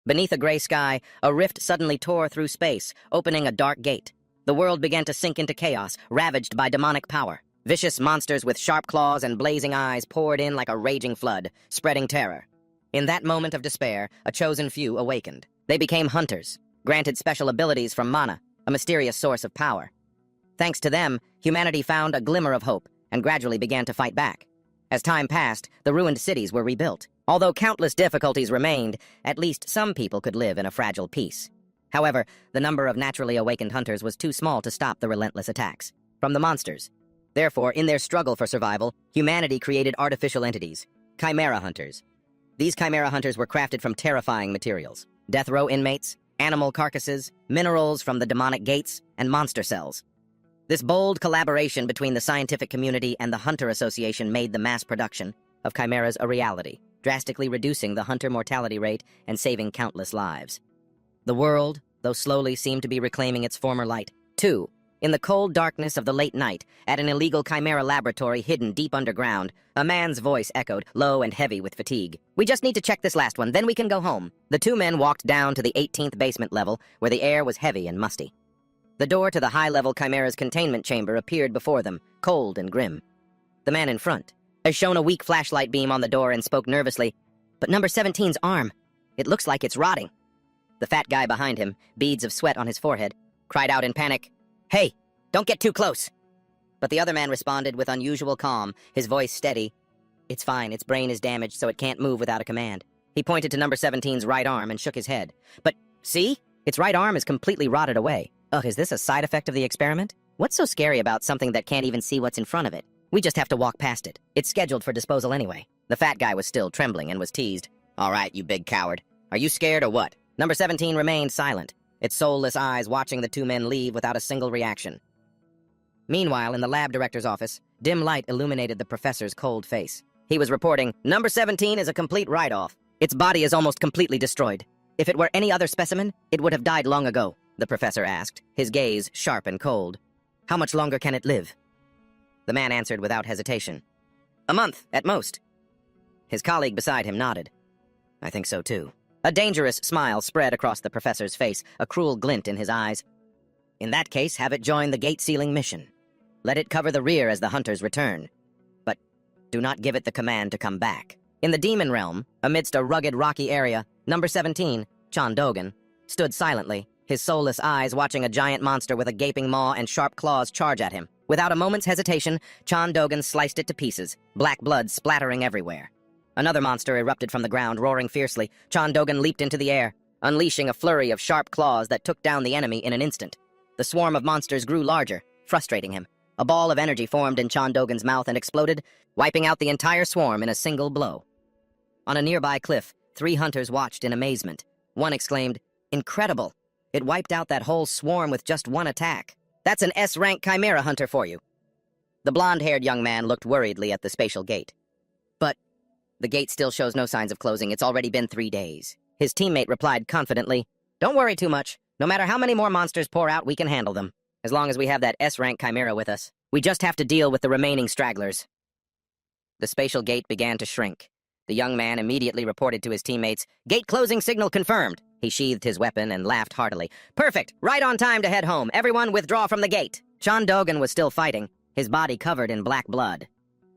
Beneath a gray sky, a rift suddenly tore through space, opening a dark gate. The world began to sink into chaos, ravaged by demonic power. Vicious monsters with sharp claws and blazing eyes poured in like a raging flood, spreading terror. In that moment of despair, a chosen few awakened. They became hunters, granted special abilities from mana, a mysterious source of power. Thanks to them, humanity found a glimmer of hope and gradually began to fight back. As time passed, the ruined cities were rebuilt. Although countless difficulties remained, at least some people could live in a fragile peace. However, the number of naturally awakened hunters was too small to stop the relentless attacks from the monsters. Therefore, in their struggle for survival, humanity created artificial entities, chimera hunters. These chimera hunters were crafted from terrifying materials: death row inmates, animal carcasses, minerals from the demonic gates, and monster cells. This bold collaboration between the scientific community and the Hunter Association made the mass production of chimeras a reality, drastically reducing the hunter mortality rate and saving countless lives. The world, though slowly, seemed to be reclaiming its former light. 2. In the cold darkness of the late night, at an illegal chimera laboratory hidden deep underground, a man's voice echoed, low and heavy with fatigue. "We just need to check this last one, then we can go home." The two men walked down to the 18th basement level, where the air was heavy and musty. The door to the high-level chimera's containment chamber appeared before them, cold and grim. The man in front shone a weak flashlight beam on the door and spoke nervously, "But number 17's arm, it looks like it's rotting." The fat guy behind him, beads of sweat on his forehead, cried out in panic, "Hey, don't get too close." But the other man responded with unusual calm, his voice steady. "It's fine, its brain is damaged so it can't move without a command." He pointed to number 17's right arm and shook his head. "But, see? Its right arm is completely rotted away." Ugh, is this a side effect of the experiment? What's so scary about something that can't even see what's in front of it? We just have to walk past it. It's scheduled for disposal anyway. The fat guy was still trembling and was teased. "All right, you big coward. Are you scared or what?" Number 17 remained silent, its soulless eyes watching the two men leave without a single reaction. Meanwhile, in the lab director's office, dim light illuminated the professor's cold face. He was reporting, "Number 17 is a complete write-off. Its body is almost completely destroyed. If it were any other specimen, it would have died long ago," the professor asked, his gaze sharp and cold. "How much longer can it live?" The man answered without hesitation. "A month, at most." His colleague beside him nodded. "I think so, too." A dangerous smile spread across the professor's face, a cruel glint in his eyes. "In that case, have it join the gate-sealing mission. Let it cover the rear as the hunters return. But do not give it the command to come back." In the demon realm, amidst a rugged, rocky area, number 17, Chandogan, stood silently, his soulless eyes watching a giant monster with a gaping maw and sharp claws charge at him. Without a moment's hesitation, Chandogan sliced it to pieces, black blood splattering everywhere. Another monster erupted from the ground, roaring fiercely. Chandogan leaped into the air, unleashing a flurry of sharp claws that took down the enemy in an instant. The swarm of monsters grew larger, frustrating him. A ball of energy formed in Chandogan's mouth and exploded, wiping out the entire swarm in a single blow. On a nearby cliff, 3 hunters watched in amazement. One exclaimed, "Incredible! It wiped out that whole swarm with just one attack. That's an S-rank chimera hunter for you." The blonde-haired young man looked worriedly at the spatial gate. "But the gate still shows no signs of closing. It's already been 3 days." His teammate replied confidently, "Don't worry too much. No matter how many more monsters pour out, we can handle them. As long as we have that S-rank chimera with us. We just have to deal with the remaining stragglers." The spatial gate began to shrink. The young man immediately reported to his teammates, "Gate closing signal confirmed." He sheathed his weapon and laughed heartily. "Perfect! Right on time to head home. Everyone withdraw from the gate." Chandogan was still fighting, his body covered in black blood.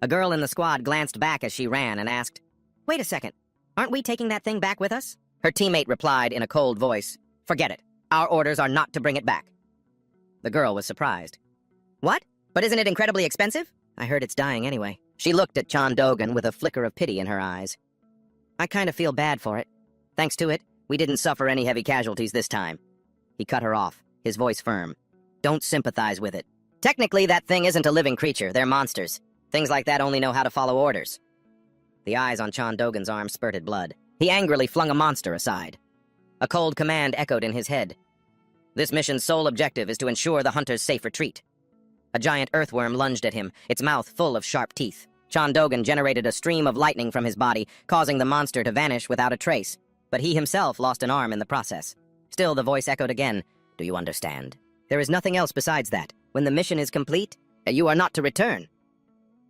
A girl in the squad glanced back as she ran and asked, "Wait a second. Aren't we taking that thing back with us?" Her teammate replied in a cold voice, "Forget it. Our orders are not to bring it back." The girl was surprised. "What? But isn't it incredibly expensive?" "I heard it's dying anyway." She looked at Chandogan with a flicker of pity in her eyes. "I kind of feel bad for it. Thanks to it, we didn't suffer any heavy casualties this time." He cut her off, his voice firm. "Don't sympathize with it. Technically, that thing isn't a living creature. They're monsters. Things like that only know how to follow orders." The eyes on Chandogan's arm spurted blood. He angrily flung a monster aside. A cold command echoed in his head. This mission's sole objective is to ensure the hunter's safe retreat. A giant earthworm lunged at him, its mouth full of sharp teeth. Chandogan generated a stream of lightning from his body, causing the monster to vanish without a trace. But he himself lost an arm in the process. Still, the voice echoed again. "Do you understand? There is nothing else besides that. When the mission is complete, you are not to return.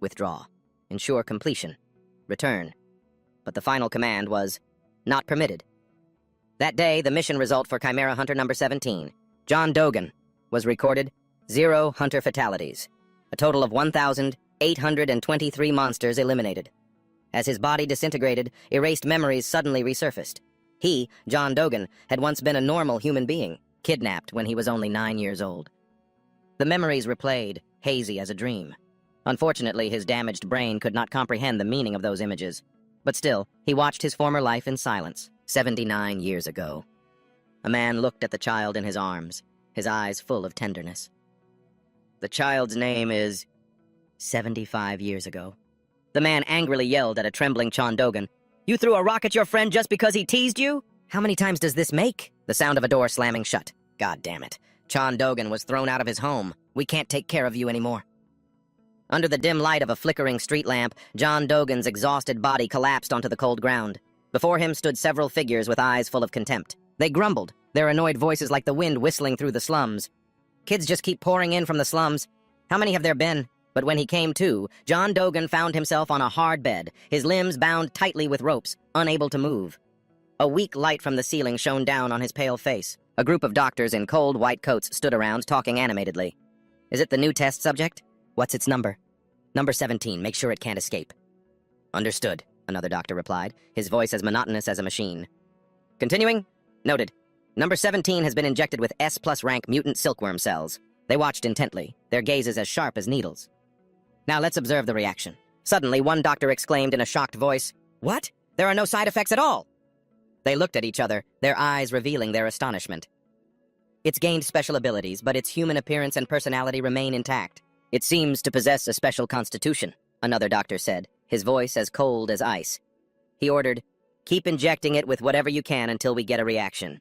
Withdraw. Ensure completion. Return." But the final command was, "Not permitted." That day, the mission result for Chimera Hunter number 17, John Dogan, was recorded 0 hunter fatalities. A total of 1,823 monsters eliminated. As his body disintegrated, erased memories suddenly resurfaced. He, John Dogan, had once been a normal human being, kidnapped when he was only 9 years old. The memories replayed, hazy as a dream. Unfortunately, his damaged brain could not comprehend the meaning of those images. But still, he watched his former life in silence, 79 years ago. A man looked at the child in his arms, his eyes full of tenderness. The child's name is 75 years ago. The man angrily yelled at a trembling John Dogan. You threw a rock at your friend just because he teased you? How many times does this make? The sound of a door slamming shut. God damn it. John Dogan was thrown out of his home. We can't take care of you anymore. Under the dim light of a flickering street lamp, John Dogan's exhausted body collapsed onto the cold ground. Before him stood several figures with eyes full of contempt. They grumbled, their annoyed voices like the wind whistling through the slums. Kids just keep pouring in from the slums. How many have there been? But when he came to, John Dogan found himself on a hard bed, his limbs bound tightly with ropes, unable to move. A weak light from the ceiling shone down on his pale face. A group of doctors in cold white coats stood around, talking animatedly. Is it the new test subject? What's its number? Number 17, make sure it can't escape. Understood, another doctor replied, his voice as monotonous as a machine. Continuing? Noted. Number 17 has been injected with S+ rank mutant silkworm cells. They watched intently, their gazes as sharp as needles. Now let's observe the reaction. Suddenly, one doctor exclaimed in a shocked voice, What? There are no side effects at all! They looked at each other, their eyes revealing their astonishment. It's gained special abilities, but its human appearance and personality remain intact. It seems to possess a special constitution, another doctor said, his voice as cold as ice. He ordered, Keep injecting it with whatever you can until we get a reaction.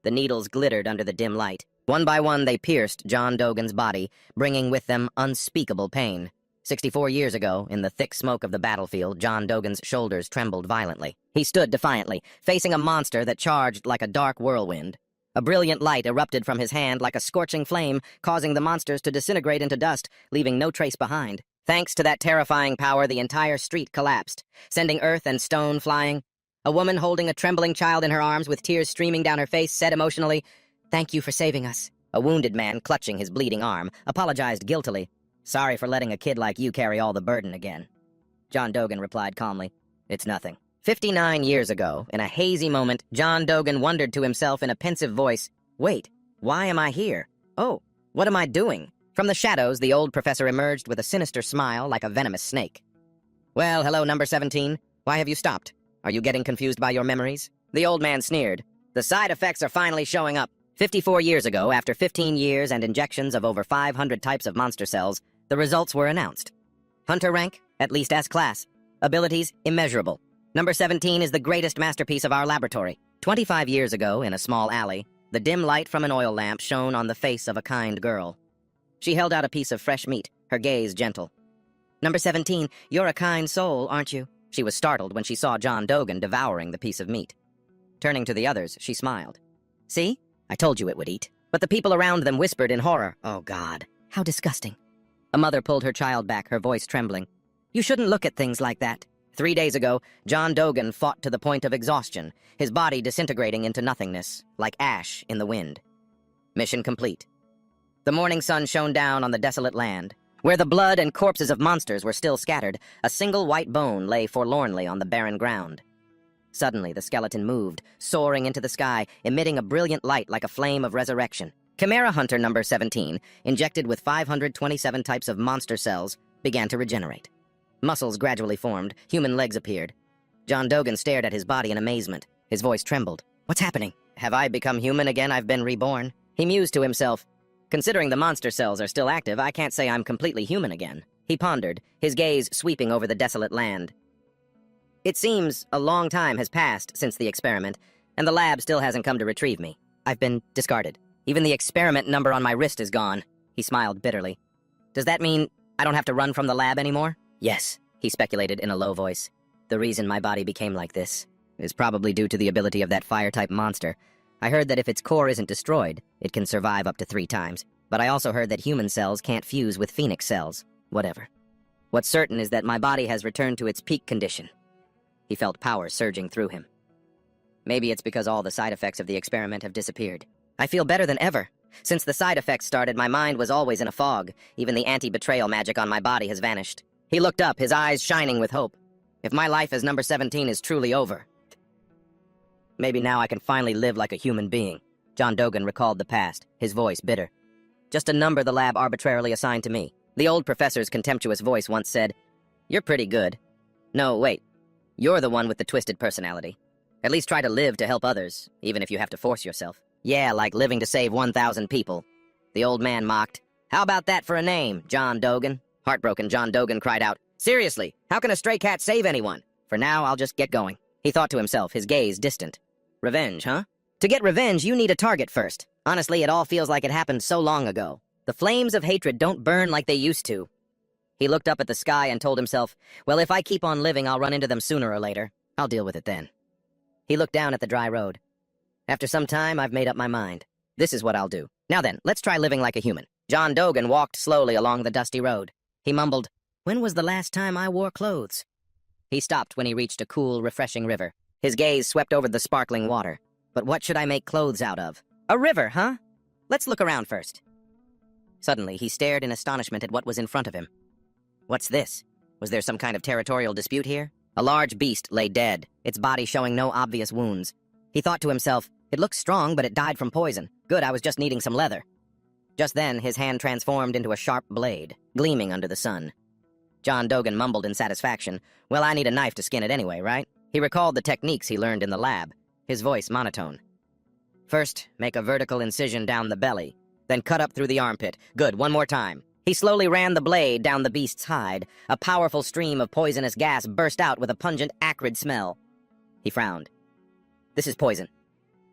The needles glittered under the dim light. One by one, they pierced John Dogan's body, bringing with them unspeakable pain. 64 years ago, in the thick smoke of the battlefield, John Dogan's shoulders trembled violently. He stood defiantly, facing a monster that charged like a dark whirlwind. A brilliant light erupted from his hand like a scorching flame, causing the monsters to disintegrate into dust, leaving no trace behind. Thanks to that terrifying power, the entire street collapsed, sending earth and stone flying. A woman holding a trembling child in her arms with tears streaming down her face said emotionally, Thank you for saving us. A wounded man, clutching his bleeding arm, apologized guiltily. Sorry for letting a kid like you carry all the burden again. John Dogan replied calmly, It's nothing. 59 years ago, in a hazy moment, John Dogan wondered to himself in a pensive voice, Wait, why am I here? Oh, what am I doing? From the shadows, the old professor emerged with a sinister smile like a venomous snake. Well, hello, number 17. Why have you stopped? Are you getting confused by your memories? The old man sneered. The side effects are finally showing up. 54 years ago, after 15 years and injections of over 500 types of monster cells, the results were announced. Hunter rank, at least S-class. Abilities, immeasurable. Number 17 is the greatest masterpiece of our laboratory. 25 years ago, in a small alley, the dim light from an oil lamp shone on the face of a kind girl. She held out a piece of fresh meat, her gaze gentle. Number 17, you're a kind soul, aren't you? She was startled when she saw John Dogan devouring the piece of meat. Turning to the others, she smiled. See? I told you it would eat. But the people around them whispered in horror, Oh, God, how disgusting. A mother pulled her child back, her voice trembling. You shouldn't look at things like that. 3 days ago, John Dogan fought to the point of exhaustion, his body disintegrating into nothingness, like ash in the wind. Mission complete. The morning sun shone down on the desolate land. Where the blood and corpses of monsters were still scattered, a single white bone lay forlornly on the barren ground. Suddenly, the skeleton moved, soaring into the sky, emitting a brilliant light like a flame of resurrection. Chimera Hunter number 17, injected with 527 types of monster cells, began to regenerate. Muscles gradually formed, human legs appeared. John Dogan stared at his body in amazement. His voice trembled. What's happening? Have I become human again? I've been reborn. He mused to himself. Considering the monster cells are still active, I can't say I'm completely human again. He pondered, his gaze sweeping over the desolate land. It seems a long time has passed since the experiment, and the lab still hasn't come to retrieve me. I've been discarded. Even the experiment number on my wrist is gone. He smiled bitterly. Does that mean I don't have to run from the lab anymore? Yes, he speculated in a low voice. The reason my body became like this is probably due to the ability of that fire-type monster. I heard that if its core isn't destroyed, it can survive up to 3 times. But I also heard that human cells can't fuse with phoenix cells. Whatever. What's certain is that my body has returned to its peak condition. He felt power surging through him. Maybe it's because all the side effects of the experiment have disappeared. I feel better than ever. Since the side effects started, my mind was always in a fog. Even the anti-betrayal magic on my body has vanished. He looked up, his eyes shining with hope. If my life as number 17 is truly over, maybe now I can finally live like a human being. John Dogan recalled the past, his voice bitter. Just a number the lab arbitrarily assigned to me. The old professor's contemptuous voice once said, "You're pretty good. No, wait. You're the one with the twisted personality. At least try to live to help others, even if you have to force yourself. Yeah, like living to save 1,000 people." The old man mocked. "How about that for a name, John Dogan?" Heartbroken, John Dogan cried out, "Seriously, how can a stray cat save anyone? For now, I'll just get going." He thought to himself, his gaze distant. Revenge, huh? To get revenge, you need a target first. Honestly, it all feels like it happened so long ago. The flames of hatred don't burn like they used to. He looked up at the sky and told himself, well, if I keep on living, I'll run into them sooner or later. I'll deal with it then. He looked down at the dry road. After some time, I've made up my mind. This is what I'll do. Now then, let's try living like a human. John Dogan walked slowly along the dusty road. He mumbled, "When was the last time I wore clothes?" He stopped when he reached a cool, refreshing river. His gaze swept over the sparkling water. But what should I make clothes out of? A river, huh? Let's look around first. Suddenly, he stared in astonishment at what was in front of him. What's this? Was there some kind of territorial dispute here? A large beast lay dead, its body showing no obvious wounds. He thought to himself, it looks strong, but it died from poison. Good, I was just needing some leather. Just then, his hand transformed into a sharp blade, gleaming under the sun. John Dogan mumbled in satisfaction, well, I need a knife to skin it anyway, right? He recalled the techniques he learned in the lab, his voice monotone. First, make a vertical incision down the belly, then cut up through the armpit. Good, one more time. He slowly ran the blade down the beast's hide. A powerful stream of poisonous gas burst out with a pungent, acrid smell. He frowned. This is poison.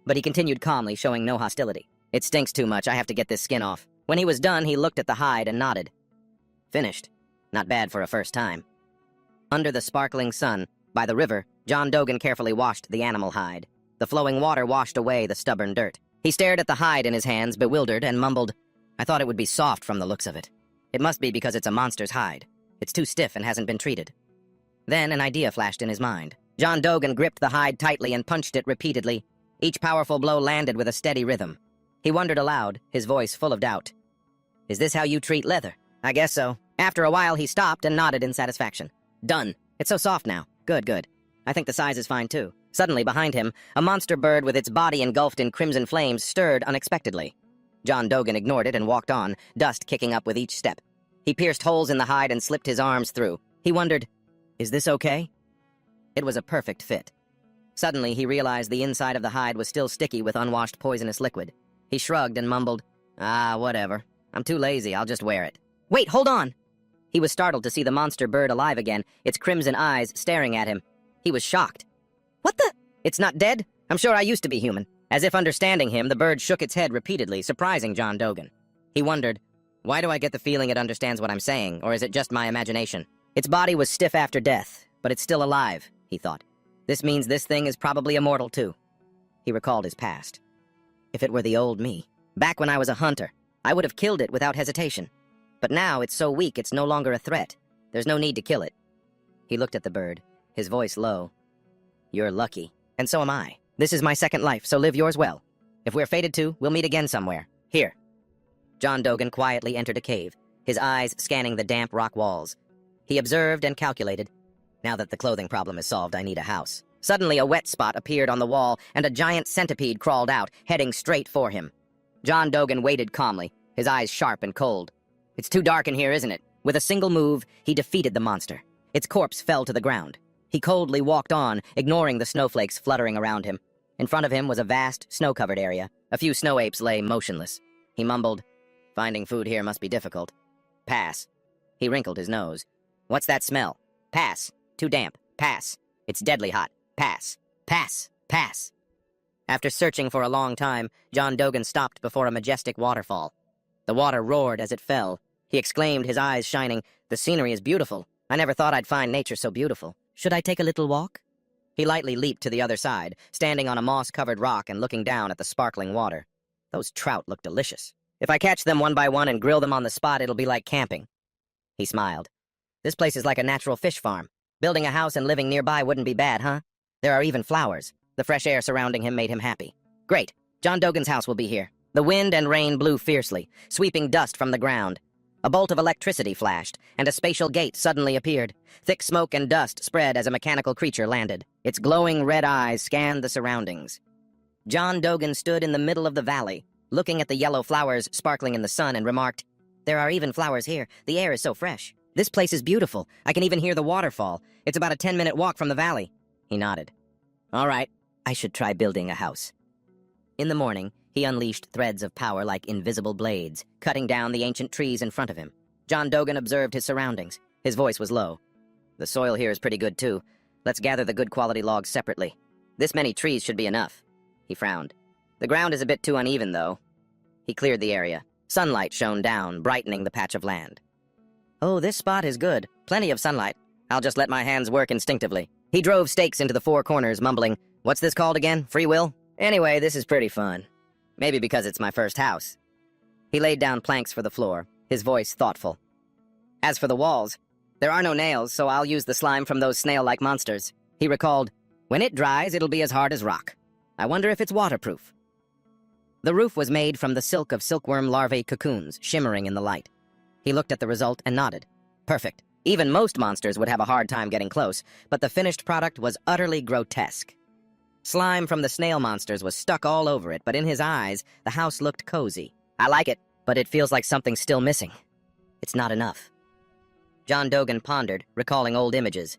But he continued calmly, showing no hostility. It stinks too much, I have to get this skin off. When he was done, he looked at the hide and nodded. Finished. Not bad for a first time. Under the sparkling sun, by the river, John Dogan carefully washed the animal hide. The flowing water washed away the stubborn dirt. He stared at the hide in his hands, bewildered, and mumbled, I thought it would be soft from the looks of it. It must be because it's a monster's hide. It's too stiff and hasn't been treated. Then an idea flashed in his mind. John Dogan gripped the hide tightly and punched it repeatedly. Each powerful blow landed with a steady rhythm. He wondered aloud, his voice full of doubt. Is this how you treat leather? I guess so. After a while, he stopped and nodded in satisfaction. Done. It's so soft now. Good, good. I think the size is fine, too. Suddenly, behind him, a monster bird with its body engulfed in crimson flames stirred unexpectedly. John Dogan ignored it and walked on, dust kicking up with each step. He pierced holes in the hide and slipped his arms through. He wondered, is this okay? It was a perfect fit. Suddenly, he realized the inside of the hide was still sticky with unwashed poisonous liquid. He shrugged and mumbled, whatever. I'm too lazy, I'll just wear it. Wait, hold on! He was startled to see the monster bird alive again, its crimson eyes staring at him. He was shocked. What the? It's not dead? I'm sure I used to be human. As if understanding him, the bird shook its head repeatedly, surprising John Dogan. He wondered, why do I get the feeling it understands what I'm saying, or is it just my imagination? Its body was stiff after death, but it's still alive, he thought. This means this thing is probably immortal, too. He recalled his past. If it were the old me, back when I was a hunter, I would have killed it without hesitation. But now it's so weak it's no longer a threat. There's no need to kill it. He looked at the bird, his voice low. You're lucky, and so am I. This is my second life, so live yours well. If we're fated to, we'll meet again somewhere. Here. John Dogan quietly entered a cave, his eyes scanning the damp rock walls. He observed and calculated. Now that the clothing problem is solved, I need a house. Suddenly, a wet spot appeared on the wall, and a giant centipede crawled out, heading straight for him. John Dogan waited calmly, his eyes sharp and cold. It's too dark in here, isn't it? With a single move, he defeated the monster. Its corpse fell to the ground. He coldly walked on, ignoring the snowflakes fluttering around him. In front of him was a vast, snow-covered area. A few snow apes lay motionless. He mumbled, finding food here must be difficult. Pass. He wrinkled his nose. What's that smell? Pass. Too damp. Pass. It's deadly hot. Pass. Pass. Pass. After searching for a long time, John Dogan stopped before a majestic waterfall. The water roared as it fell. He exclaimed, his eyes shining, the scenery is beautiful. I never thought I'd find nature so beautiful. Should I take a little walk? He lightly leaped to the other side, standing on a moss-covered rock and looking down at the sparkling water. Those trout look delicious. If I catch them one by one and grill them on the spot, it'll be like camping. He smiled. This place is like a natural fish farm. Building a house and living nearby wouldn't be bad, huh? There are even flowers. The fresh air surrounding him made him happy. Great. John Dogan's house will be here. The wind and rain blew fiercely, sweeping dust from the ground. A bolt of electricity flashed, and a spatial gate suddenly appeared. Thick smoke and dust spread as a mechanical creature landed. Its glowing red eyes scanned the surroundings. John Dogan stood in the middle of the valley, looking at the yellow flowers sparkling in the sun, and remarked, "There are even flowers here. The air is so fresh. This place is beautiful. I can even hear the waterfall. It's about a 10-minute walk from the valley." He nodded. "All right, I should try building a house." In the morning, he unleashed threads of power like invisible blades, cutting down the ancient trees in front of him. John Dogan observed his surroundings. His voice was low. "The soil here is pretty good, too. Let's gather the good quality logs separately. This many trees should be enough." He frowned. "The ground is a bit too uneven, though." He cleared the area. Sunlight shone down, brightening the patch of land. "Oh, this spot is good. Plenty of sunlight. I'll just let my hands work instinctively." He drove stakes into the four corners, mumbling, "What's this called again? Free will? Anyway, this is pretty fun. Maybe because it's my first house." He laid down planks for the floor, his voice thoughtful. "As for the walls, there are no nails, so I'll use the slime from those snail-like monsters." He recalled, "When it dries, it'll be as hard as rock. I wonder if it's waterproof." The roof was made from the silk of silkworm larvae cocoons, shimmering in the light. He looked at the result and nodded. Perfect. Even most monsters would have a hard time getting close, but the finished product was utterly grotesque. Slime from the snail monsters was stuck all over it, but in his eyes, the house looked cozy. "I like it, but it feels like something's still missing. It's not enough." John Dogan pondered, recalling old images.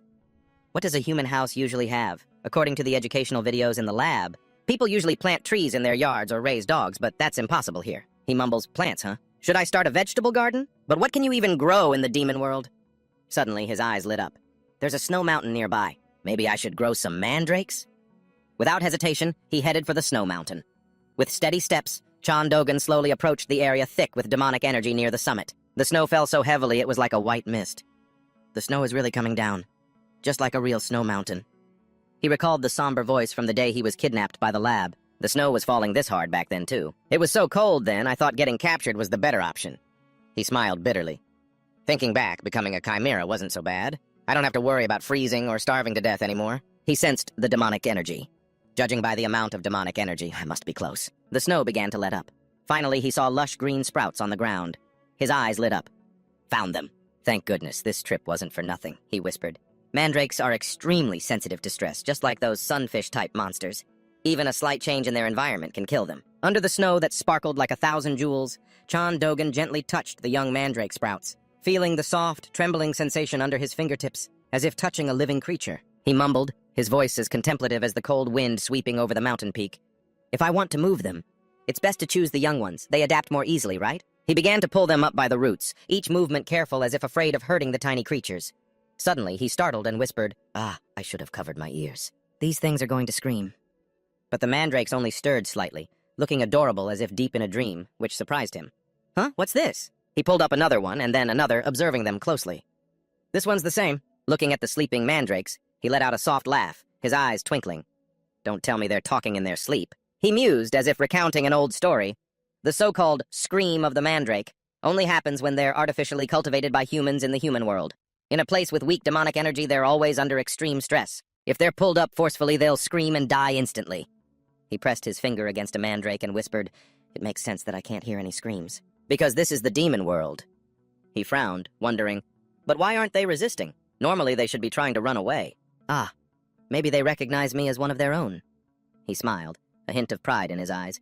What does a human house usually have? According to the educational videos in the lab, people usually plant trees in their yards or raise dogs, but that's impossible here. He mumbles, "Plants, huh? Should I start a vegetable garden? But what can you even grow in the demon world?" Suddenly, his eyes lit up. "There's a snow mountain nearby. Maybe I should grow some mandrakes?" Without hesitation, he headed for the snow mountain. With steady steps, John Dogan slowly approached the area thick with demonic energy near the summit. The snow fell so heavily it was like a white mist. The snow is really coming down, just like a real snow mountain. He recalled the somber voice from the day he was kidnapped by the lab. The snow was falling this hard back then, too. "It was so cold then, I thought getting captured was the better option." He smiled bitterly. Thinking back, becoming a chimera wasn't so bad. I don't have to worry about freezing or starving to death anymore. He sensed the demonic energy. Judging by the amount of demonic energy, I must be close. The snow began to let up. Finally, he saw lush green sprouts on the ground. His eyes lit up. "Found them. Thank goodness this trip wasn't for nothing," he whispered. Mandrakes are extremely sensitive to stress, just like those sunfish-type monsters. Even a slight change in their environment can kill them. Under the snow that sparkled like 1,000 jewels, John Dogan gently touched the young mandrake sprouts, feeling the soft, trembling sensation under his fingertips, as if touching a living creature. He mumbled, his voice as contemplative as the cold wind sweeping over the mountain peak. "If I want to move them, it's best to choose the young ones. They adapt more easily, right?" He began to pull them up by the roots, each movement careful as if afraid of hurting the tiny creatures. Suddenly, he startled and whispered, "Ah, I should have covered my ears. These things are going to scream." But the mandrakes only stirred slightly, looking adorable as if deep in a dream, which surprised him. "Huh? What's this?" He pulled up another one and then another, observing them closely. "This one's the same." Looking at the sleeping mandrakes, he let out a soft laugh, his eyes twinkling. "Don't tell me they're talking in their sleep." He mused as if recounting an old story. The so-called scream of the mandrake only happens when they're artificially cultivated by humans in the human world. In a place with weak demonic energy, they're always under extreme stress. If they're pulled up forcefully, they'll scream and die instantly. He pressed his finger against a mandrake and whispered, "It makes sense that I can't hear any screams. Because this is the demon world." He frowned, wondering, "But why aren't they resisting? Normally they should be trying to run away." "Ah, maybe they recognize me as one of their own." He smiled, a hint of pride in his eyes.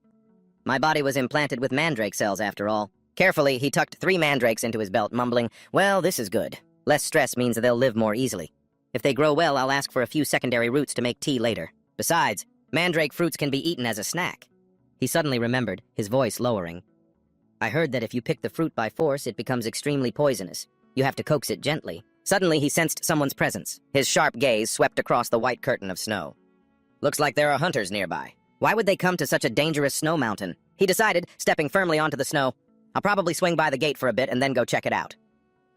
"My body was implanted with mandrake cells, after all." Carefully, he tucked 3 mandrakes into his belt, mumbling, "Well, this is good. Less stress means that they'll live more easily. If they grow well, I'll ask for a few secondary roots to make tea later. Besides, mandrake fruits can be eaten as a snack." He suddenly remembered, his voice lowering. "I heard that if you pick the fruit by force, it becomes extremely poisonous. You have to coax it gently." Suddenly, he sensed someone's presence. His sharp gaze swept across the white curtain of snow. "Looks like there are hunters nearby. Why would they come to such a dangerous snow mountain?" He decided, stepping firmly onto the snow. "I'll probably swing by the gate for a bit and then go check it out."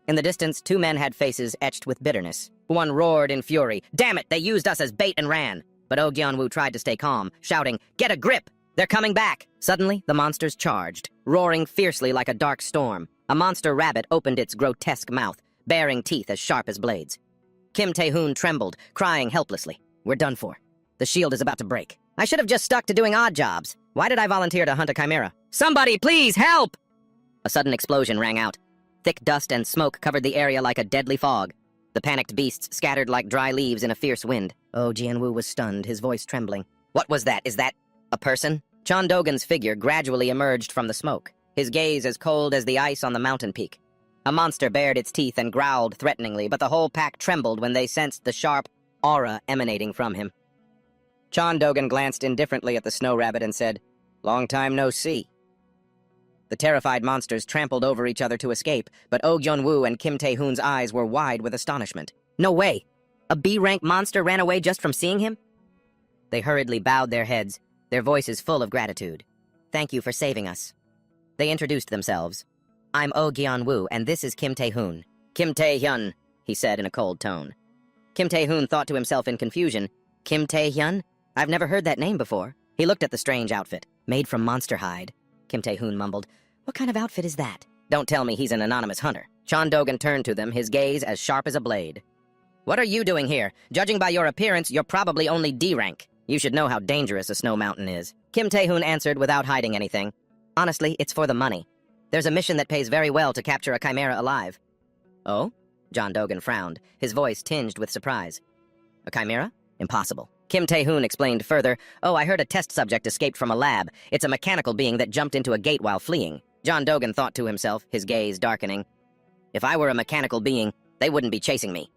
In the distance, 2 men had faces etched with bitterness. One roared in fury, "Damn it, they used us as bait and ran." But Oh Gyeon-woo tried to stay calm, shouting, "Get a grip! They're coming back!" Suddenly, the monsters charged, roaring fiercely like a dark storm. A monster rabbit opened its grotesque mouth, baring teeth as sharp as blades. Kim Tae-hoon trembled, crying helplessly. "We're done for." The shield is about to break. I should have just stuck to doing odd jobs. Why did I volunteer to hunt a chimera? Somebody, please help! A sudden explosion rang out. Thick dust and smoke covered the area like a deadly fog. The panicked beasts scattered like dry leaves in a fierce wind. Oh, Jianwu was stunned, his voice trembling. What was that? Is that a person? Chandogan's figure gradually emerged from the smoke, his gaze as cold as the ice on the mountain peak. A monster bared its teeth and growled threateningly, but the whole pack trembled when they sensed the sharp aura emanating from him. Chandogan glanced indifferently at the snow rabbit and said, "Long time no see." The terrified monsters trampled over each other to escape, but Oh Gyun-woo and Kim Tae-hoon's eyes were wide with astonishment. No way! A B-rank monster ran away just from seeing him? They hurriedly bowed their heads, their voices full of gratitude. "Thank you for saving us." They introduced themselves. "I'm Oh Gyun-woo, and this is Kim Tae-hoon." "Kim Tae-hyun," he said in a cold tone. Kim Tae-hoon thought to himself in confusion, "Kim Tae-hyun? I've never heard that name before." He looked at the strange outfit, made from monster hide. Kim Tae-hoon mumbled, "What kind of outfit is that?" "Don't tell me he's an anonymous hunter." Chandogan turned to them, his gaze as sharp as a blade. "What are you doing here? Judging by your appearance, you're probably only D-rank. You should know how dangerous a snow mountain is." Kim Tae-hoon answered without hiding anything. "Honestly, it's for the money. There's a mission that pays very well to capture a chimera alive." "Oh?" Chandogan frowned, his voice tinged with surprise. "A chimera? Impossible." Kim Tae-hoon explained further, "Oh, I heard a test subject escaped from a lab. It's a mechanical being that jumped into a gate while fleeing." Chandogan thought to himself, his gaze darkening. "If I were a mechanical being, they wouldn't be chasing me."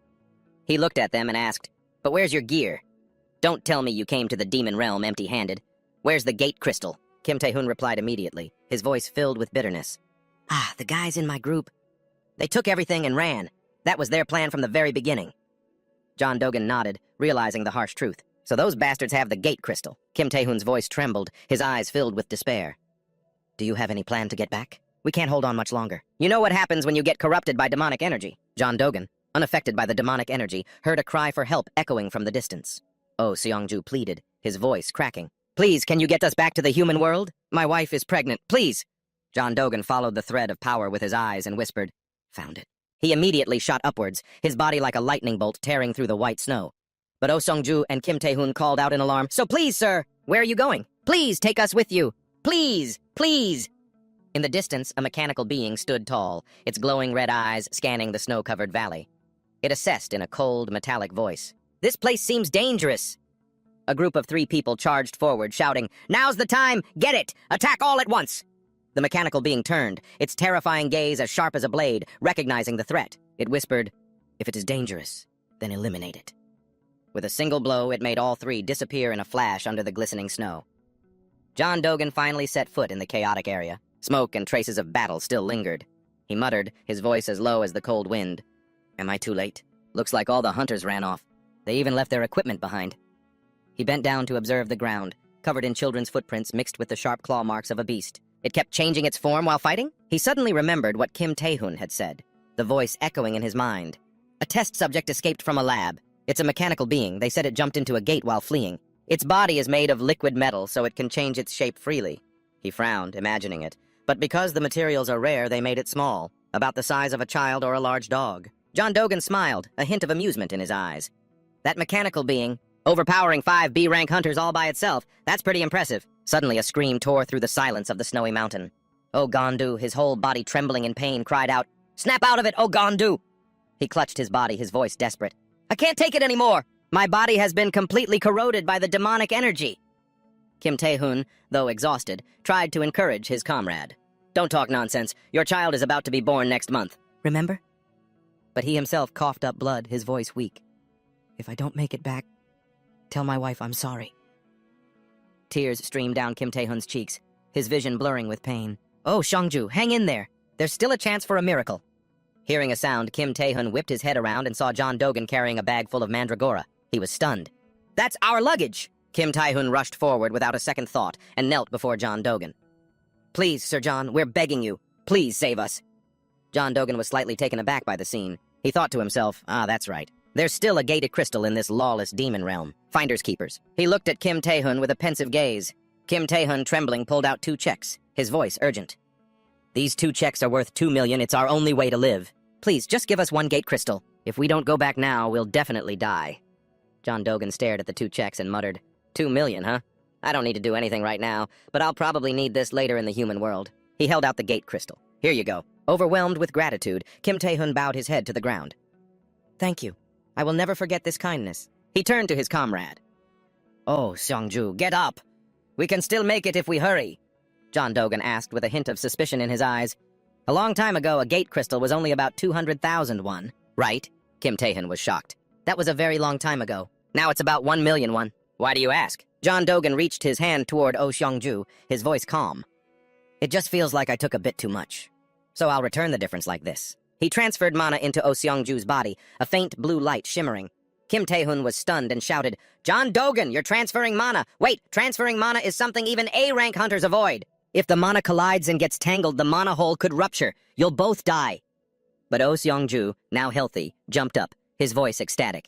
He looked at them and asked, "But where's your gear? Don't tell me you came to the demon realm empty-handed. Where's the gate crystal?" Kim Tae-hoon replied immediately, his voice filled with bitterness. The guys in my group. They took everything and ran. That was their plan from the very beginning." Chandogan nodded, realizing the harsh truth. "So those bastards have the gate crystal." Kim Tae-hoon's voice trembled, his eyes filled with despair. "Do you have any plan to get back? We can't hold on much longer." "You know what happens when you get corrupted by demonic energy." Chandogan, unaffected by the demonic energy, heard a cry for help echoing from the distance. Oh Seongju pleaded, his voice cracking. "Please, can you get us back to the human world? My wife is pregnant, please." Chandogan followed the thread of power with his eyes and whispered, "Found it." He immediately shot upwards, his body like a lightning bolt tearing through the white snow. But Oh Seongju and Kim Tae-hoon called out in alarm, "So please, sir, where are you going? Please take us with you. Please, please." In the distance, a mechanical being stood tall, its glowing red eyes scanning the snow-covered valley. It assessed in a cold, metallic voice. "This place seems dangerous." A group of 3 people charged forward, shouting, "Now's the time! Get it! Attack all at once!" The mechanical being turned, its terrifying gaze as sharp as a blade, recognizing the threat. It whispered, "If it is dangerous, then eliminate it." With a single blow, it made all 3 disappear in a flash under the glistening snow. Chandogan finally set foot in the chaotic area. Smoke and traces of battle still lingered. He muttered, his voice as low as the cold wind. "Am I too late? Looks like all the hunters ran off. They even left their equipment behind." He bent down to observe the ground, covered in children's footprints mixed with the sharp claw marks of a beast. It kept changing its form while fighting? He suddenly remembered what Kim Tae-hoon had said, the voice echoing in his mind. A test subject escaped from a lab. It's a mechanical being. They said it jumped into a gate while fleeing. Its body is made of liquid metal, so it can change its shape freely. He frowned, imagining it. But because the materials are rare, they made it small, about the size of a child or a large dog. Chandogan smiled, a hint of amusement in his eyes. That mechanical being, overpowering 5 B-rank hunters all by itself, that's pretty impressive. Suddenly a scream tore through the silence of the snowy mountain. Oh Gondu, his whole body trembling in pain, cried out, "Snap out of it, Oh Gondu!" He clutched his body, his voice desperate. "I can't take it anymore! My body has been completely corroded by the demonic energy." Kim Tae-hoon, though exhausted, tried to encourage his comrade. "Don't talk nonsense. Your child is about to be born next month. Remember?" But he himself coughed up blood, his voice weak. "If I don't make it back, tell my wife I'm sorry." Tears streamed down Kim Tae-hoon's cheeks, his vision blurring with pain. "Oh, Seongju, hang in there. There's still a chance for a miracle." Hearing a sound, Kim Tae-hoon whipped his head around and saw Chandogan carrying a bag full of mandragora. He was stunned. "That's our luggage!" Kim Tae-hoon rushed forward without a second thought and knelt before Chandogan. "Please, Sir John, we're begging you. Please save us." Chandogan was slightly taken aback by the scene. He thought to himself, that's right. There's still a gated crystal in this lawless demon realm. Finders keepers. He looked at Kim Tae-hoon with a pensive gaze. Kim Tae-hoon, trembling, pulled out 2 checks, his voice urgent. "These 2 checks are worth 2 million. It's our only way to live. Please, just give us 1 gate crystal. If we don't go back now, we'll definitely die." Chandogan stared at the 2 checks and muttered, 2 million, huh? I don't need to do anything right now, but I'll probably need this later in the human world. He held out the gate crystal. Here you go. Overwhelmed with gratitude, Kim Tae-hun bowed his head to the ground. Thank you. I will never forget this kindness. He turned to his comrade. Oh, Seongju, get up! We can still make it if we hurry, John Dogan asked with a hint of suspicion in his eyes. A long time ago, a gate crystal was only about 200,000 won, right? Kim Tae-hun was shocked. That was a very long time ago. Now it's about 1 million won. Why do you ask? John Dogan reached his hand toward Oh Seongju, his voice calm. It just feels like I took a bit too much. So I'll return the difference like this. He transferred mana into Oh Seongju's body, a faint blue light shimmering. Kim Tae-hun was stunned and shouted, John Dogan, you're transferring mana! Wait, transferring mana is something even A-rank hunters avoid! If the mana collides and gets tangled, the mana hole could rupture. You'll both die. But Oh Seongju, now healthy, jumped up, his voice ecstatic.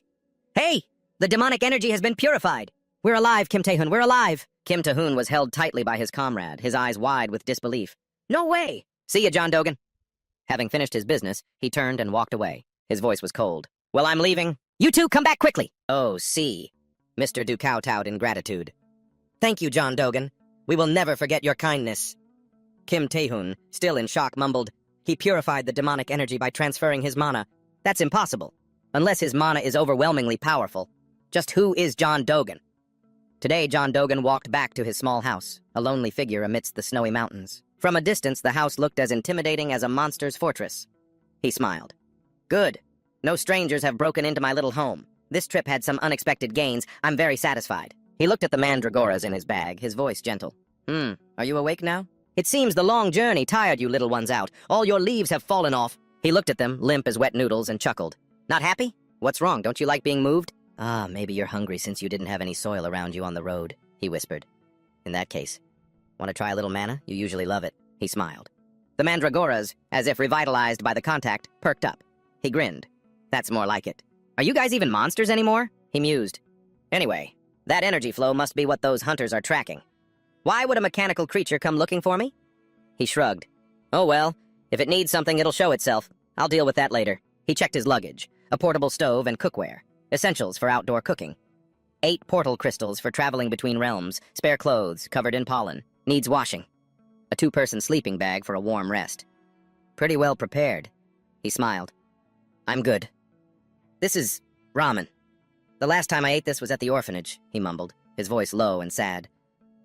Hey! The demonic energy has been purified! We're alive, Kim Tae-hun, we're alive! Kim Tae-hun was held tightly by his comrade, his eyes wide with disbelief. No way! See ya, John Dogan. Having finished his business, he turned and walked away. His voice was cold. Well, I'm leaving. You two, come back quickly! Oh, see. Mr. Du kowtowed in gratitude. Thank you, John Dogan. We will never forget your kindness. Kim Tae-hun, still in shock, mumbled, He purified the demonic energy by transferring his mana. That's impossible. Unless his mana is overwhelmingly powerful. Just who is John Dogan? Today, John Dogan walked back to his small house, a lonely figure amidst the snowy mountains. From a distance, the house looked as intimidating as a monster's fortress. He smiled. Good. No strangers have broken into my little home. This trip had some unexpected gains. I'm very satisfied. He looked at the mandragoras in his bag, his voice gentle. Are you awake now? It seems the long journey tired you little ones out. All your leaves have fallen off. He looked at them, limp as wet noodles, and chuckled. Not happy? What's wrong? Don't you like being moved? Ah, maybe you're hungry since you didn't have any soil around you on the road, he whispered. In that case, want to try a little manna? You usually love it. He smiled. The mandragoras, as if revitalized by the contact, perked up. He grinned. That's more like it. Are you guys even monsters anymore? He mused. Anyway, that energy flow must be what those hunters are tracking. Why would a mechanical creature come looking for me? He shrugged. Oh well, if it needs something, it'll show itself. I'll deal with that later. He checked his luggage, a portable stove and cookware. Essentials for outdoor cooking. 8 portal crystals for traveling between realms, spare clothes covered in pollen, needs washing. A 2-person sleeping bag for a warm rest. Pretty well prepared. He smiled. I'm good. This is ramen. The last time I ate this was at the orphanage, he mumbled, his voice low and sad.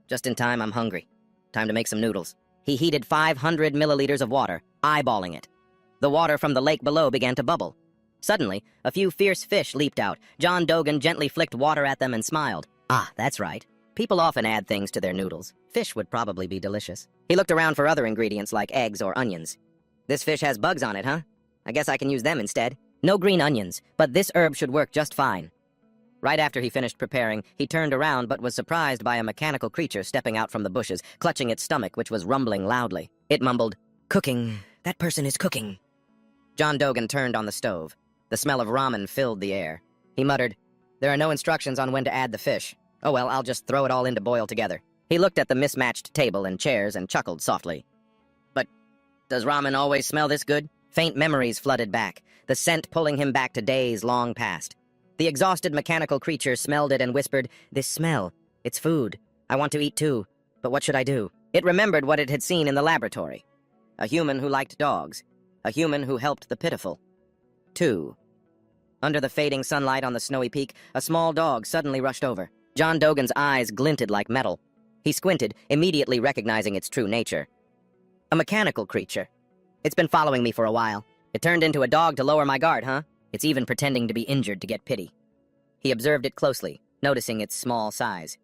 Just in time, I'm hungry. Time to make some noodles. He heated 500 milliliters of water, eyeballing it. The water from the lake below began to bubble. Suddenly, a few fierce fish leaped out. John Dogan gently flicked water at them and smiled. Ah, that's right. People often add things to their noodles. Fish would probably be delicious. He looked around for other ingredients like eggs or onions. This fish has bugs on it, huh? I guess I can use them instead. No green onions, but this herb should work just fine. Right after he finished preparing, he turned around but was surprised by a mechanical creature stepping out from the bushes, clutching its stomach, which was rumbling loudly. It mumbled, Cooking. That person is cooking. John Dogan turned on the stove. The smell of ramen filled the air. He muttered, There are no instructions on when to add the fish. Oh well, I'll just throw it all in to boil together. He looked at the mismatched table and chairs and chuckled softly. But does ramen always smell this good? Faint memories flooded back, the scent pulling him back to days long past. The exhausted mechanical creature smelled it and whispered, This smell. It's food. I want to eat too. But what should I do? It remembered what it had seen in the laboratory. A human who liked dogs. A human who helped the pitiful. 2. Under the fading sunlight on the snowy peak, a small dog suddenly rushed over. John Dogan's eyes glinted like metal. He squinted, immediately recognizing its true nature. A mechanical creature. It's been following me for a while. It turned into a dog to lower my guard, huh? It's even pretending to be injured to get pity. He observed it closely, noticing its small size.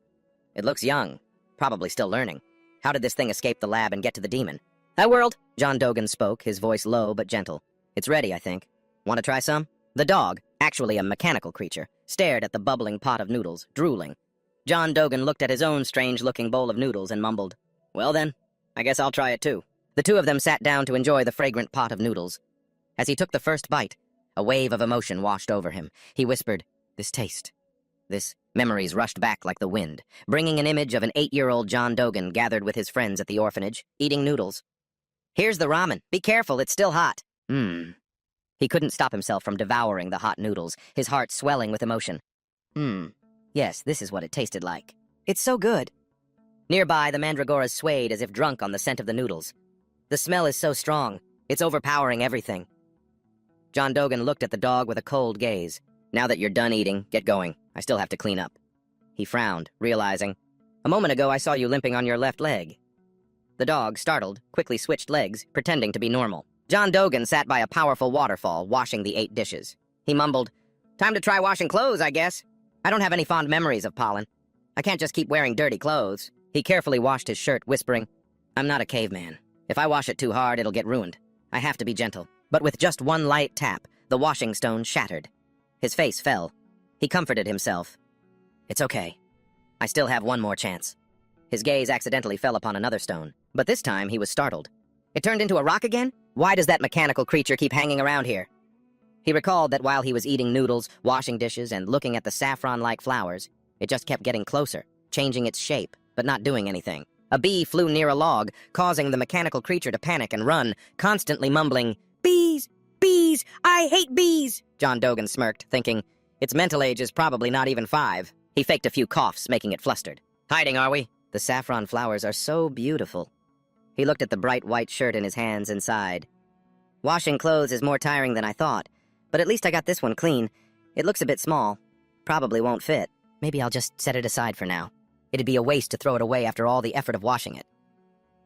It looks young, probably still learning. How did this thing escape the lab and get to the demon? Hi, world! John Dogan spoke, his voice low but gentle. It's ready, I think. Want to try some? The dog, actually a mechanical creature, stared at the bubbling pot of noodles, drooling. John Dogan looked at his own strange-looking bowl of noodles and mumbled, Well then, I guess I'll try it too. The two of them sat down to enjoy the fragrant pot of noodles. As he took the first bite, a wave of emotion washed over him. He whispered, This taste. This memories rushed back like the wind, bringing an image of an 8-year-old John Dogan gathered with his friends at the orphanage, eating noodles. Here's the ramen. Be careful, it's still hot. He couldn't stop himself from devouring the hot noodles, his heart swelling with emotion. Yes, this is what it tasted like. It's so good. Nearby, the mandragoras swayed as if drunk on the scent of the noodles. The smell is so strong. It's overpowering everything. John Dogan looked at the dog with a cold gaze. Now that you're done eating, get going. I still have to clean up. He frowned, realizing, a moment ago I saw you limping on your left leg. The dog, startled, quickly switched legs, pretending to be normal. John Dogan sat by a powerful waterfall, washing the 8 dishes. He mumbled, "Time to try washing clothes, I guess. I don't have any fond memories of pollen. I can't just keep wearing dirty clothes." He carefully washed his shirt, whispering, "I'm not a caveman. If I wash it too hard, it'll get ruined. I have to be gentle." But with just one light tap, the washing stone shattered. His face fell. He comforted himself. "It's okay. I still have one more chance." His gaze accidentally fell upon another stone, but this time he was startled. It turned into a rock again? Why does that mechanical creature keep hanging around here? He recalled that while he was eating noodles, washing dishes, and looking at the saffron-like flowers, it just kept getting closer, changing its shape, but not doing anything. A bee flew near a log, causing the mechanical creature to panic and run, constantly mumbling, "Bees! Bees! I hate bees!" John Dogan smirked, thinking, its mental age is probably not even 5. He faked a few coughs, making it flustered. "Hiding, are we? The saffron flowers are so beautiful." He looked at the bright white shirt in his hands and sighed. "Washing clothes is more tiring than I thought, but at least I got this one clean. It looks a bit small. Probably won't fit. Maybe I'll just set it aside for now. It'd be a waste to throw it away after all the effort of washing it."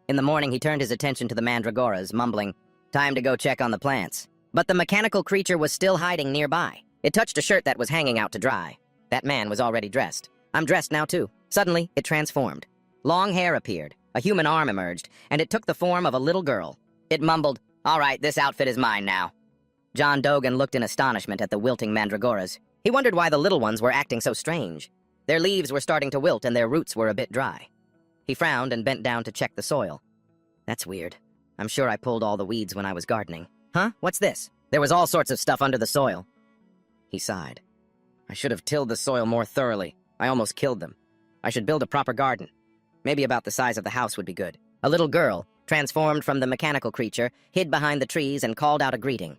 In the morning, he turned his attention to the mandragoras, mumbling, "Time to go check on the plants." But the mechanical creature was still hiding nearby. It touched a shirt that was hanging out to dry. That man was already dressed. "I'm dressed now, too." Suddenly, it transformed. Long hair appeared, a human arm emerged, and it took the form of a little girl. It mumbled, "All right, this outfit is mine now." John Dogan looked in astonishment at the wilting mandragoras. He wondered why the little ones were acting so strange. Their leaves were starting to wilt and their roots were a bit dry. He frowned and bent down to check the soil. "That's weird. I'm sure I pulled all the weeds when I was gardening." "Huh? What's this?" "There was all sorts of stuff under the soil." He sighed. "I should have tilled the soil more thoroughly. I almost killed them. I should build a proper garden. Maybe about the size of the house would be good." A little girl, transformed from the mechanical creature, hid behind the trees and called out a greeting.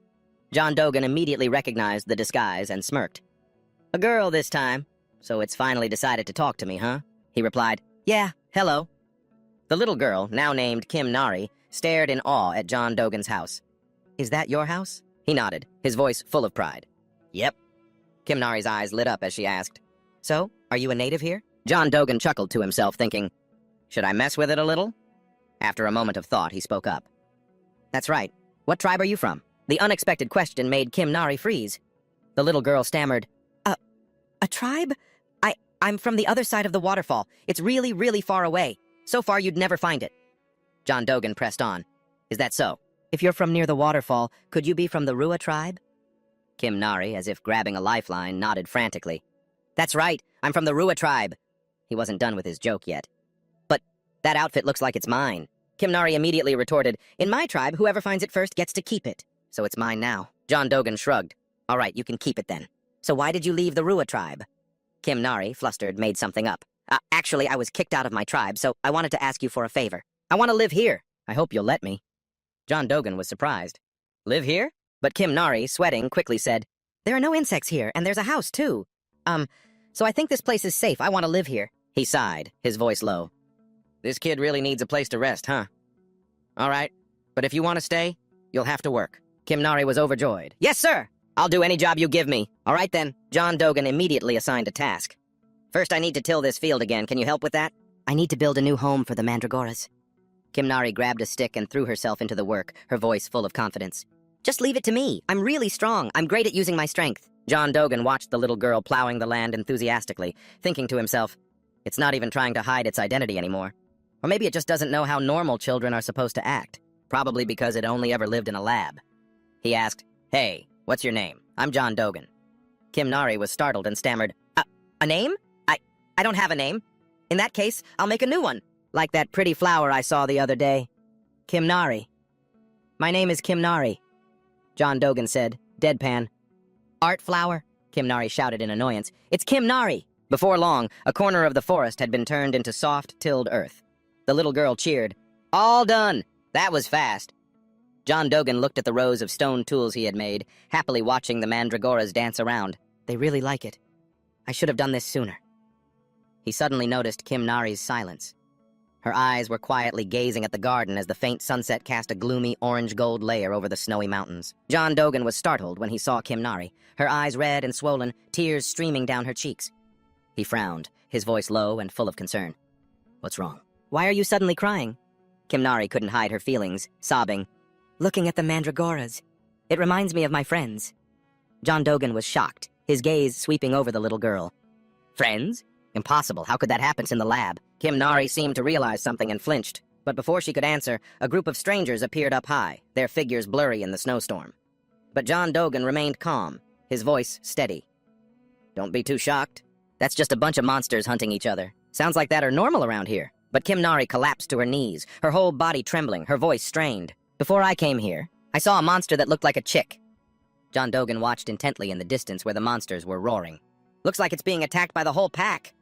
John Dogan immediately recognized the disguise and smirked. "A girl this time. So it's finally decided to talk to me, huh?" He replied, "Yeah, hello." The little girl, now named Kim Nari, stared in awe at John Dogan's house. "Is that your house?" He nodded, his voice full of pride. "Yep." Kim Nari's eyes lit up as she asked, "So, are you a native here?" John Dogan chuckled to himself, thinking, "Should I mess with it a little?" After a moment of thought, he spoke up. "That's right. What tribe are you from?" The unexpected question made Kim Nari freeze. The little girl stammered, A tribe? I'm from the other side of the waterfall. It's really, really far away. So far, you'd never find it." John Dogan pressed on. "Is that so? If you're from near the waterfall, could you be from the Rua tribe?" Kim Nari, as if grabbing a lifeline, nodded frantically. "That's right. I'm from the Rua tribe." He wasn't done with his joke yet. "But that outfit looks like it's mine." Kim Nari immediately retorted, "In my tribe, whoever finds it first gets to keep it. So it's mine now." John Dogan shrugged. "All right, you can keep it then. So why did you leave the Rua tribe?" Kim Nari, flustered, made something up. Actually, I was kicked out of my tribe, so I wanted to ask you for a favor. I want to live here. I hope you'll let me." John Dogan was surprised. "Live here?" But Kim Nari, sweating, quickly said, "There are no insects here, and there's a house, too. So I think this place is safe. I want to live here." He sighed, his voice low. "This kid really needs a place to rest, huh? All right, but if you want to stay, you'll have to work." Kim Nari was overjoyed. "Yes, sir! I'll do any job you give me." "All right, then." John Dogan immediately assigned a task. "First, I need to till this field again. Can you help with that?" "I need to build a new home for the mandragoras." Kim Nari grabbed a stick and threw herself into the work, her voice full of confidence. "Just leave it to me. I'm really strong. I'm great at using my strength." John Dogan watched the little girl plowing the land enthusiastically, thinking to himself, it's not even trying to hide its identity anymore. Or maybe it just doesn't know how normal children are supposed to act, probably because it only ever lived in a lab. He asked, "Hey, what's your name? I'm John Dogan." Kim Nari was startled and stammered, A name? I don't have a name. In that case, I'll make a new one, like that pretty flower I saw the other day. Kim Nari. My name is Kim Nari, John Dogan said, deadpan. Art flower? Kim Nari shouted in annoyance. It's Kim Nari! Before long, a corner of the forest had been turned into soft, tilled earth. The little girl cheered. All done! That was fast. John Dogan looked at the rows of stone tools he had made, happily watching the mandragoras dance around. They really like it. I should have done this sooner. he suddenly noticed Kim Nari's silence. Her eyes were quietly gazing at the garden as the faint sunset cast a gloomy orange-gold layer over the snowy mountains. John Dogan was startled when he saw Kim Nari, her eyes red and swollen, tears streaming down her cheeks. He frowned, his voice low and full of concern. "What's wrong?" "Why are you suddenly crying?" Kim Nari couldn't hide her feelings, sobbing. "Looking at the mandragoras. It reminds me of my friends." John Dogan was shocked, his gaze sweeping over the little girl. "Friends? Impossible. How could that happen in the lab?" Kim Nari seemed to realize something and flinched, but before she could answer, a group of strangers appeared up high, their figures blurry in the snowstorm. But John Dogan remained calm, his voice steady. "Don't be too shocked. That's just a bunch of monsters hunting each other. Sounds like that are normal around here." But Kim Nari collapsed to her knees, her whole body trembling, her voice strained. "Before I came here, I saw a monster that looked like a chick." John Dogan watched intently in the distance where the monsters were roaring. "Looks like it's being attacked by the whole pack."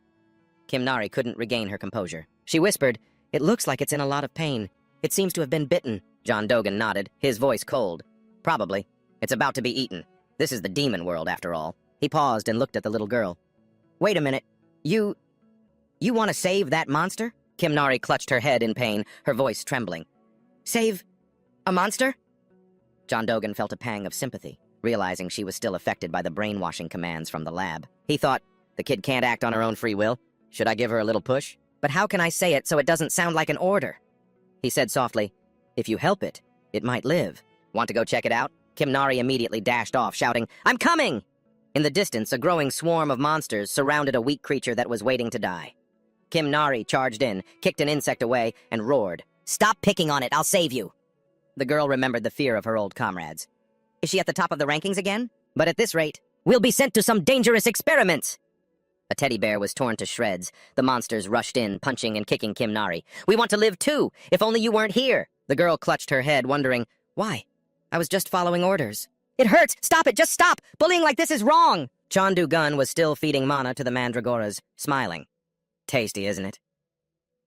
Kim Nari couldn't regain her composure. She whispered, "It looks like it's in a lot of pain. It seems to have been bitten." John Dogan nodded, his voice cold. "Probably. It's about to be eaten. This is the demon world, after all." He paused and looked at the little girl. "Wait a minute. You want to save that monster?" Kim Nari clutched her head in pain, her voice trembling. "Save a monster?" John Dogan felt a pang of sympathy, realizing she was still affected by the brainwashing commands from the lab. He thought, the kid can't act on her own free will. Should I give her a little push? But how can I say it so it doesn't sound like an order? He said softly, "If you help it, it might live. Want to go check it out?" Kim Nari immediately dashed off, shouting, "I'm coming!" In the distance, a growing swarm of monsters surrounded a weak creature that was waiting to die. Kim Nari charged in, kicked an insect away, and roared, "Stop picking on it, I'll save you!" The girl remembered the fear of her old comrades. Is she at the top of the rankings again? But at this rate, we'll be sent to some dangerous experiments! A teddy bear was torn to shreds. The monsters rushed in, punching and kicking Kim Nari. "We want to live too! If only you weren't here!" The girl clutched her head, wondering, "Why? I was just following orders." "It hurts! Stop it! Just stop! Bullying like this is wrong!" Chandu Gun was still feeding mana to the mandragoras, smiling. "Tasty, isn't it?"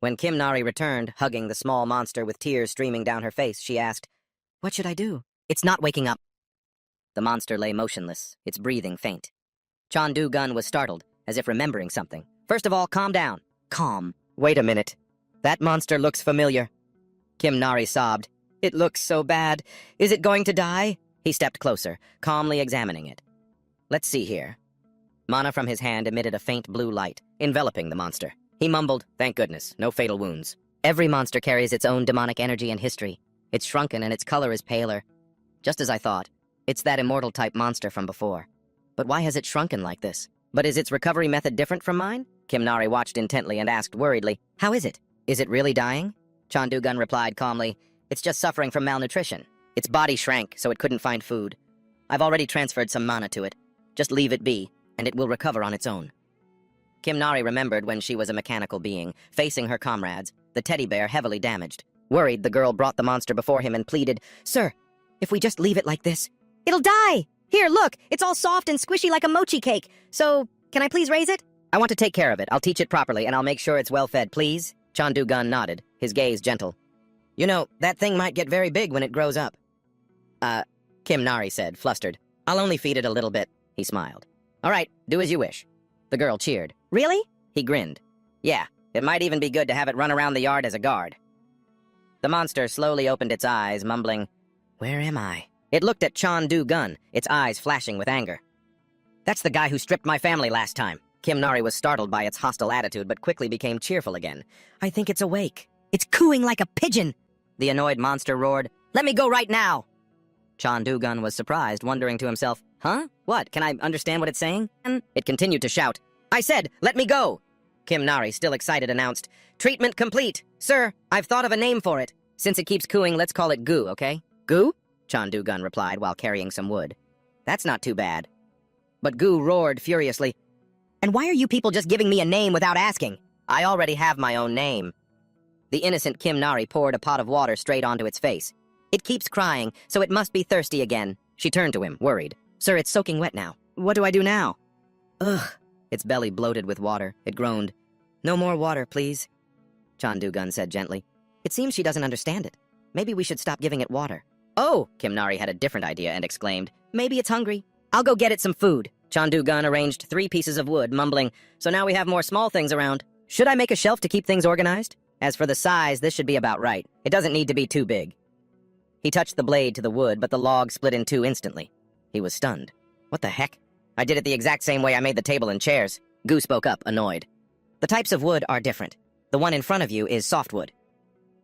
When Kim Nari returned, hugging the small monster with tears streaming down her face, she asked, "What should I do?" "It's not waking up." The monster lay motionless, its breathing faint. Chandu Gun was startled, as if remembering something. "First of all, calm down." "Calm? Wait a minute. That monster looks familiar." Kim Nari sobbed. "It looks so bad. Is it going to die?" He stepped closer, calmly examining it. "Let's see here." Mana from his hand emitted a faint blue light, enveloping the monster. He mumbled, "Thank goodness, no fatal wounds." Every monster carries its own demonic energy and history. It's shrunken and its color is paler. Just as I thought. It's that immortal-type monster from before. But why has it shrunken like this? But is its recovery method different from mine? Kim Nari watched intently and asked worriedly, "How is it? Is it really dying?" Chandu Gun replied calmly, "It's just suffering from malnutrition. Its body shrank, so it couldn't find food. I've already transferred some mana to it. Just leave it be, and it will recover on its own." Kim Nari remembered when she was a mechanical being, facing her comrades, the teddy bear heavily damaged. Worried, the girl brought the monster before him and pleaded, "Sir, if we just leave it like this, it'll die! Here, look, it's all soft and squishy like a mochi cake. So, can I please raise it?" "I want to take care of it. I'll teach it properly, and I'll make sure it's well-fed, please." Chandu Gun nodded, his gaze gentle. "You know, that thing might get very big when it grows up." Kim Nari said, flustered. "I'll only feed it a little bit." He smiled. "All right, do as you wish." The girl cheered. "Really?" He grinned. "Yeah, it might even be good to have it run around the yard as a guard." The monster slowly opened its eyes, mumbling, "Where am I?" It looked at Chandu Gun, its eyes flashing with anger. "That's the guy who stripped my family last time." Kim Nari was startled by its hostile attitude, but quickly became cheerful again. "I think it's awake. It's cooing like a pigeon!" The annoyed monster roared, "Let me go right now!" Chandu Gun was surprised, wondering to himself, "Huh? What? Can I understand what it's saying?" It continued to shout, "I said, let me go!" Kim Nari, still excited, announced, "Treatment complete! Sir, I've thought of a name for it. Since it keeps cooing, let's call it Goo, okay?" "Goo?" Chandu Gun replied while carrying some wood. "That's not too bad." But Goo roared furiously, "And why are you people just giving me a name without asking? I already have my own name." The innocent Kim Nari poured a pot of water straight onto its face. "It keeps crying, so it must be thirsty again." She turned to him, worried. "Sir, it's soaking wet now. What do I do now?" "Ugh." Its belly bloated with water. It groaned. "No more water, please." Chandu Gun said gently, "It seems she doesn't understand it. Maybe we should stop giving it water." "Oh!" Kim Nari had a different idea and exclaimed, "Maybe it's hungry. I'll go get it some food." Chandu-gun arranged 3 pieces of wood, mumbling, "So now we have more small things around. Should I make a shelf to keep things organized? As for the size, this should be about right. It doesn't need to be too big." He touched the blade to the wood, but the log split in 2 instantly. He was stunned. "What the heck? I did it the exact same way I made the table and chairs." Gu spoke up, annoyed. "The types of wood are different. The one in front of you is softwood."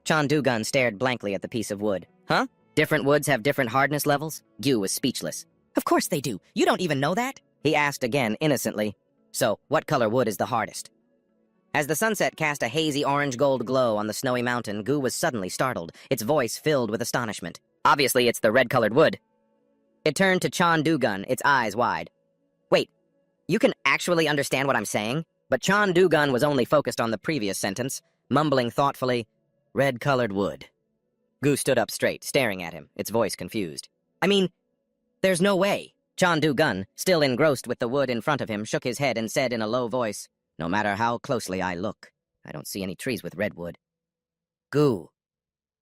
Chandu-gun stared blankly at the piece of wood. "Huh? Different woods have different hardness levels?" Gu was speechless. "Of course they do. You don't even know that?" He asked again, innocently. "So, what color wood is the hardest?" As the sunset cast a hazy orange-gold glow on the snowy mountain, Gu was suddenly startled, its voice filled with astonishment. "Obviously, it's the red-colored wood." It turned to Chandu-gun, its eyes wide. "Wait, you can actually understand what I'm saying?" But Chandu-gun was only focused on the previous sentence, mumbling thoughtfully, "Red-colored wood." Gu stood up straight, staring at him, its voice confused. "I mean, there's no way." Chandu-gun, still engrossed with the wood in front of him, shook his head and said in a low voice, "No matter how closely I look, I don't see any trees with redwood." "Gu."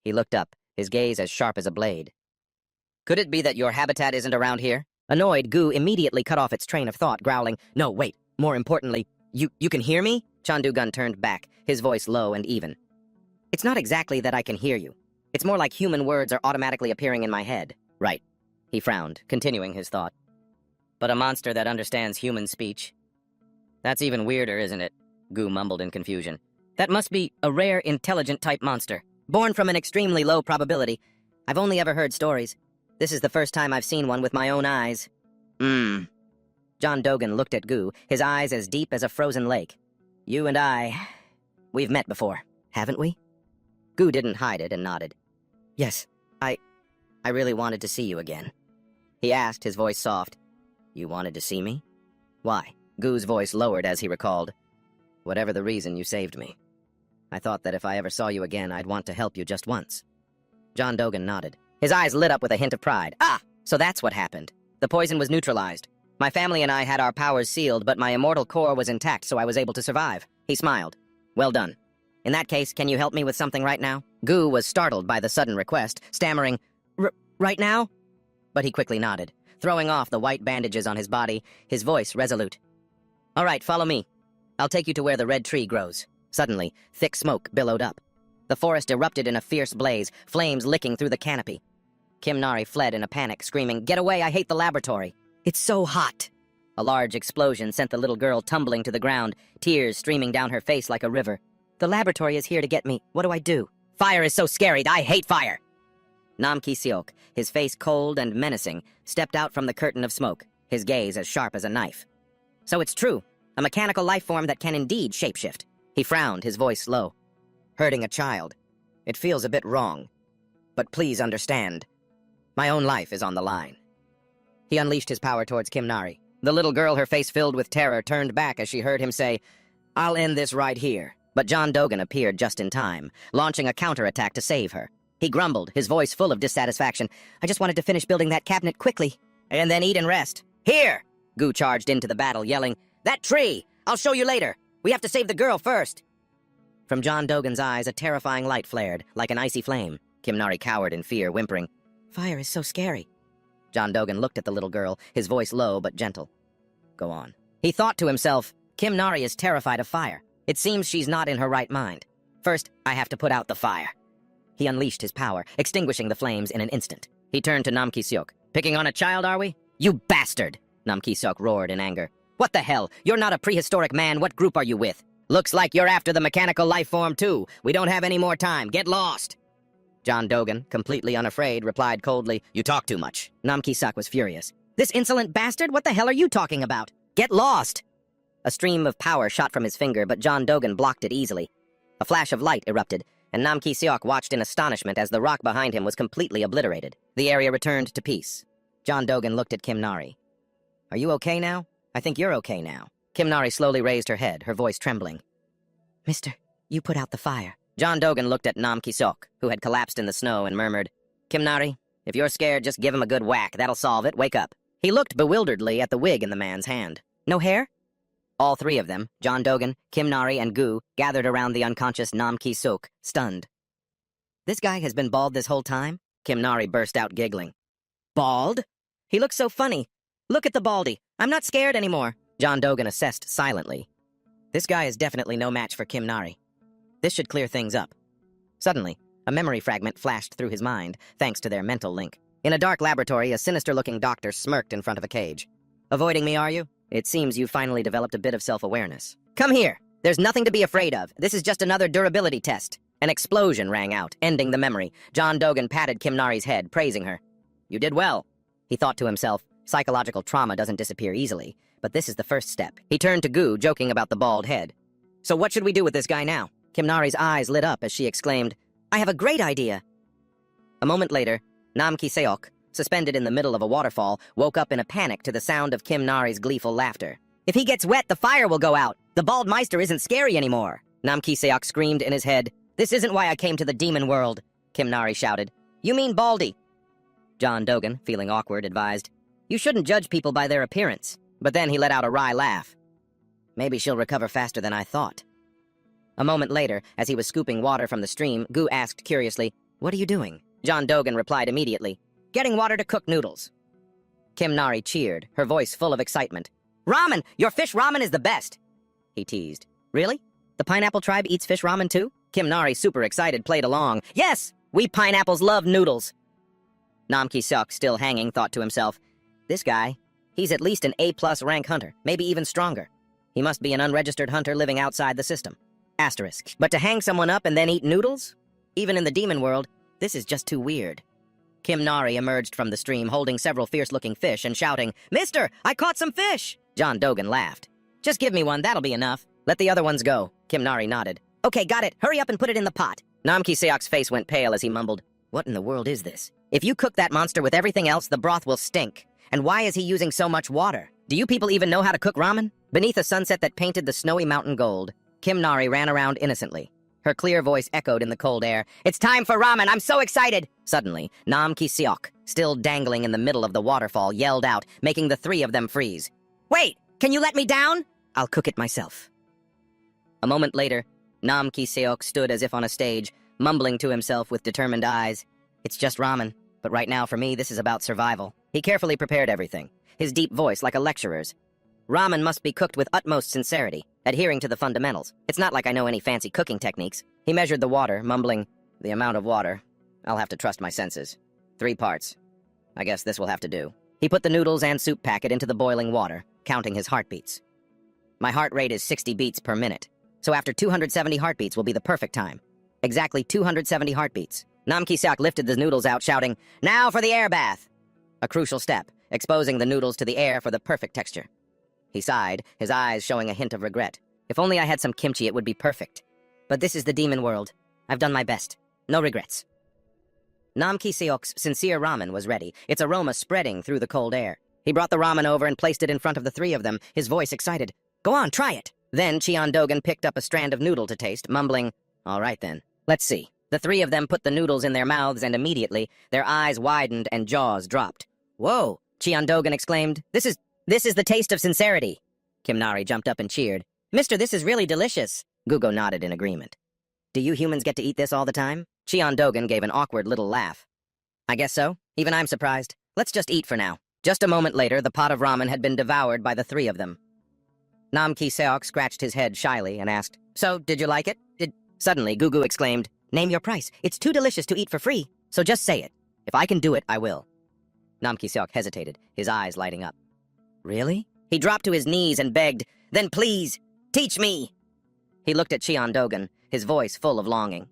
He looked up, his gaze as sharp as a blade. "Could it be that your habitat isn't around here?" Annoyed, Gu immediately cut off its train of thought, growling, "No, wait, more importantly, you can hear me?" Chandu-gun turned back, his voice low and even. "It's not exactly that I can hear you. It's more like human words are automatically appearing in my head." "Right." He frowned, continuing his thought. "But a monster that understands human speech? That's even weirder, isn't it?" Gu mumbled in confusion. "That must be a rare, intelligent-type monster, born from an extremely low probability. I've only ever heard stories. This is the first time I've seen one with my own eyes." John Dogan looked at Gu, his eyes as deep as a frozen lake. "You and we've met before, haven't we?" Gu didn't hide it and nodded. "Yes, I really wanted to see you again." He asked, his voice soft. "You wanted to see me? Why?" Gu's voice lowered as he recalled. "Whatever the reason, you saved me. I thought that if I ever saw you again, I'd want to help you just once." John Dogan nodded. His eyes lit up with a hint of pride. "Ah, so that's what happened. The poison was neutralized. My family and I had our powers sealed, but my immortal core was intact, so I was able to survive." He smiled. "Well done. In that case, can you help me with something right now?" Gu was startled by the sudden request, stammering, Right now?" But he quickly nodded, throwing off the white bandages on his body, his voice resolute. "All right, follow me. I'll take you to where the red tree grows." Suddenly, thick smoke billowed up. The forest erupted in a fierce blaze, flames licking through the canopy. Kimnari fled in a panic, screaming, "Get away, I hate the laboratory. It's so hot." A large explosion sent the little girl tumbling to the ground, tears streaming down her face like a river. "The laboratory is here to get me. What do I do?" "Fire is so scary. I hate fire." Namki Seok, his face cold and menacing, stepped out from the curtain of smoke, his gaze as sharp as a knife. "So it's true. A mechanical life form that can indeed shapeshift." He frowned, his voice low. "Hurting a child. It feels a bit wrong. But please understand. My own life is on the line." He unleashed his power towards Kimnari. The little girl, her face filled with terror, turned back as she heard him say, "I'll end this right here." But John Dogan appeared just in time, launching a counterattack to save her. He grumbled, his voice full of dissatisfaction. "I just wanted to finish building that cabinet quickly. And then eat and rest." "Here!" Gu charged into the battle, yelling, "That tree! I'll show you later! We have to save the girl first!" From John Dogan's eyes, a terrifying light flared, like an icy flame. Kimnari cowered in fear, whimpering, "Fire is so scary." John Dogan looked at the little girl, his voice low but gentle. "Go on." He thought to himself, Kimnari is terrified of fire. It seems she's not in her right mind. First, I have to put out the fire. He unleashed his power, extinguishing the flames in an instant. He turned to Namki Seok. "Picking on a child, are we?" "You bastard!" Namki Seok roared in anger. "What the hell? You're not a prehistoric man. What group are you with? Looks like you're after the mechanical life form, too. We don't have any more time. Get lost!" John Dogan, completely unafraid, replied coldly, "You talk too much." Namki Seok was furious. "This insolent bastard? What the hell are you talking about? Get lost!" A stream of power shot from his finger, but John Dogan blocked it easily. A flash of light erupted, and Namki Seok watched in astonishment as the rock behind him was completely obliterated. The area returned to peace. John Dogan looked at Kimnari. "Are you okay now? I think you're okay now." Kimnari slowly raised her head, her voice trembling. "Mister, you put out the fire." John Dogan looked at Namki Seok, who had collapsed in the snow, and murmured, "Kimnari, if you're scared, just give him a good whack. That'll solve it. Wake up." He looked bewilderedly at the wig in the man's hand. "No hair?" All three of them, John Dogan, Kimnari, and Gu, gathered around the unconscious Namki Seok, stunned. "This guy has been bald this whole time?" Kimnari burst out giggling. "Bald? He looks so funny. Look at the baldy. I'm not scared anymore, John Dogan assessed silently. This guy is definitely no match for Kim Nari. This should clear things up. Suddenly, a memory fragment flashed through his mind, thanks to their mental link. In a dark laboratory, a sinister-looking doctor smirked in front of a cage. Avoiding me, are you? It seems you've finally developed a bit of self-awareness. Come here! There's nothing to be afraid of. This is just another durability test. An explosion rang out, ending the memory. John Dogan patted Kim Nari's head, praising her. You did well. He thought to himself, psychological trauma doesn't disappear easily, but this is the first step. He turned to Gu, joking about the bald head. So what should we do with this guy now? Kim Nari's eyes lit up as she exclaimed, I have a great idea. A moment later, Nam Ki-seok, suspended in the middle of a waterfall, woke up in a panic to the sound of Kim Nari's gleeful laughter. If he gets wet, the fire will go out. The bald meister isn't scary anymore. Nam Ki-seok screamed in his head. This isn't why I came to the demon world, Kim Nari shouted. You mean Baldy? John Dogan, feeling awkward, advised. You shouldn't judge people by their appearance. But then he let out a wry laugh. Maybe she'll recover faster than I thought. A moment later, as he was scooping water from the stream, Gu asked curiously, What are you doing? John Dogan replied immediately, Getting water to cook noodles. Kim Nari cheered, her voice full of excitement. Ramen! Your fish ramen is the best! He teased. Really? The pineapple tribe eats fish ramen too? Kim Nari, super excited, played along. Yes! We pineapples love noodles! Nam Ki-seok, still hanging, thought to himself, This guy, he's at least an A-plus rank hunter, maybe even stronger. He must be an unregistered hunter living outside the system. Asterisk. But to hang someone up and then eat noodles? Even in the demon world, this is just too weird. Kim Nari emerged from the stream holding several fierce-looking fish and shouting, Mister, I caught some fish! John Dogan laughed. Just give me one, that'll be enough. Let the other ones go. Kim Nari nodded. Okay, got it. Hurry up and put it in the pot. Nam Ki-seok's face went pale as he mumbled, What in the world is this? If you cook that monster with everything else, the broth will stink. And why is he using so much water? Do you people even know how to cook ramen? Beneath a sunset that painted the snowy mountain gold, Kim Nari ran around innocently. Her clear voice echoed in the cold air. It's time for ramen! I'm so excited! Suddenly, Nam Ki-seok, still dangling in the middle of the waterfall, yelled out, making the three of them freeze. Wait! Can you let me down? I'll cook it myself. A moment later, Nam Ki-seok stood as if on a stage, mumbling to himself with determined eyes. It's just ramen, but right now for me this is about survival. He carefully prepared everything, his deep voice like a lecturer's. Ramen must be cooked with utmost sincerity, adhering to the fundamentals. It's not like I know any fancy cooking techniques. He measured the water, mumbling, The amount of water. I'll have to trust my senses. 3 parts. I guess this will have to do. He put the noodles and soup packet into the boiling water, counting his heartbeats. My heart rate is 60 beats per minute, so after 270 heartbeats will be the perfect time. Exactly 270 heartbeats. Nam Ki-seok lifted the noodles out, shouting, Now for the air bath! A crucial step, exposing the noodles to the air for the perfect texture. He sighed, his eyes showing a hint of regret. If only I had some kimchi, it would be perfect. But this is the demon world. I've done my best. No regrets. Nam Ki-seok's sincere ramen was ready, its aroma spreading through the cold air. He brought the ramen over and placed it in front of the three of them, his voice excited. Go on, try it! Then Cheon Dogan picked up a strand of noodle to taste, mumbling, All right then, let's see. The three of them put the noodles in their mouths and immediately, their eyes widened and jaws dropped. Whoa! Cheon Dogan exclaimed, This is the taste of sincerity. Kim Nari jumped up and cheered. Mister, this is really delicious. Gugo nodded in agreement. Do you humans get to eat this all the time? Cheon Dogan gave an awkward little laugh. I guess so. Even I'm surprised. Let's just eat for now. Just a moment later, the pot of ramen had been devoured by the three of them. Nam Ki-seok scratched his head shyly and asked, So, did you like it? Suddenly, Gugu exclaimed, Name your price. It's too delicious to eat for free, so just say it. If I can do it, I will. Nam Ki-seok hesitated, his eyes lighting up. Really? He dropped to his knees and begged, Then please, teach me! He looked at Cheon Dogan, his voice full of longing.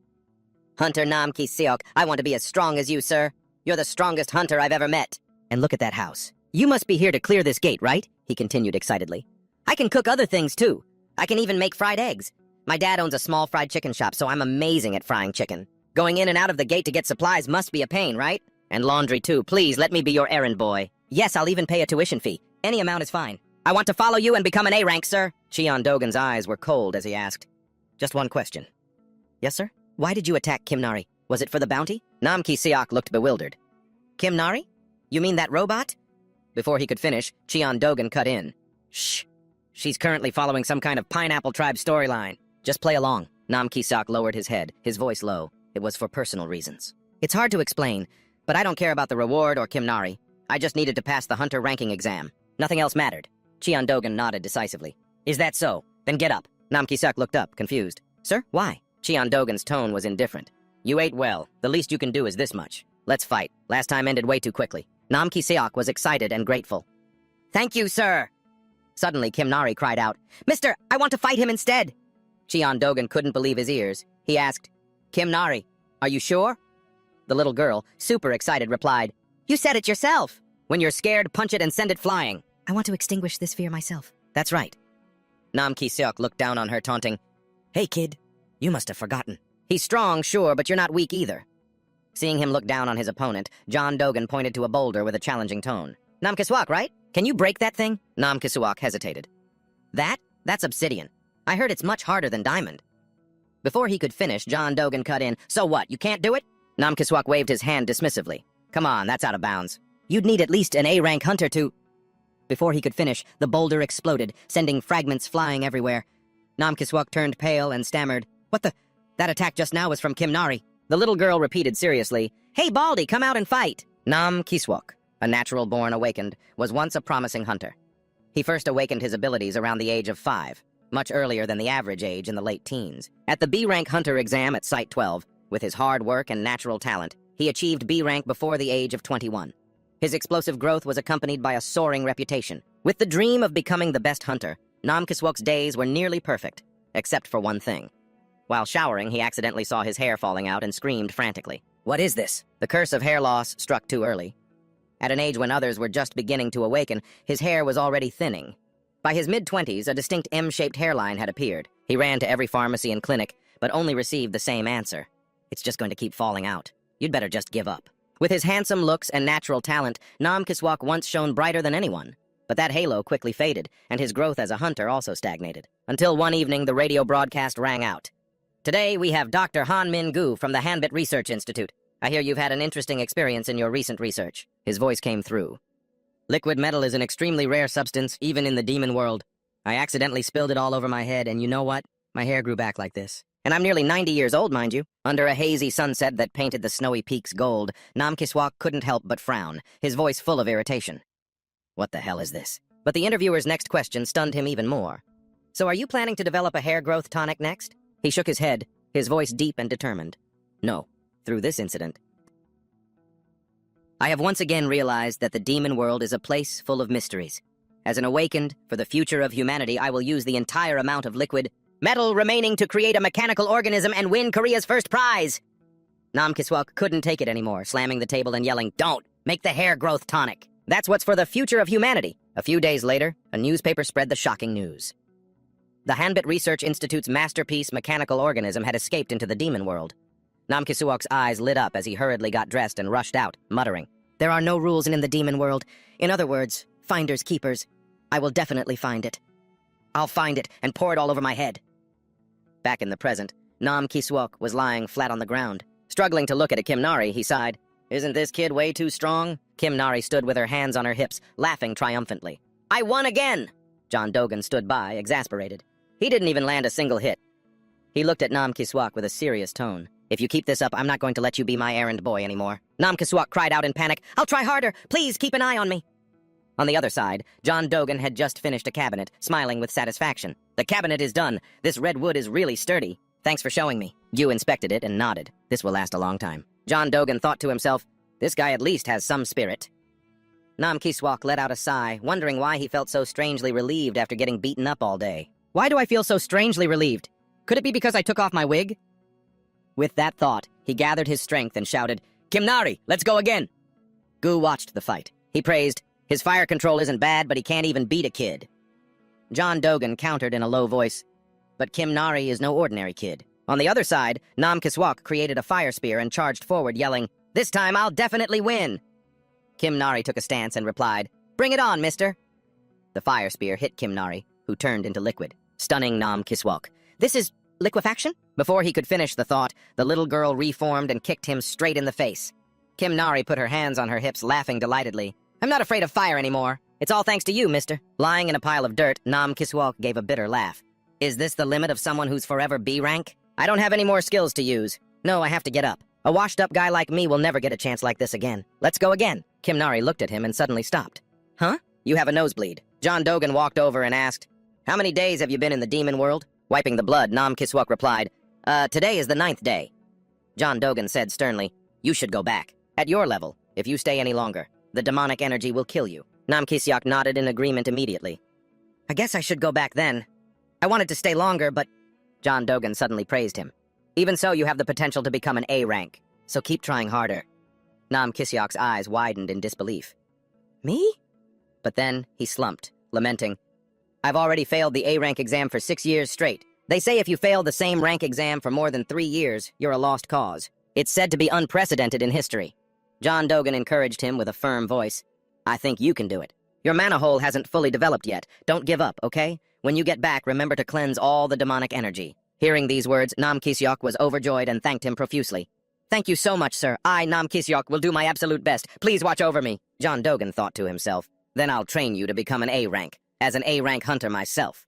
Hunter Nam Ki-seok, I want to be as strong as you, sir. You're the strongest hunter I've ever met. And look at that house. You must be here to clear this gate, right? He continued excitedly. I can cook other things, too. I can even make fried eggs. My dad owns a small fried chicken shop, so I'm amazing at frying chicken. Going in and out of the gate to get supplies must be a pain, right? And laundry, too. Please, let me be your errand boy. Yes, I'll even pay a tuition fee. Any amount is fine. I want to follow you and become an A-rank, sir. Cheon Dogan's eyes were cold as he asked. Just one question. Yes, sir? Why did you attack Kim Nari? Was it for the bounty? Nam Ki-seok looked bewildered. Kim Nari? You mean that robot? Before he could finish, Cheon Dogan cut in. Shh. She's currently following some kind of Pineapple Tribe storyline. Just play along. Nam Ki-seok lowered his head, his voice low. It was for personal reasons. It's hard to explain, but I don't care about the reward or Kim Nari. I just needed to pass the hunter ranking exam. Nothing else mattered. Cheon-dogan nodded decisively. Is that so? Then get up. Nam Ki-seok looked up, confused. Sir, why? Cheon-dogan's tone was indifferent. You ate well. The least you can do is this much. Let's fight. Last time ended way too quickly. Nam Ki-seok was excited and grateful. Thank you, sir! Suddenly, Kim Nari cried out, Mister, I want to fight him instead! Cheon-dogan couldn't believe his ears. He asked, Kim Nari, are you sure? The little girl, super excited, replied, You said it yourself! When you're scared, punch it and send it flying. I want to extinguish this fear myself. That's right. Nam Ki-seok looked down on her, taunting, Hey, kid, you must have forgotten. He's strong, sure, but you're not weak either. Seeing him look down on his opponent, John Dogan pointed to a boulder with a challenging tone. Nam Ki-seok, right? Can you break that thing? Nam Ki-seok hesitated. That's obsidian. I heard it's much harder than diamond. Before he could finish, John Dogan cut in. So what, you can't do it? Nam Ki-seok waved his hand dismissively. Come on, that's out of bounds. You'd need at least an A-rank hunter to... Before he could finish, the boulder exploded, sending fragments flying everywhere. Nam Ki-seok turned pale and stammered, What the... That attack just now was from Kim Nari. The little girl repeated seriously, Hey, Baldy, come out and fight! Nam Ki-seok, a natural-born awakened, was once a promising hunter. He first awakened his abilities around the age of 5, much earlier than the average age in the late teens. At the B-rank hunter exam at Site 12, with his hard work and natural talent, he achieved B rank before the age of 21. His explosive growth was accompanied by a soaring reputation. With the dream of becoming the best hunter, Nam Ki-seok's days were nearly perfect, except for one thing. While showering, he accidentally saw his hair falling out and screamed frantically. What is this? The curse of hair loss struck too early. At an age when others were just beginning to awaken, his hair was already thinning. By his mid-20s, a distinct M-shaped hairline had appeared. He ran to every pharmacy and clinic, but only received the same answer. It's just going to keep falling out. You'd better just give up. With his handsome looks and natural talent, Nam Ki-seok once shone brighter than anyone. But that halo quickly faded, and his growth as a hunter also stagnated. Until one evening, the radio broadcast rang out. Today, we have Dr. Han Min-gu from the Hanbit Research Institute. I hear you've had an interesting experience in your recent research. His voice came through. Liquid metal is an extremely rare substance, even in the demon world. I accidentally spilled it all over my head, and you know what? My hair grew back like this. And I'm nearly 90 years old, mind you. Under a hazy sunset that painted the snowy peaks gold, Nam Ki-seok couldn't help but frown, his voice full of irritation. What the hell is this? But the interviewer's next question stunned him even more. So are you planning to develop a hair growth tonic next? He shook his head, his voice deep and determined. No, through this incident. I have once again realized that the demon world is a place full of mysteries. As an awakened, for the future of humanity, I will use the entire amount of liquid metal remaining to create a mechanical organism and win Korea's first prize. Nam Ki-seok couldn't take it anymore, slamming the table and yelling, Don't! Make the hair growth tonic! That's what's for the future of humanity. A few days later, a newspaper spread the shocking news. The Hanbit Research Institute's masterpiece mechanical organism had escaped into the demon world. Nam Ki-seok's eyes lit up as he hurriedly got dressed and rushed out, muttering, There are no rules in the demon world. In other words, finders keepers. I will definitely find it. I'll find it and pour it all over my head. Back in the present, Nam Ki-seok was lying flat on the ground. Struggling to look at Kim Nari, he sighed, Isn't this kid way too strong? Kim Nari stood with her hands on her hips, laughing triumphantly. I won again! John Dogan stood by, exasperated. He didn't even land a single hit. He looked at Nam Ki-seok with a serious tone. If you keep this up, I'm not going to let you be my errand boy anymore. Nam Ki-seok cried out in panic, I'll try harder! Please keep an eye on me! On the other side, John Dogan had just finished a cabinet, smiling with satisfaction. The cabinet is done. This red wood is really sturdy. Thanks for showing me. Yu inspected it and nodded. This will last a long time. John Dogan thought to himself, This guy at least has some spirit. Nam Ki-seok let out a sigh, wondering why he felt so strangely relieved after getting beaten up all day. Why do I feel so strangely relieved? Could it be because I took off my wig? With that thought, he gathered his strength and shouted, Kim Nari, let's go again! Gu watched the fight. He praised, His fire control isn't bad, but he can't even beat a kid. John Dogan countered in a low voice, But Kim Nari is no ordinary kid. On the other side, Nam Ki-seok created a fire spear and charged forward, yelling, This time I'll definitely win! Kim Nari took a stance and replied, Bring it on, mister! The fire spear hit Kim Nari, who turned into liquid, stunning Nam Ki-seok. This is liquefaction? Before he could finish the thought, the little girl reformed and kicked him straight in the face. Kim Nari put her hands on her hips, laughing delightedly. I'm not afraid of fire anymore. It's all thanks to you, mister. Lying in a pile of dirt, Nam Ki-seok gave a bitter laugh. Is this the limit of someone who's forever B rank? I don't have any more skills to use. No, I have to get up. A washed-up guy like me will never get a chance like this again. Let's go again. Kim Nari looked at him and suddenly stopped. Huh? You have a nosebleed. John Dogan walked over and asked, "How many days have you been in the demon world?" Wiping the blood, Nam Kiswok replied, Today is the 9th day." John Dogan said sternly, "You should go back. At your level, if you stay any longer, the demonic energy will kill you." Nam Kisyok nodded in agreement immediately. "I guess I should go back then. I wanted to stay longer, but..." John Dogan suddenly praised him. "Even so, you have the potential to become an A rank, so keep trying harder." Nam Kisyok's eyes widened in disbelief. "Me?" But then he slumped, lamenting, "I've already failed the A rank exam for 6 years straight. They say if you fail the same rank exam for more than 3 years, you're a lost cause. It's said to be unprecedented in history." John Dogan encouraged him with a firm voice. "I think you can do it. Your mana hole hasn't fully developed yet. Don't give up, okay? When you get back, remember to cleanse all the demonic energy." Hearing these words, Nam Kisyok was overjoyed and thanked him profusely. "Thank you so much, sir. I, Nam Kisyok, will do my absolute best. Please watch over me." John Dogan thought to himself, "Then I'll train you to become an A rank, as an A rank hunter myself."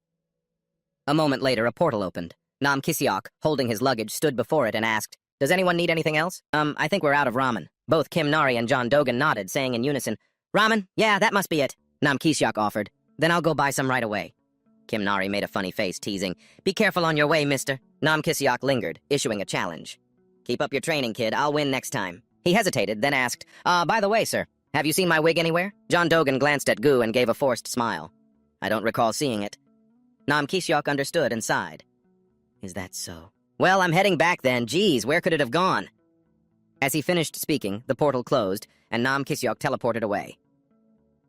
A moment later, a portal opened. Nam Kisyok, holding his luggage, stood before it and asked, "Does anyone need anything else?" I think we're out of ramen." Both Kim Nari and John Dogan nodded, saying in unison, "Ramen? Yeah, that must be it." Nam Kisyok offered, "Then I'll go buy some right away." Kim Nari made a funny face, teasing, "Be careful on your way, mister." Nam Kisyok lingered, issuing a challenge. "Keep up your training, kid. I'll win next time." He hesitated, then asked, By the way, sir, have you seen my wig anywhere?" John Dogan glanced at Gu and gave a forced smile. "I don't recall seeing it." Nam Kisyok understood and sighed. "Is that so? Well, I'm heading back then. Geez, where could it have gone?" As he finished speaking, the portal closed, and Nam Kisyok teleported away.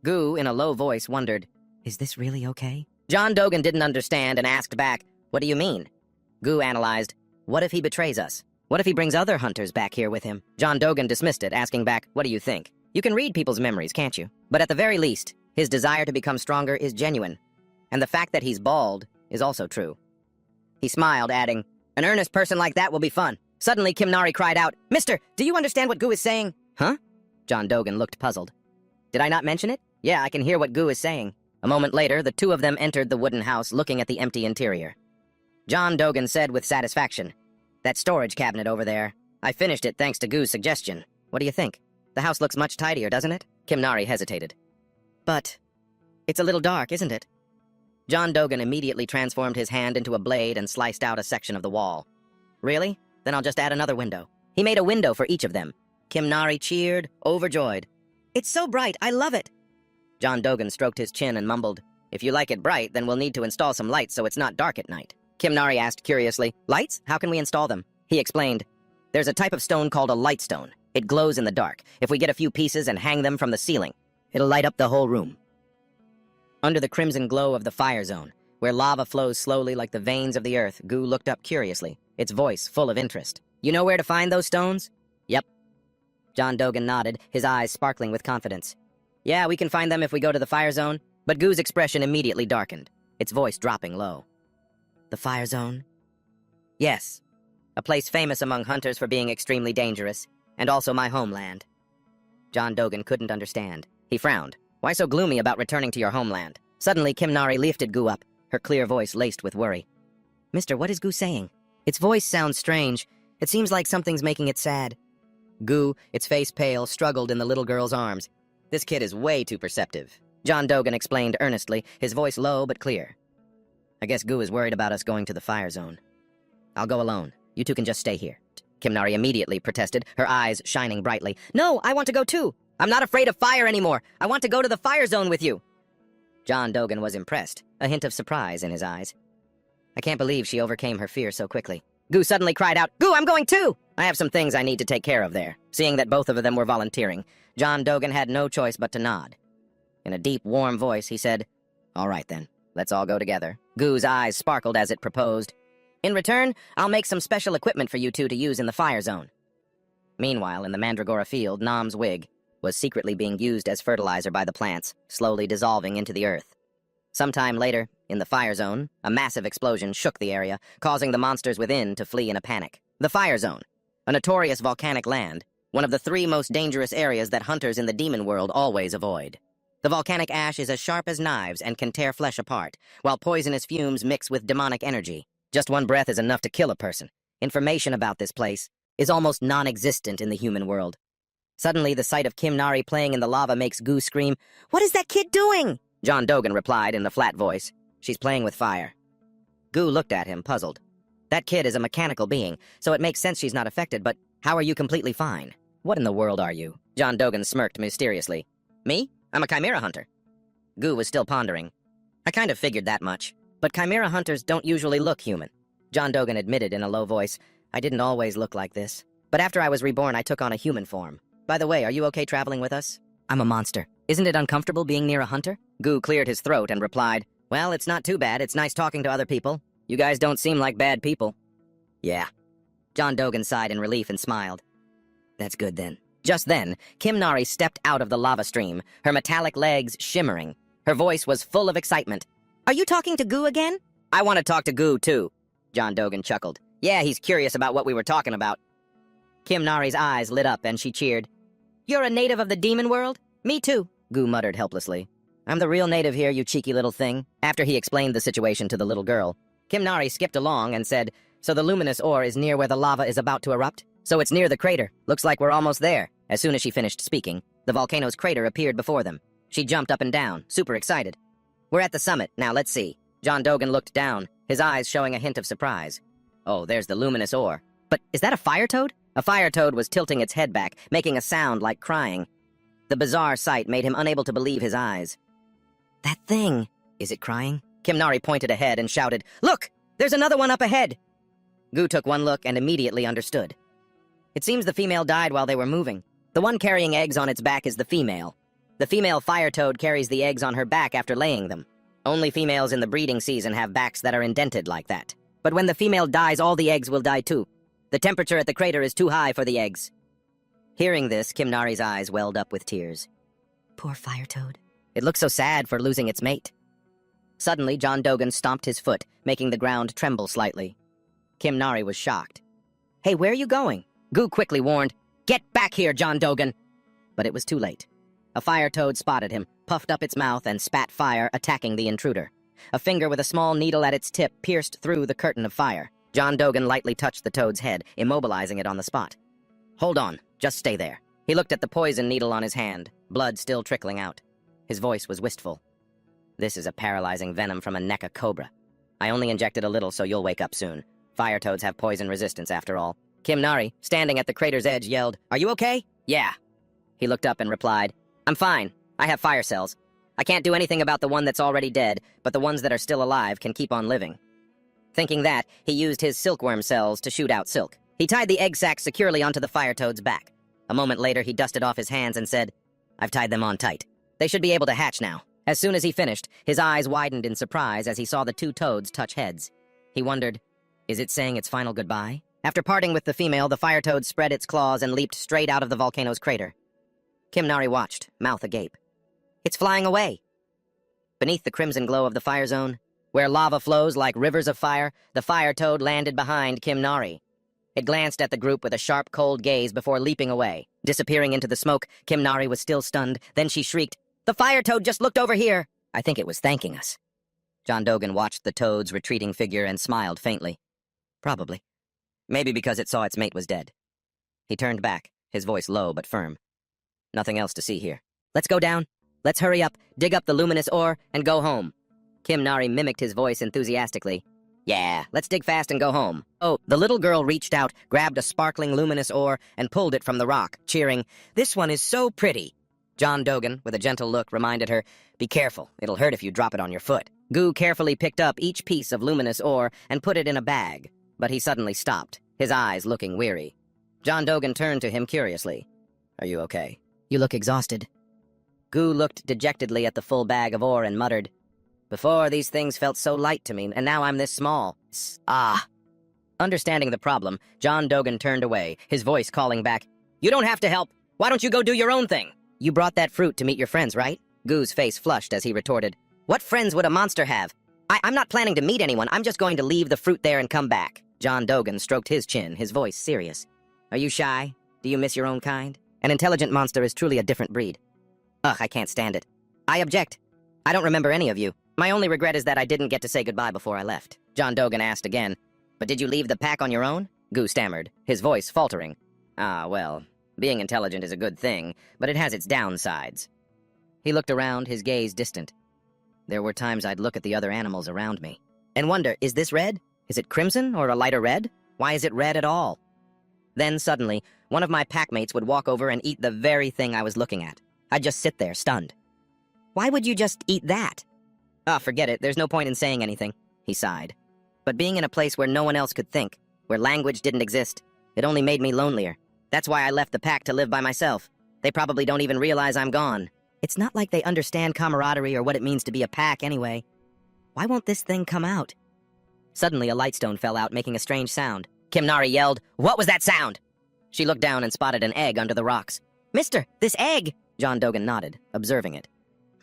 Gu, in a low voice, wondered, "Is this really okay?" John Dogan didn't understand and asked back, "What do you mean?" Gu analyzed, "What if he betrays us? What if he brings other hunters back here with him?" John Dogan dismissed it, asking back, "What do you think? You can read people's memories, can't you? But at the very least, his desire to become stronger is genuine. And the fact that he's bald is also true." He smiled, adding, "An earnest person like that will be fun." Suddenly, Kim Nari cried out, "Mister, do you understand what Gu is saying?" "Huh?" John Dogan looked puzzled. "Did I not mention it? Yeah, I can hear what Gu is saying." A moment later, the two of them entered the wooden house, looking at the empty interior. John Dogan said with satisfaction, "That storage cabinet over there, I finished it thanks to Gu's suggestion. What do you think? The house looks much tidier, doesn't it?" Kim Nari hesitated. "But it's a little dark, isn't it?" John Dogan immediately transformed his hand into a blade and sliced out a section of the wall. "Really? Then I'll just add another window." He made a window for each of them. Kim Nari cheered, overjoyed. "It's so bright, I love it." John Dogan stroked his chin and mumbled, "If you like it bright, then we'll need to install some lights so it's not dark at night." Kim Nari asked curiously, "Lights? How can we install them?" He explained, "There's a type of stone called a light stone. It glows in the dark. If we get a few pieces and hang them from the ceiling, it'll light up the whole room." Under the crimson glow of the fire zone, where lava flows slowly like the veins of the earth, Gu looked up curiously, its voice full of interest. "You know where to find those stones?" "Yep." John Dogan nodded, his eyes sparkling with confidence. "Yeah, we can find them if we go to the fire zone." But Gu's expression immediately darkened, its voice dropping low. "The fire zone?" "Yes. A place famous among hunters for being extremely dangerous, and also my homeland." John Dogan couldn't understand. He frowned. "Why so gloomy about returning to your homeland?" Suddenly, Kim Nari lifted Gu up, her clear voice laced with worry. "Mister, what is Gu saying? Its voice sounds strange. It seems like something's making it sad." Gu, its face pale, struggled in the little girl's arms. "This kid is way too perceptive," John Dogan explained earnestly, his voice low but clear. "I guess Gu is worried about us going to the fire zone. I'll go alone. You two can just stay here." Kim Nari immediately protested, her eyes shining brightly. "No, I want to go too. I'm not afraid of fire anymore. I want to go to the fire zone with you." John Dogan was impressed, a hint of surprise in his eyes. "I can't believe she overcame her fear so quickly." Gu suddenly cried out, "Gu, I'm going too! I have some things I need to take care of there." Seeing that both of them were volunteering, John Dogan had no choice but to nod. In a deep, warm voice, he said, "All right then, let's all go together." Gu's eyes sparkled as it proposed, "In return, I'll make some special equipment for you two to use in the fire zone." Meanwhile, in the Mandragora field, Nam's wig was secretly being used as fertilizer by the plants, slowly dissolving into the earth. Sometime later, in the fire zone, a massive explosion shook the area, causing the monsters within to flee in a panic. The fire zone, a notorious volcanic land, one of the 3 most dangerous areas that hunters in the demon world always avoid. The volcanic ash is as sharp as knives and can tear flesh apart, while poisonous fumes mix with demonic energy. Just one breath is enough to kill a person. Information about this place is almost non-existent in the human world. Suddenly, the sight of Kim Nari playing in the lava makes Gu scream, "What is that kid doing?" John Dogan replied in a flat voice, "She's playing with fire." Gu looked at him, puzzled. That kid is a mechanical being, so it makes sense she's not affected, but how are you completely fine? What in the world are you? John Dogan smirked mysteriously. Me? I'm a chimera hunter. Gu was still pondering. I kind of figured that much, but chimera hunters don't usually look human. John Dogan admitted in a low voice, I didn't always look like this, but after I was reborn I took on a human form. By the way, are you okay traveling with us? I'm a monster. Isn't it uncomfortable being near a hunter? Gu cleared his throat and replied, well, it's not too bad. It's nice talking to other people. You guys don't seem like bad people. Yeah. John Dogan sighed in relief and smiled. That's good then. Just then, Kim Nari stepped out of the lava stream, her metallic legs shimmering. Her voice was full of excitement. Are you talking to Gu again? I want to talk to Gu, too. John Dogan chuckled. Yeah, he's curious about what we were talking about. Kim Nari's eyes lit up and she cheered. You're a native of the demon world? Me too, Gu muttered helplessly. I'm the real native here, you cheeky little thing. After he explained the situation to the little girl, Kim Nari skipped along and said, so the luminous ore is near where the lava is about to erupt? So it's near the crater. Looks like we're almost there. As soon as she finished speaking, the volcano's crater appeared before them. She jumped up and down, super excited. We're at the summit. Now let's see. John Dogan looked down, his eyes showing a hint of surprise. Oh, there's the luminous ore. But is that a fire toad? A fire toad was tilting its head back, making a sound like crying. The bizarre sight made him unable to believe his eyes. That thing! Is it crying? Kim Nari pointed ahead and shouted, Look! There's another one up ahead! Gu took one look and immediately understood. It seems the female died while they were moving. The one carrying eggs on its back is the female. The female fire toad carries the eggs on her back after laying them. Only females in the breeding season have backs that are indented like that. But when the female dies, all the eggs will die too. The temperature at the crater is too high for the eggs. Hearing this, Kim Nari's eyes welled up with tears. Poor fire toad. It looks so sad for losing its mate. Suddenly, John Dogan stomped his foot, making the ground tremble slightly. Kim Nari was shocked. Hey, where are you going? Gu quickly warned, Get back here, John Dogan! But it was too late. A fire toad spotted him, puffed up its mouth, and spat fire, attacking the intruder. A finger with a small needle at its tip pierced through the curtain of fire. John Dogan lightly touched the toad's head, immobilizing it on the spot. Hold on, just stay there. He looked at the poison needle on his hand, blood still trickling out. His voice was wistful. This is a paralyzing venom from a NECA cobra. I only injected a little, so you'll wake up soon. Fire toads have poison resistance, after all. Kim Nari, standing at the crater's edge, yelled, Are you okay? Yeah. He looked up and replied, I'm fine. I have fire cells. I can't do anything about the one that's already dead, but the ones that are still alive can keep on living. Thinking that, he used his silkworm cells to shoot out silk. He tied the egg sac securely onto the fire toad's back. A moment later, he dusted off his hands and said, I've tied them on tight. They should be able to hatch now. As soon as he finished, his eyes widened in surprise as he saw the two toads touch heads. He wondered, is it saying its final goodbye? After parting with the female, the fire toad spread its claws and leaped straight out of the volcano's crater. Kim Nari watched, mouth agape. It's flying away. Beneath the crimson glow of the fire zone, where lava flows like rivers of fire, the fire toad landed behind Kim Nari. It glanced at the group with a sharp, cold gaze before leaping away. Disappearing into the smoke, Kim Nari was still stunned. Then she shrieked, The fire toad just looked over here! I think it was thanking us. John Dogan watched the toad's retreating figure and smiled faintly. Probably. Maybe because it saw its mate was dead. He turned back, his voice low but firm. Nothing else to see here. Let's go down. Let's hurry up, dig up the luminous ore, and go home. Kim Nari mimicked his voice enthusiastically. Yeah, let's dig fast and go home. Oh, the little girl reached out, grabbed a sparkling luminous ore, and pulled it from the rock, cheering, This one is so pretty. John Dogan, with a gentle look, reminded her, Be careful, it'll hurt if you drop it on your foot. Gu carefully picked up each piece of luminous ore and put it in a bag, but he suddenly stopped, his eyes looking weary. John Dogan turned to him curiously. Are you okay? You look exhausted. Gu looked dejectedly at the full bag of ore and muttered, Before, these things felt so light to me, and now I'm this small. Ah. Understanding the problem, John Dogan turned away, his voice calling back, You don't have to help. Why don't you go do your own thing? You brought that fruit to meet your friends, right? Gu's face flushed as he retorted, What friends would a monster have? I'm not planning to meet anyone. I'm just going to leave the fruit there and come back. John Dogan stroked his chin, his voice serious. Are you shy? Do you miss your own kind? An intelligent monster is truly a different breed. Ugh, I can't stand it. I object. I don't remember any of you. My only regret is that I didn't get to say goodbye before I left. John Dogan asked again. But did you leave the pack on your own? Gu stammered, his voice faltering. Ah, well, Being intelligent is a good thing, but it has its downsides. He looked around, his gaze distant. There were times I'd look at the other animals around me and wonder, is this red? Is it crimson or a lighter red? Why is it red at all? Then suddenly, one of my packmates would walk over and eat the very thing I was looking at. I'd just sit there, stunned. Why would you just eat that? Ah, forget it, there's no point in saying anything, he sighed. But being in a place where no one else could think, where language didn't exist, it only made me lonelier. That's why I left the pack to live by myself. They probably don't even realize I'm gone. It's not like they understand camaraderie or what it means to be a pack anyway. Why won't this thing come out? Suddenly, a lightstone fell out, making a strange sound. Kimnari yelled, "What was that sound?" She looked down and spotted an egg under the rocks. "Mister, this egg!" John Dogan nodded, observing it.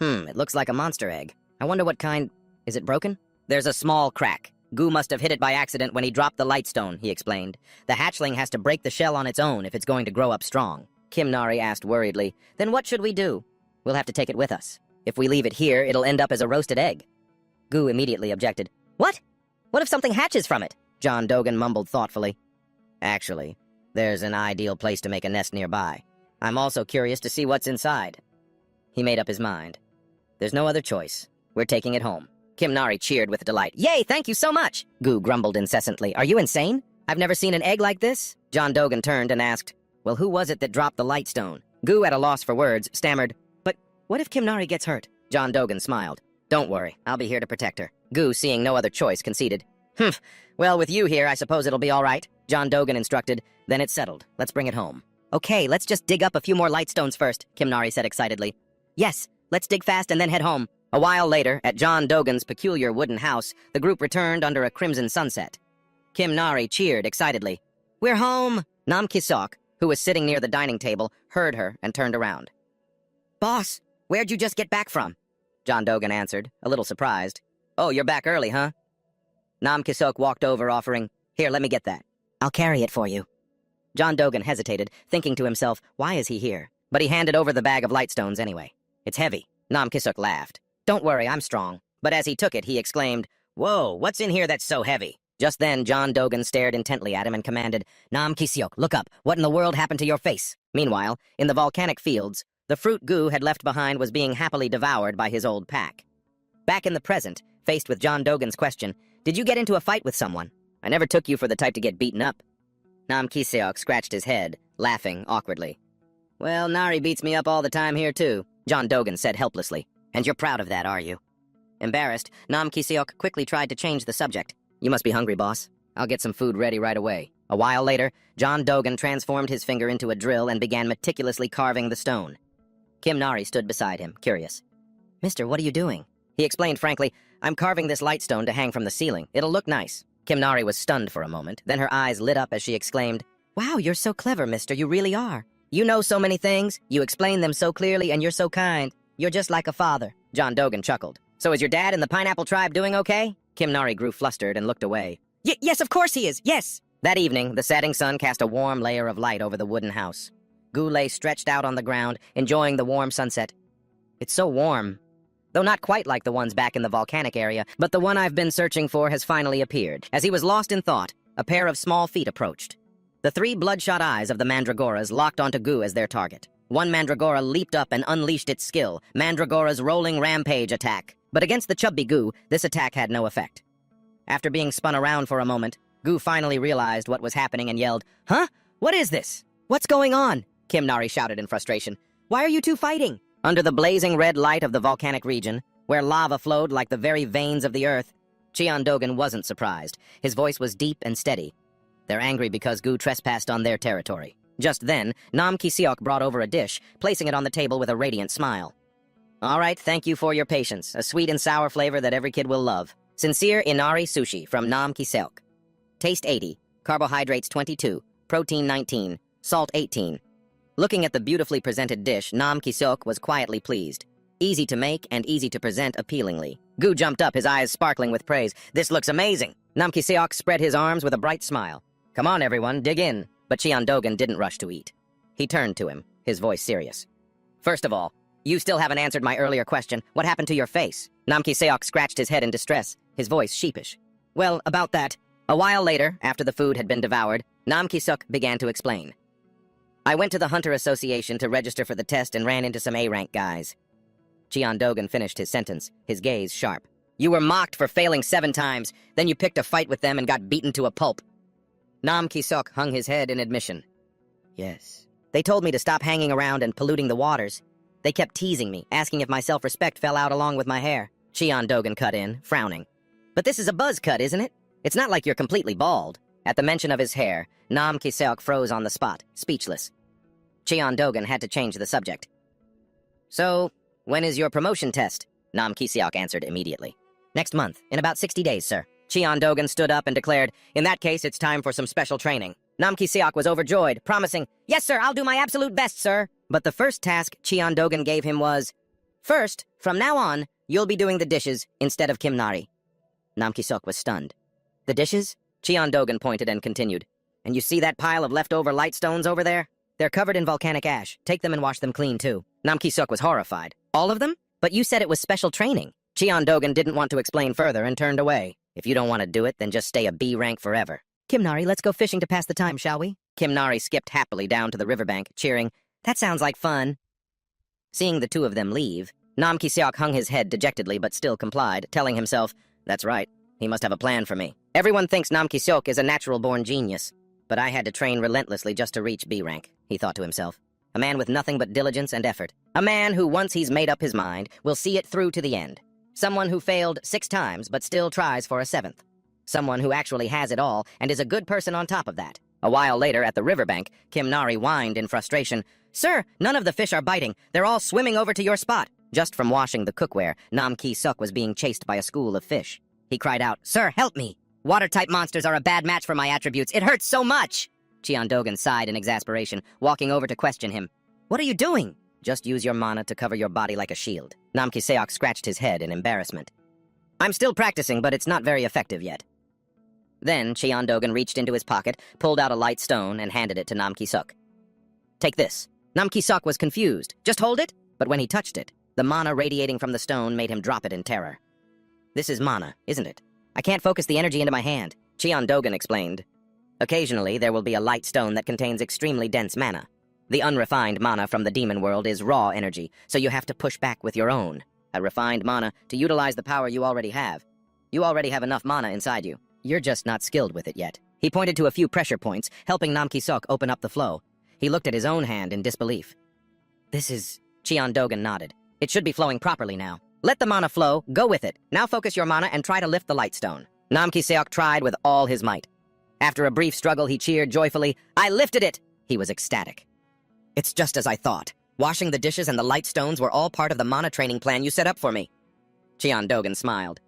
It looks like a monster egg. I wonder what kind... Is it broken? There's a small crack. Goo must have hit it by accident when he dropped the lightstone, he explained. The hatchling has to break the shell on its own if it's going to grow up strong. Kimnari asked worriedly, "Then what should we do?" "We'll have to take it with us. If we leave it here, it'll end up as a roasted egg." Goo immediately objected. "What? What if something hatches from it?" John Dogan mumbled thoughtfully. "Actually, there's an ideal place to make a nest nearby. I'm also curious to see what's inside." He made up his mind. There's no other choice. We're taking it home. Kimnari cheered with delight. "Yay, thank you so much!" Goo grumbled incessantly. "Are you insane? I've never seen an egg like this." John Dogan turned and asked, "Well, who was it that dropped the lightstone?" Goo, at a loss for words, stammered, "But what if Kimnari gets hurt?" John Dogan smiled. "Don't worry, I'll be here to protect her." Goo, seeing no other choice, conceded. "Humph, well, with you here, I suppose it'll be all right," John Dogan instructed. "Then it's settled. Let's bring it home." "Okay, let's just dig up a few more lightstones first," Kimnari said excitedly. "Yes, let's dig fast and then head home." A while later, at John Dogan's peculiar wooden house, the group returned under a crimson sunset. Kimnari cheered excitedly. "We're home!" Nam Kisok, who was sitting near the dining table, heard her and turned around. "Boss, where'd you just get back from?" John Dogan answered, a little surprised. "Oh, you're back early, huh?" Nam Kisok walked over, offering, "Here, let me get that. I'll carry it for you." John Dogan hesitated, thinking to himself, why is he here? But he handed over the bag of lightstones anyway. "It's heavy." Nam Kisok laughed. "Don't worry, I'm strong." But as he took it, he exclaimed, "Whoa, what's in here that's so heavy?" Just then, John Dogan stared intently at him and commanded, "Nam Kisiok, look up. What in the world happened to your face?" Meanwhile, in the volcanic fields, the fruit Goo had left behind was being happily devoured by his old pack. Back in the present, faced with John Dogan's question, "Did you get into a fight with someone? I never took you for the type to get beaten up." Nam Kisiok scratched his head, laughing awkwardly. "Well, Nari beats me up all the time here, too," John Dogan said helplessly. "And you're proud of that, are you?" Embarrassed, Nam Kisiok quickly tried to change the subject. "You must be hungry, boss. I'll get some food ready right away." A while later, John Dogan transformed his finger into a drill and began meticulously carving the stone. Kimnari stood beside him, curious. "Mister, what are you doing?" He explained frankly, "I'm carving this lightstone to hang from the ceiling. It'll look nice." Kimnari was stunned for a moment, then her eyes lit up as she exclaimed, "Wow, you're so clever, mister, you really are. You know so many things, you explain them so clearly, and you're so kind. You're just like a father." John Dogan chuckled. "So is your dad and the Pineapple Tribe doing okay?" Kimnari grew flustered and looked away. Yes, of course he is, yes!" That evening, the setting sun cast a warm layer of light over the wooden house. Goo lay stretched out on the ground, enjoying the warm sunset. "It's so warm. Though not quite like the ones back in the volcanic area, but the one I've been searching for has finally appeared." As he was lost in thought, a pair of small feet approached. The 3 bloodshot eyes of the Mandragoras locked onto Goo as their target. One Mandragora leaped up and unleashed its skill, Mandragora's rolling rampage attack. But against the chubby Goo, this attack had no effect. After being spun around for a moment, Goo finally realized what was happening and yelled, "Huh? What is this? What's going on?" Kimnari shouted in frustration. "Why are you two fighting?" Under the blazing red light of the volcanic region, where lava flowed like the very veins of the earth, Cheon Dogan wasn't surprised. His voice was deep and steady. "They're angry because Goo trespassed on their territory." Just then, Nam Kisiok brought over a dish, placing it on the table with a radiant smile. "All right, thank you for your patience. A sweet and sour flavor that every kid will love. Sincere Inari Sushi from Nam Kisiok. Taste 80, carbohydrates 22, protein 19, salt 18. Looking at the beautifully presented dish, Nam Kisiok was quietly pleased. Easy to make and easy to present appealingly. Goo jumped up, his eyes sparkling with praise. "This looks amazing." Nam Kisiok spread his arms with a bright smile. "Come on, everyone, dig in." But Cheon Dogan didn't rush to eat. He turned to him, his voice serious. "First of all, you still haven't answered my earlier question. What happened to your face?" Nam Kisiok scratched his head in distress, his voice sheepish. "Well, about that." A while later, after the food had been devoured, Nam Kisiok began to explain. I went to the Hunter Association to register for the test and ran into some A-rank guys. Cheon Dogan finished his sentence, his gaze sharp. You were mocked for failing 7 times, then you picked a fight with them and got beaten to a pulp. Nam Ki-sok hung his head in admission. Yes. They told me to stop hanging around and polluting the waters. They kept teasing me, asking if my self-respect fell out along with my hair. Cheon Dogan cut in, frowning. But this is a buzz cut, isn't it? It's not like you're completely bald. At the mention of his hair, Nam Ki-seok froze on the spot, speechless. Cheon Dogan had to change the subject. So, when is your promotion test? Nam Ki-seok answered immediately. Next month, in about 60 days, sir. Cheon Dogan stood up and declared, in that case, it's time for some special training. Nam Ki-seok was overjoyed, promising, yes, sir, I'll do my absolute best, sir. But the first task Cheon Dogan gave him was, first, from now on, you'll be doing the dishes instead of Kim Nari. Nam Ki-seok was stunned. The dishes? Cheon Dogan pointed and continued. And you see that pile of leftover light stones over there? They're covered in volcanic ash. Take them and wash them clean, too. Nam Ki-seok was horrified. All of them? But you said it was special training. Cheon Dogan didn't want to explain further and turned away. If you don't want to do it, then just stay a B rank forever. Kim Nari, let's go fishing to pass the time, shall we? Kim Nari skipped happily down to the riverbank, cheering, that sounds like fun. Seeing the two of them leave, Nam Ki-seok hung his head dejectedly but still complied, telling himself, that's right, he must have a plan for me. Everyone thinks Nam Ki-seok is a natural-born genius, but I had to train relentlessly just to reach B rank, he thought to himself. A man with nothing but diligence and effort. A man who, once he's made up his mind, will see it through to the end. Someone who failed 6 times but still tries for a 7th. Someone who actually has it all and is a good person on top of that. A while later, at the riverbank, Kim Nari whined in frustration, Sir, none of the fish are biting. They're all swimming over to your spot. Just from washing the cookware, Nam Ki-seok was being chased by a school of fish. He cried out, Sir, help me! Water-type monsters are a bad match for my attributes. It hurts so much! Cheon Dogan sighed in exasperation, walking over to question him. What are you doing? Just use your mana to cover your body like a shield. Nam Ki-seok scratched his head in embarrassment. I'm still practicing, but it's not very effective yet. Then, Cheon Dogan reached into his pocket, pulled out a light stone, and handed it to Nam Ki-seok. Take this. Nam Ki-seok was confused. Just hold it? But when he touched it, the mana radiating from the stone made him drop it in terror. This is mana, isn't it? I can't focus the energy into my hand, Cheon Dogan explained. Occasionally, there will be a light stone that contains extremely dense mana. The unrefined mana from the demon world is raw energy, so you have to push back with your own. A refined mana to utilize the power you already have. You already have enough mana inside you. You're just not skilled with it yet. He pointed to a few pressure points, helping Nam Ki-seok open up the flow. He looked at his own hand in disbelief. This is... Cheon Dogan nodded. It should be flowing properly now. Let the mana flow, go with it. Now focus your mana and try to lift the light stone. Nam Ki-seok tried with all his might. After a brief struggle, he cheered joyfully, I lifted it! He was ecstatic. It's just as I thought. Washing the dishes and the light stones were all part of the mana training plan you set up for me. Cheon Dogan smiled.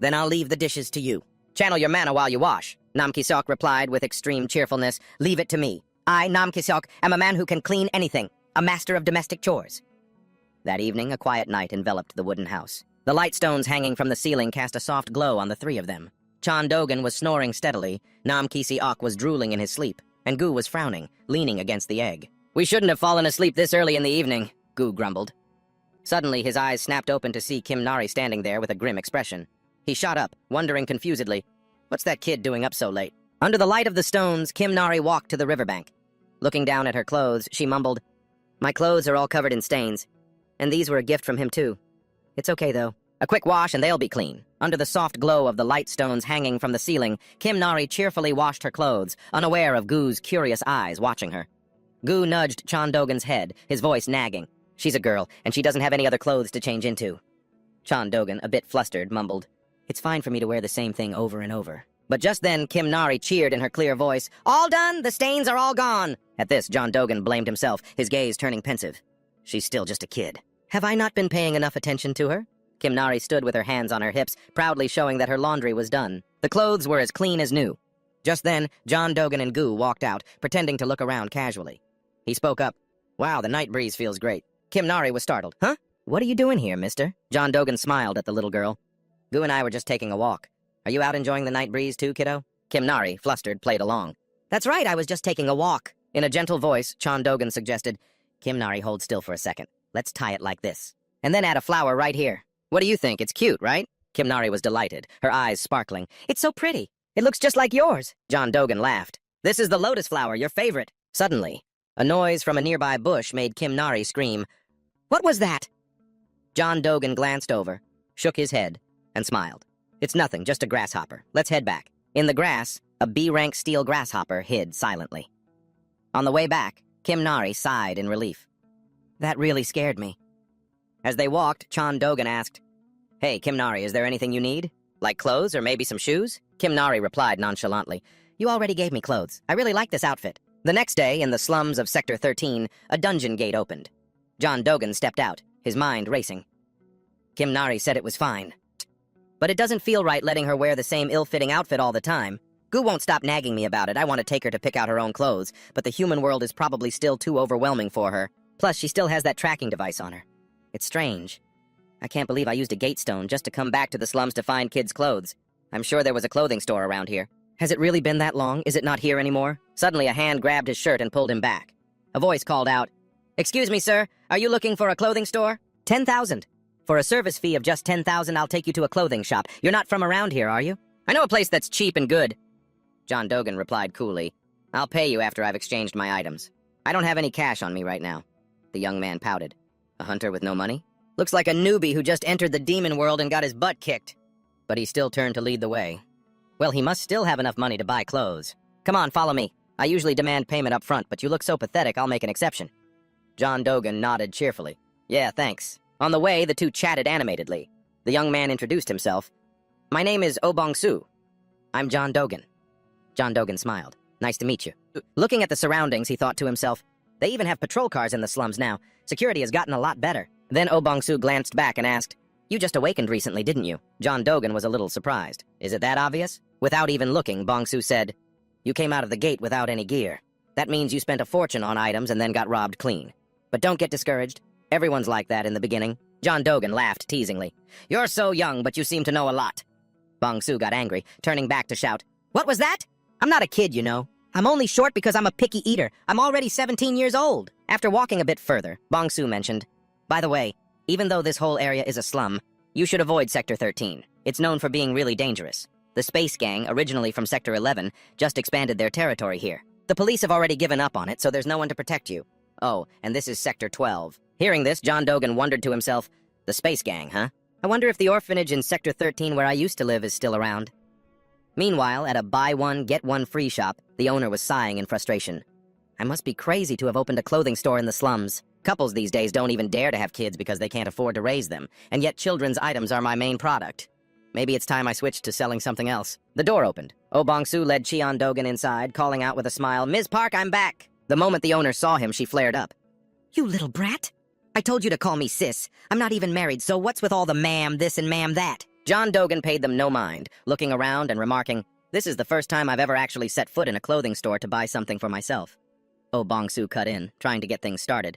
Then I'll leave the dishes to you. Channel your mana while you wash. Nam Ki-seok replied with extreme cheerfulness, leave it to me. I, Nam Ki-seok, am a man who can clean anything. A master of domestic chores. That evening, a quiet night enveloped the wooden house. The light stones hanging from the ceiling cast a soft glow on the 3 of them. Cheon Dogan was snoring steadily, Nam Ki-seok was drooling in his sleep, and Gu was frowning, leaning against the egg. We shouldn't have fallen asleep this early in the evening, Gu grumbled. Suddenly, his eyes snapped open to see Kim Nari standing there with a grim expression. He shot up, wondering confusedly, what's that kid doing up so late? Under the light of the stones, Kim Nari walked to the riverbank. Looking down at her clothes, she mumbled, my clothes are all covered in stains. And these were a gift from him, too. It's okay, though. A quick wash and they'll be clean. Under the soft glow of the light stones hanging from the ceiling, Kim Nari cheerfully washed her clothes, unaware of Gu's curious eyes watching her. Gu nudged Cheon Dogan's head, his voice nagging. She's a girl, and she doesn't have any other clothes to change into. Cheon Dogan, a bit flustered, mumbled, it's fine for me to wear the same thing over and over. But just then, Kim Nari cheered in her clear voice, all done! The stains are all gone! At this, Cheon Dogan blamed himself, his gaze turning pensive. She's still just a kid. Have I not been paying enough attention to her? Kim Nari stood with her hands on her hips, proudly showing that her laundry was done. The clothes were as clean as new. Just then, Cheon Dogan and Gu walked out, pretending to look around casually. He spoke up. Wow, the night breeze feels great. Kim Nari was startled. Huh? What are you doing here, mister? Cheon Dogan smiled at the little girl. Gu and I were just taking a walk. Are you out enjoying the night breeze too, kiddo? Kim Nari, flustered, played along. That's right, I was just taking a walk. In a gentle voice, Cheon Dogan suggested, Kim Nari, hold still for a second. Let's tie it like this. And then add a flower right here. What do you think? It's cute, right? Kim Nari was delighted, her eyes sparkling. It's so pretty. It looks just like yours. Cheon Dogan laughed. This is the lotus flower, your favorite. Suddenly, A noise from a nearby bush made Kim Nari scream, "What was that?" John Dogan glanced over, shook his head, and smiled. "It's nothing, just a grasshopper. Let's head back." In the grass, a B-rank steel grasshopper hid silently. On the way back, Kim Nari sighed in relief. "That really scared me." As they walked, John Dogan asked, "Hey, Kim Nari, is there anything you need? Like clothes or maybe some shoes?" Kim Nari replied nonchalantly, "You already gave me clothes. I really like this outfit." The next day, in the slums of Sector 13, a dungeon gate opened. John Dogan stepped out, his mind racing. Kim Nari said it was fine. But it doesn't feel right letting her wear the same ill-fitting outfit all the time. Gu won't stop nagging me about it. I want to take her to pick out her own clothes, but the human world is probably still too overwhelming for her. Plus, she still has that tracking device on her. It's strange. I can't believe I used a gate stone just to come back to the slums to find kids' clothes. I'm sure there was a clothing store around here. Has it really been that long? Is it not here anymore? Suddenly, a hand grabbed his shirt and pulled him back. A voice called out, "Excuse me, sir. Are you looking for a clothing store?" 10,000. For a service fee of just 10,000, I'll take you to a clothing shop. You're not from around here, are you? I know a place that's cheap and good. John Dogan replied coolly, "I'll pay you after I've exchanged my items. I don't have any cash on me right now." The young man pouted. A hunter with no money? Looks like a newbie who just entered the demon world and got his butt kicked. But he still turned to lead the way. Well, he must still have enough money to buy clothes. Come on, follow me. I usually demand payment up front, but you look so pathetic, I'll make an exception. John Dogan nodded cheerfully. Yeah, thanks. On the way, the two chatted animatedly. The young man introduced himself. My name is Oh Bong-soo. I'm John Dogan. John Dogan smiled. Nice to meet you. Looking at the surroundings, he thought to himself, they even have patrol cars in the slums now. Security has gotten a lot better. Then Oh Bong-soo glanced back and asked, You just awakened recently, didn't you? John Dogan was a little surprised. Is it that obvious? Without even looking, Bong-soo said, You came out of the gate without any gear. That means you spent a fortune on items and then got robbed clean. But don't get discouraged. Everyone's like that in the beginning. John Dogan laughed teasingly. You're so young, but you seem to know a lot. Bong-soo got angry, turning back to shout, What was that? I'm not a kid, you know. I'm only short because I'm a picky eater. I'm already 17 years old. After walking a bit further, Bong-soo mentioned, By the way, even though this whole area is a slum, you should avoid Sector 13. It's known for being really dangerous. The Space Gang, originally from Sector 11, just expanded their territory here. The police have already given up on it, so there's no one to protect you. Oh, and this is Sector 12. Hearing this, John Dogan wondered to himself, The Space Gang, huh? I wonder if the orphanage in Sector 13 where I used to live is still around. Meanwhile, at a buy one, get one free shop, the owner was sighing in frustration. I must be crazy to have opened a clothing store in the slums. Couples these days don't even dare to have kids because they can't afford to raise them, and yet children's items are my main product. Maybe it's time I switched to selling something else. The door opened. Oh Bong-soo led Cheon Dogan inside, calling out with a smile, Ms. Park, I'm back! The moment the owner saw him, she flared up. You little brat! I told you to call me sis. I'm not even married, so what's with all the ma'am this and ma'am that? John Dogan paid them no mind, looking around and remarking, This is the first time I've ever actually set foot in a clothing store to buy something for myself. Oh Bong-soo cut in, trying to get things started.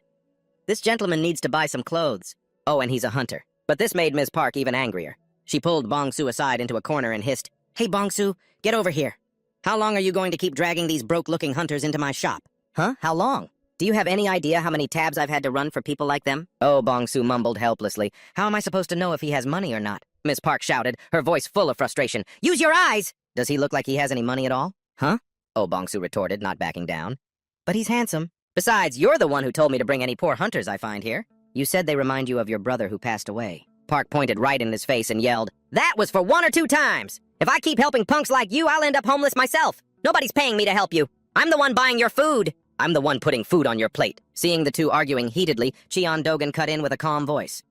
This gentleman needs to buy some clothes. Oh, and he's a hunter. But this made Ms. Park even angrier. She pulled Bong-soo aside into a corner and hissed, Hey Bong-soo, get over here. How long are you going to keep dragging these broke-looking hunters into my shop? Huh? How long? Do you have any idea how many tabs I've had to run for people like them? Oh, Bong-soo mumbled helplessly. How am I supposed to know if he has money or not? Ms. Park shouted, her voice full of frustration. Use your eyes! Does he look like he has any money at all? Huh? Oh, Bong-soo retorted, not backing down. But he's handsome. Besides, you're the one who told me to bring any poor hunters I find here. You said they remind you of your brother who passed away. Park pointed right in his face and yelled, That was for 1 or 2 times! If I keep helping punks like you, I'll end up homeless myself. Nobody's paying me to help you. I'm the one buying your food. I'm the one putting food on your plate. Seeing the two arguing heatedly, Cheon Dogan cut in with a calm voice.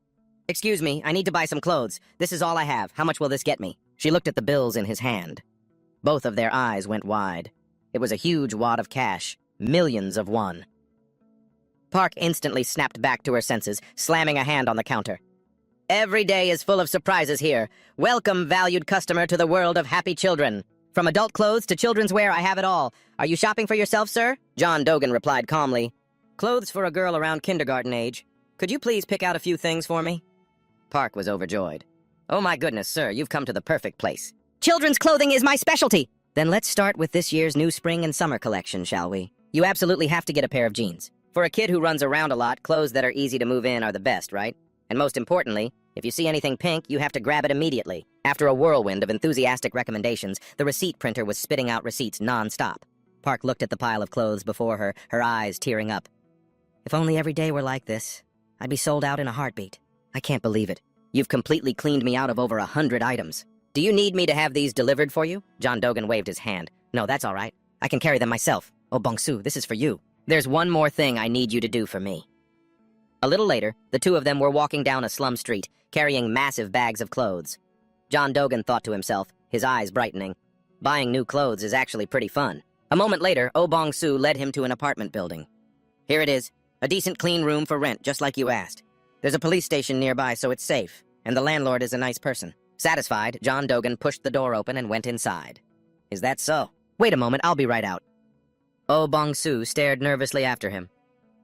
Excuse me, I need to buy some clothes. This is all I have. How much will this get me? She looked at the bills in his hand. Both of their eyes went wide. It was a huge wad of cash. Millions of won. Park instantly snapped back to her senses, slamming a hand on the counter. Every day is full of surprises here. Welcome, valued customer, to the world of happy children. From adult clothes to children's wear, I have it all. Are you shopping for yourself, sir? John Dogan replied calmly. Clothes for a girl around kindergarten age. Could you please pick out a few things for me? Park was overjoyed. Oh my goodness, sir, you've come to the perfect place. Children's clothing is my specialty! Then let's start with this year's new spring and summer collection, shall we? You absolutely have to get a pair of jeans. For a kid who runs around a lot, clothes that are easy to move in are the best, right? And most importantly, if you see anything pink, you have to grab it immediately. After a whirlwind of enthusiastic recommendations, the receipt printer was spitting out receipts non-stop. Park looked at the pile of clothes before her, her eyes tearing up. If only every day were like this, I'd be sold out in a heartbeat. I can't believe it. You've completely cleaned me out of over 100 items. Do you need me to have these delivered for you? John Dogan waved his hand. No, that's all right. I can carry them myself. Oh, Bongsu, this is for you. There's one more thing I need you to do for me. A little later, the two of them were walking down a slum street, carrying massive bags of clothes. John Dogan thought to himself, his eyes brightening. Buying new clothes is actually pretty fun. A moment later, Oh Bong-soo led him to an apartment building. Here it is. A decent, clean room for rent, just like you asked. There's a police station nearby, so it's safe, and the landlord is a nice person. Satisfied, John Dogan pushed the door open and went inside. Is that so? Wait a moment, I'll be right out. Oh Bong-soo stared nervously after him.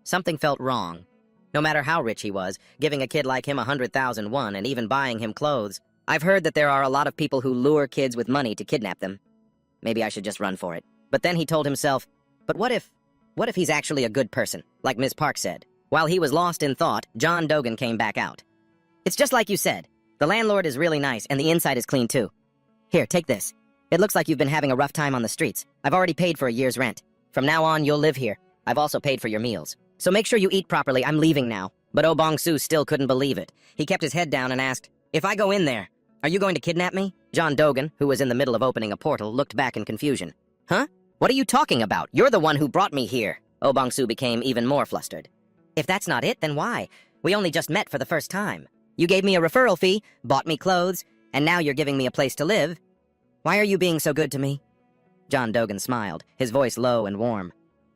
Something felt wrong. No matter how rich he was, giving a kid like him 100,000 won and even buying him clothes. I've heard that there are a lot of people who lure kids with money to kidnap them. Maybe I should just run for it. But then he told himself, but what if he's actually a good person, like Ms. Park said? While he was lost in thought, John Dogan came back out. It's just like you said. The landlord is really nice, and the inside is clean too. Here, take this. It looks like you've been having a rough time on the streets. I've already paid for a year's rent. From now on, you'll live here. I've also paid for your meals. So make sure you eat properly. I'm leaving now. But Oh Bong-soo still couldn't believe it. He kept his head down and asked, if I go in there, are you going to kidnap me? John Dogan, who was in the middle of opening a portal, looked back in confusion. Huh? What are you talking about? You're the one who brought me here. Oh Bong-soo became even more flustered. If that's not it, then why? We only just met for the first time. You gave me a referral fee, bought me clothes, and now you're giving me a place to live. Why are you being so good to me? John Dogan smiled, his voice low and warm.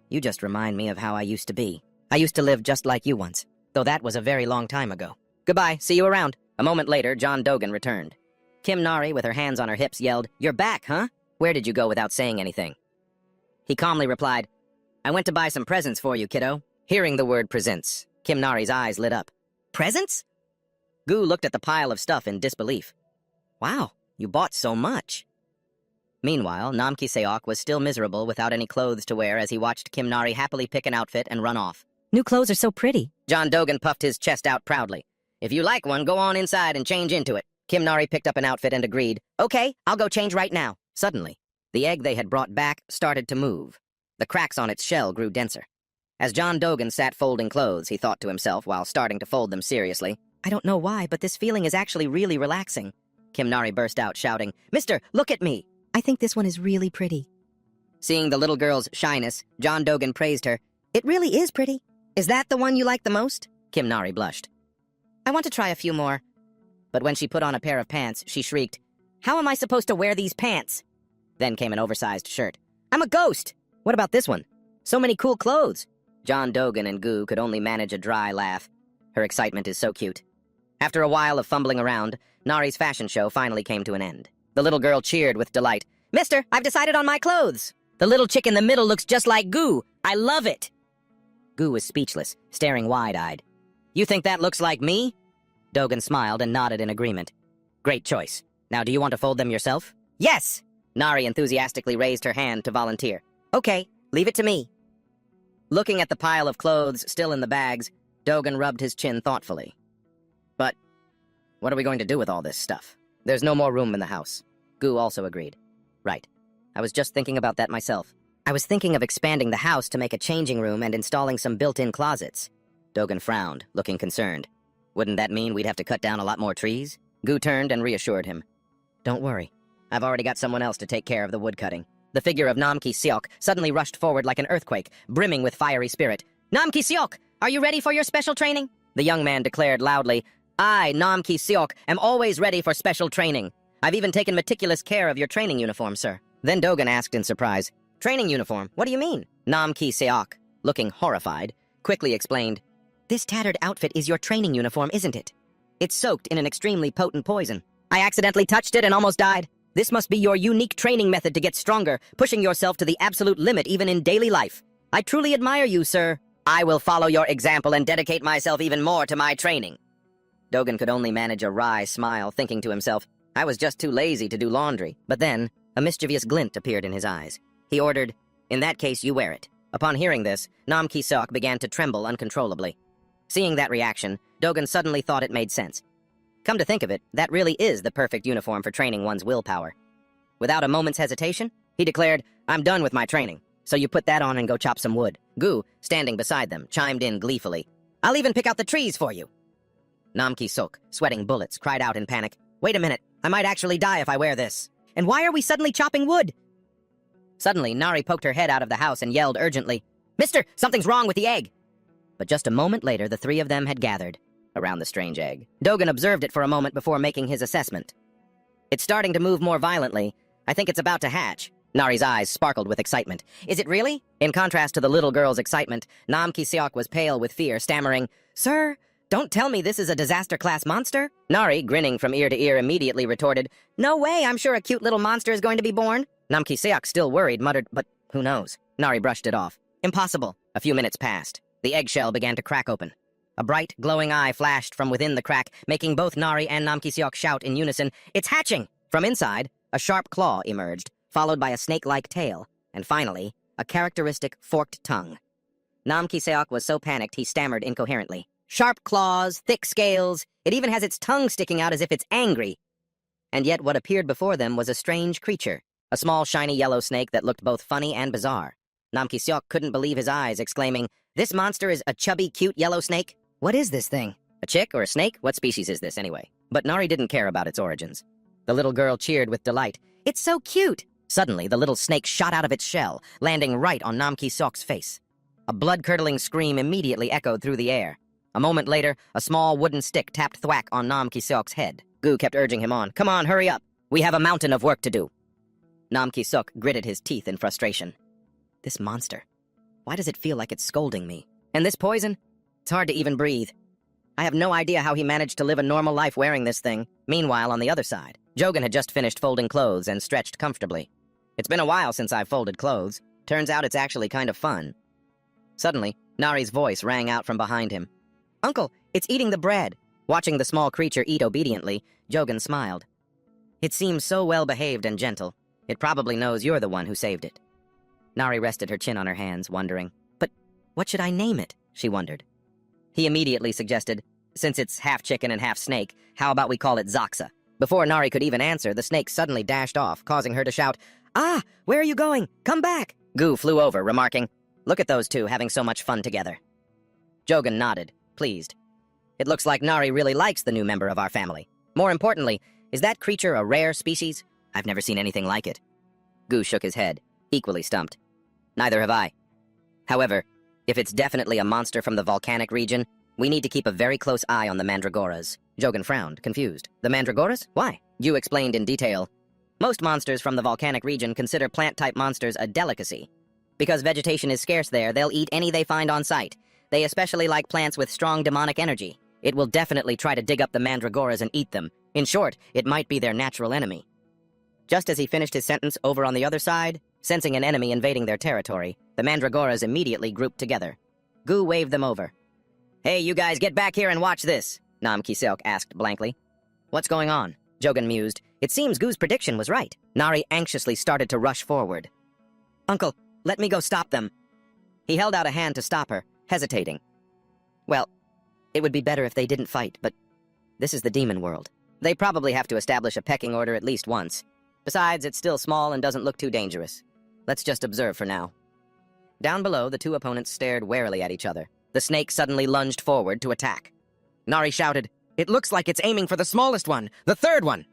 You just remind me of how I used to be. I used to live just like you once, though that was a very long time ago. Goodbye, see you around. A moment later, John Dogan returned. Kim Nari, with her hands on her hips, yelled, You're back, huh? Where did you go without saying anything? He calmly replied, I went to buy some presents for you, kiddo. Hearing the word presents, Kim Nari's eyes lit up. Presents? Gu looked at the pile of stuff in disbelief. Wow, you bought so much. Meanwhile, Nam Ki-seok was still miserable without any clothes to wear as he watched Kim Nari happily pick an outfit and run off. New clothes are so pretty. John Dogan puffed his chest out proudly. If you like one, go on inside and change into it. Kim Nari picked up an outfit and agreed. Okay, I'll go change right now. Suddenly, the egg they had brought back started to move. The cracks on its shell grew denser. As John Dogan sat folding clothes, he thought to himself while starting to fold them seriously, I don't know why, but this feeling is actually really relaxing. Kim Nari burst out, shouting, Mister, look at me! I think this one is really pretty. Seeing the little girl's shyness, John Dogan praised her. It really is pretty. Is that the one you like the most? Kim Nari blushed. I want to try a few more. But when she put on a pair of pants, she shrieked, How am I supposed to wear these pants? Then came an oversized shirt. I'm a ghost! What about this one? So many cool clothes! John Dogan and Gu could only manage a dry laugh. Her excitement is so cute. After a while of fumbling around, Nari's fashion show finally came to an end. The little girl cheered with delight. Mister, I've decided on my clothes! The little chick in the middle looks just like Gu! I love it! Gu was speechless, staring wide-eyed. You think that looks like me? Dogan smiled and nodded in agreement. Great choice. Now do you want to fold them yourself? Yes! Nari enthusiastically raised her hand to volunteer. Okay, leave it to me. Looking at the pile of clothes still in the bags, Dogan rubbed his chin thoughtfully. But what are we going to do with all this stuff? There's no more room in the house. Gu also agreed. Right. I was just thinking about that myself. I was thinking of expanding the house to make a changing room and installing some built-in closets. Dogan frowned, looking concerned. Wouldn't that mean we'd have to cut down a lot more trees? Gu turned and reassured him. Don't worry. I've already got someone else to take care of the woodcutting. The figure of Nam Ki-seok suddenly rushed forward like an earthquake, brimming with fiery spirit. Nam Ki-seok, are you ready for your special training? The young man declared loudly, I, Nam Ki-seok, am always ready for special training. I've even taken meticulous care of your training uniform, sir. Then Dogan asked in surprise, Training uniform? What do you mean? Nam Ki-seok, looking horrified, quickly explained, This tattered outfit is your training uniform, isn't it? It's soaked in an extremely potent poison. I accidentally touched it and almost died. This must be your unique training method to get stronger, pushing yourself to the absolute limit even in daily life. I truly admire you, sir. I will follow your example and dedicate myself even more to my training. Dogan could only manage a wry smile, thinking to himself, I was just too lazy to do laundry. But then, a mischievous glint appeared in his eyes. He ordered, In that case, you wear it. Upon hearing this, Nam Ki-seok began to tremble uncontrollably. Seeing that reaction, Dogan suddenly thought it made sense. Come to think of it, that really is the perfect uniform for training one's willpower. Without a moment's hesitation, he declared, I'm done with my training. So you put that on and go chop some wood. Gu, standing beside them, chimed in gleefully. I'll even pick out the trees for you. Namki Sok, sweating bullets, cried out in panic. Wait a minute, I might actually die if I wear this. And why are we suddenly chopping wood? Suddenly, Nari poked her head out of the house and yelled urgently, Mister, something's wrong with the egg! But just a moment later, the three of them had gathered around the strange egg. Dogen observed it for a moment before making his assessment. It's starting to move more violently. I think it's about to hatch. Nari's eyes sparkled with excitement. Is it really? In contrast to the little girl's excitement, Nam Ki-seok was pale with fear, stammering, Sir, don't tell me this is a disaster-class monster? Nari, grinning from ear to ear, immediately retorted, No way, I'm sure a cute little monster is going to be born. Nam Ki-seok, still worried, muttered, But who knows? Nari brushed it off. Impossible. A few minutes passed. The eggshell began to crack open. A bright, glowing eye flashed from within the crack, making both Nari and Nam Ki-seok shout in unison, It's hatching! From inside, a sharp claw emerged, followed by a snake-like tail, and finally, a characteristic forked tongue. Nam Ki-seok was so panicked he stammered incoherently. Sharp claws, thick scales, it even has its tongue sticking out as if it's angry. And yet what appeared before them was a strange creature, a small shiny yellow snake that looked both funny and bizarre. Nam Ki-seok couldn't believe his eyes, exclaiming, This monster is a chubby, cute yellow snake? What is this thing? A chick or a snake? What species is this, anyway? But Nari didn't care about its origins. The little girl cheered with delight. It's so cute! Suddenly, the little snake shot out of its shell, landing right on Nam Ki-seok's face. A blood-curdling scream immediately echoed through the air. A moment later, a small wooden stick tapped thwack on Nam Ki-seok's head. Gu kept urging him on. Come on, hurry up! We have a mountain of work to do. Nam Ki-seok gritted his teeth in frustration. This monster. Why does it feel like it's scolding me? And this poison? It's hard to even breathe. I have no idea how he managed to live a normal life wearing this thing. Meanwhile, on the other side, Jogan had just finished folding clothes and stretched comfortably. It's been a while since I've folded clothes. Turns out it's actually kind of fun. Suddenly, Nari's voice rang out from behind him. Uncle, it's eating the bread. Watching the small creature eat obediently, Jogan smiled. It seems so well-behaved and gentle. It probably knows you're the one who saved it. Nari rested her chin on her hands, wondering. But what should I name it? She wondered. He immediately suggested, since it's half chicken and half snake, how about we call it Zoxa? Before Nari could even answer, the snake suddenly dashed off, causing her to shout, Ah, where are you going? Come back! Gu flew over, remarking, Look at those two having so much fun together. Jogan nodded, pleased. It looks like Nari really likes the new member of our family. More importantly, is that creature a rare species? I've never seen anything like it. Gu shook his head, equally stumped. Neither have I. However, if it's definitely a monster from the volcanic region, we need to keep a very close eye on the mandragoras. Jogan frowned, confused. The mandragoras? Why? Yu explained in detail. Most monsters from the volcanic region consider plant-type monsters a delicacy. Because vegetation is scarce there, they'll eat any they find on sight. They especially like plants with strong demonic energy. It will definitely try to dig up the mandragoras and eat them. In short, it might be their natural enemy. Just as he finished his sentence over on the other side, sensing an enemy invading their territory, the mandragoras immediately grouped together. Gu waved them over. Hey, you guys, get back here and watch this, Nam Ki-seok asked blankly. What's going on? Jogan mused. It seems Gu's prediction was right. Nari anxiously started to rush forward. Uncle, let me go stop them. He held out a hand to stop her, hesitating. Well, it would be better if they didn't fight, but this is the demon world. They probably have to establish a pecking order at least once. Besides, it's still small and doesn't look too dangerous. Let's just observe for now. Down below, the two opponents stared warily at each other. The snake suddenly lunged forward to attack. Nari shouted, It looks like it's aiming for the smallest one, the third one!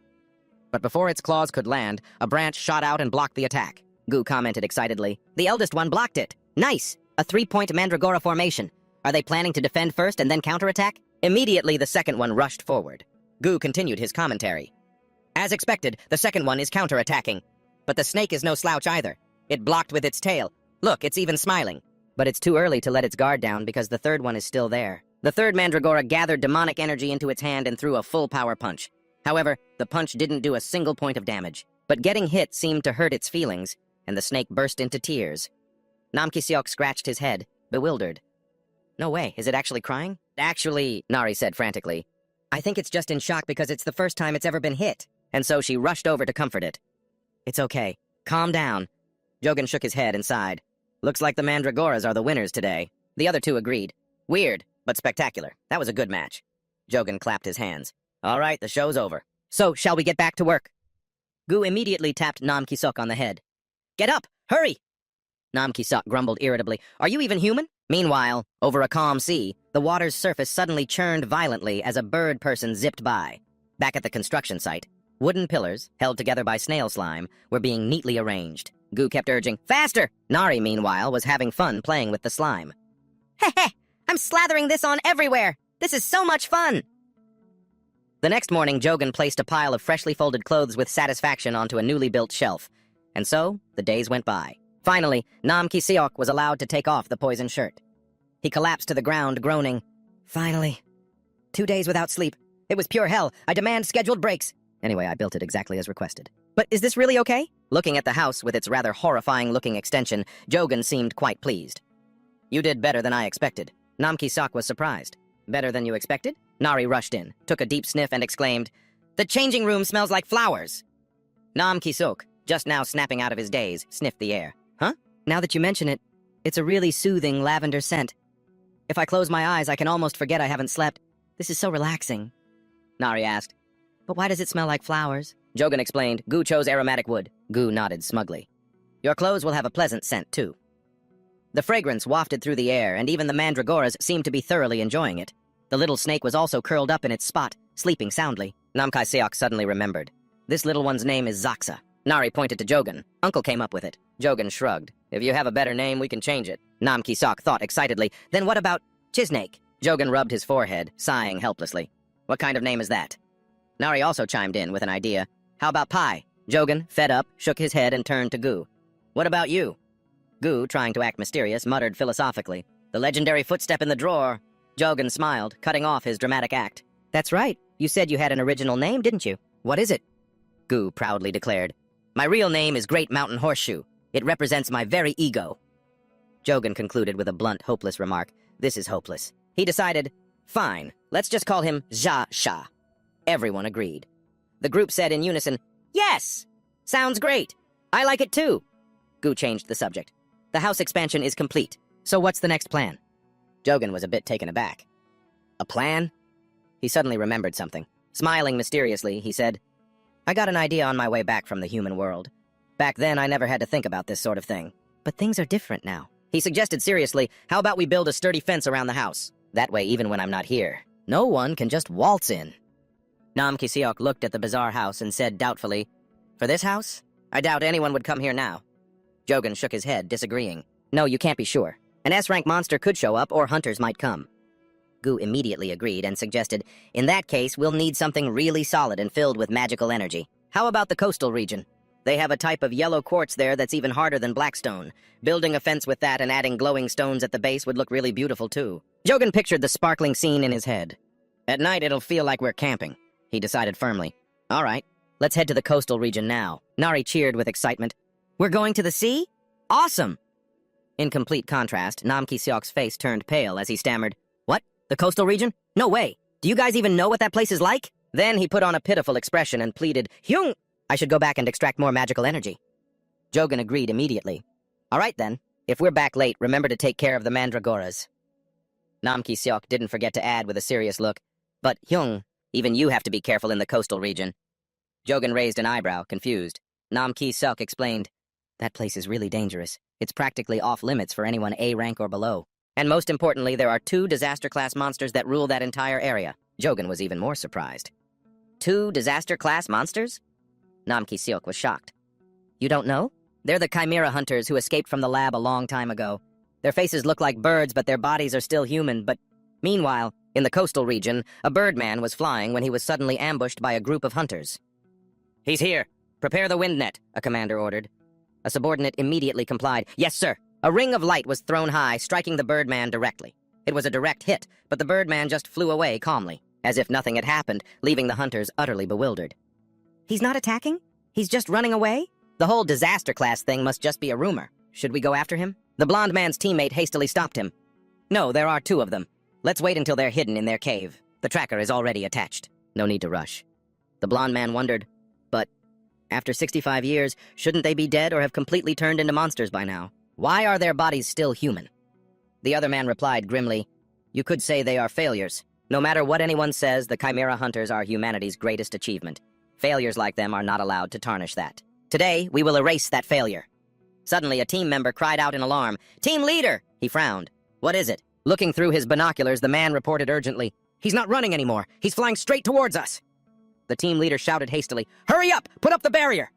But before its claws could land, a branch shot out and blocked the attack. Gu commented excitedly, The eldest one blocked it. Nice! A 3-point mandragora formation. Are they planning to defend first and then counterattack? Immediately, the second one rushed forward. Gu continued his commentary. As expected, the second one is counterattacking. But the snake is no slouch either. It blocked with its tail. Look, it's even smiling. But it's too early to let its guard down because the third one is still there. The third mandragora gathered demonic energy into its hand and threw a full-power punch. However, the punch didn't do a single point of damage. But getting hit seemed to hurt its feelings, and the snake burst into tears. Nam Ki-seok scratched his head, bewildered. No way, is it actually crying? Actually, Nari said frantically, I think it's just in shock because it's the first time it's ever been hit. And so she rushed over to comfort it. It's okay. Calm down. Jogan shook his head and sighed. Looks like the mandragoras are the winners today. The other two agreed. Weird, but spectacular. That was a good match. Jogan clapped his hands. All right, the show's over. So, shall we get back to work? Gu immediately tapped Nam Ki-seok on the head. Get up! Hurry! Nam Ki-seok grumbled irritably. Are you even human? Meanwhile, over a calm sea, the water's surface suddenly churned violently as a bird person zipped by. Back at the construction site, wooden pillars, held together by snail slime, were being neatly arranged. Gu kept urging, "Faster!" Nari, meanwhile, was having fun playing with the slime. Heh, I'm slathering this on everywhere! This is so much fun! The next morning, Jogan placed a pile of freshly folded clothes with satisfaction onto a newly built shelf. And so, the days went by. Finally, Nam Ki-seok was allowed to take off the poison shirt. He collapsed to the ground, groaning, "Finally. 2 days without sleep. It was pure hell. I demand scheduled breaks." Anyway, I built it exactly as requested. But is this really okay? Looking at the house with its rather horrifying-looking extension, Jogan seemed quite pleased. "You did better than I expected." Nam Ki-seok was surprised. "Better than you expected?" Nari rushed in, took a deep sniff, and exclaimed, "The changing room smells like flowers!" Nam Ki-seok, just now snapping out of his daze, sniffed the air. "Huh? Now that you mention it, it's a really soothing lavender scent. If I close my eyes, I can almost forget I haven't slept. This is so relaxing." Nari asked, "But why does it smell like flowers?" Jogan explained, "Gu chose aromatic wood." Gu nodded smugly. "Your clothes will have a pleasant scent, too." The fragrance wafted through the air, and even the mandragoras seemed to be thoroughly enjoying it. The little snake was also curled up in its spot, sleeping soundly. Nam Ki-seok suddenly remembered. "This little one's name is Zaksa." Nari pointed to Jogan. Uncle came up with it. Jogan shrugged. "If you have a better name, we can change it." Nam Ki-seok thought excitedly. "Then what about Chisnake?" Jogan rubbed his forehead, sighing helplessly. "What kind of name is that?" Nari also chimed in with an idea. "How about Pai?" Jogan, fed up, shook his head and turned to Gu. "What about you?" Gu, trying to act mysterious, muttered philosophically, "The legendary footstep in the drawer." Jogan smiled, cutting off his dramatic act. "That's right. You said you had an original name, didn't you? What is it?" Gu proudly declared, "My real name is Great Mountain Horseshoe. It represents my very ego." Jogan concluded with a blunt, hopeless remark. "This is hopeless." He decided, "Fine, let's just call him Jia Sha." Everyone agreed. The group said in unison, "Yes! Sounds great. I like it too." Gu changed the subject. "The house expansion is complete, so what's the next plan?" Jogan was a bit taken aback. "A plan?" He suddenly remembered something. Smiling mysteriously, he said, "I got an idea on my way back from the human world. Back then, I never had to think about this sort of thing. But things are different now." He suggested seriously, "How about we build a sturdy fence around the house? That way, even when I'm not here, no one can just waltz in." Nam Ki-seok looked at the bizarre house and said doubtfully, "For this house? I doubt anyone would come here now." Jogan shook his head, disagreeing. "No, you can't be sure. An S-rank monster could show up, or hunters might come." Gu immediately agreed and suggested, "In that case, we'll need something really solid and filled with magical energy. How about the coastal region? They have a type of yellow quartz there that's even harder than blackstone. Building a fence with that and adding glowing stones at the base would look really beautiful, too." Jogan pictured the sparkling scene in his head. "At night, it'll feel like we're camping," he decided firmly. "All right, let's head to the coastal region now." Nari cheered with excitement. "We're going to the sea? Awesome!" In complete contrast, Nam Ki-seok's face turned pale as he stammered, "What? The coastal region? No way! Do you guys even know what that place is like?" Then he put on a pitiful expression and pleaded, "Hyung! I should go back and extract more magical energy." Jogan agreed immediately. "All right then. If we're back late, remember to take care of the mandragoras." Nam Ki-seok didn't forget to add with a serious look, "But Hyung, even you have to be careful in the coastal region." Jogan raised an eyebrow, confused. Nam Ki-seok explained, "That place is really dangerous. It's practically off-limits for anyone A rank or below. And most importantly, there are 2 disaster-class monsters that rule that entire area." Jogan was even more surprised. 2 disaster-class monsters? Nam Ki-seok was shocked. "You don't know? They're the chimera hunters who escaped from the lab a long time ago. Their faces look like birds, but their bodies are still human, but..." Meanwhile, in the coastal region, a birdman was flying when he was suddenly ambushed by a group of hunters. "He's here. Prepare the wind net," a commander ordered. A subordinate immediately complied. "Yes, sir." A ring of light was thrown high, striking the birdman directly. It was a direct hit, but the birdman just flew away calmly, as if nothing had happened, leaving the hunters utterly bewildered. "He's not attacking? He's just running away? The whole disaster class thing must just be a rumor. Should we go after him?" The blonde man's teammate hastily stopped him. "No, there are 2 of them. Let's wait until they're hidden in their cave. The tracker is already attached. No need to rush." The blonde man wondered, "But after 65 years, shouldn't they be dead or have completely turned into monsters by now? Why are their bodies still human?" The other man replied grimly, "You could say they are failures. No matter what anyone says, the chimera hunters are humanity's greatest achievement. Failures like them are not allowed to tarnish that. Today, we will erase that failure." Suddenly, a team member cried out in alarm. "Team leader!" He frowned. "What is it?" Looking through his binoculars, the man reported urgently. "He's not running anymore. He's flying straight towards us." The team leader shouted hastily, "Hurry up! Put up the barrier!"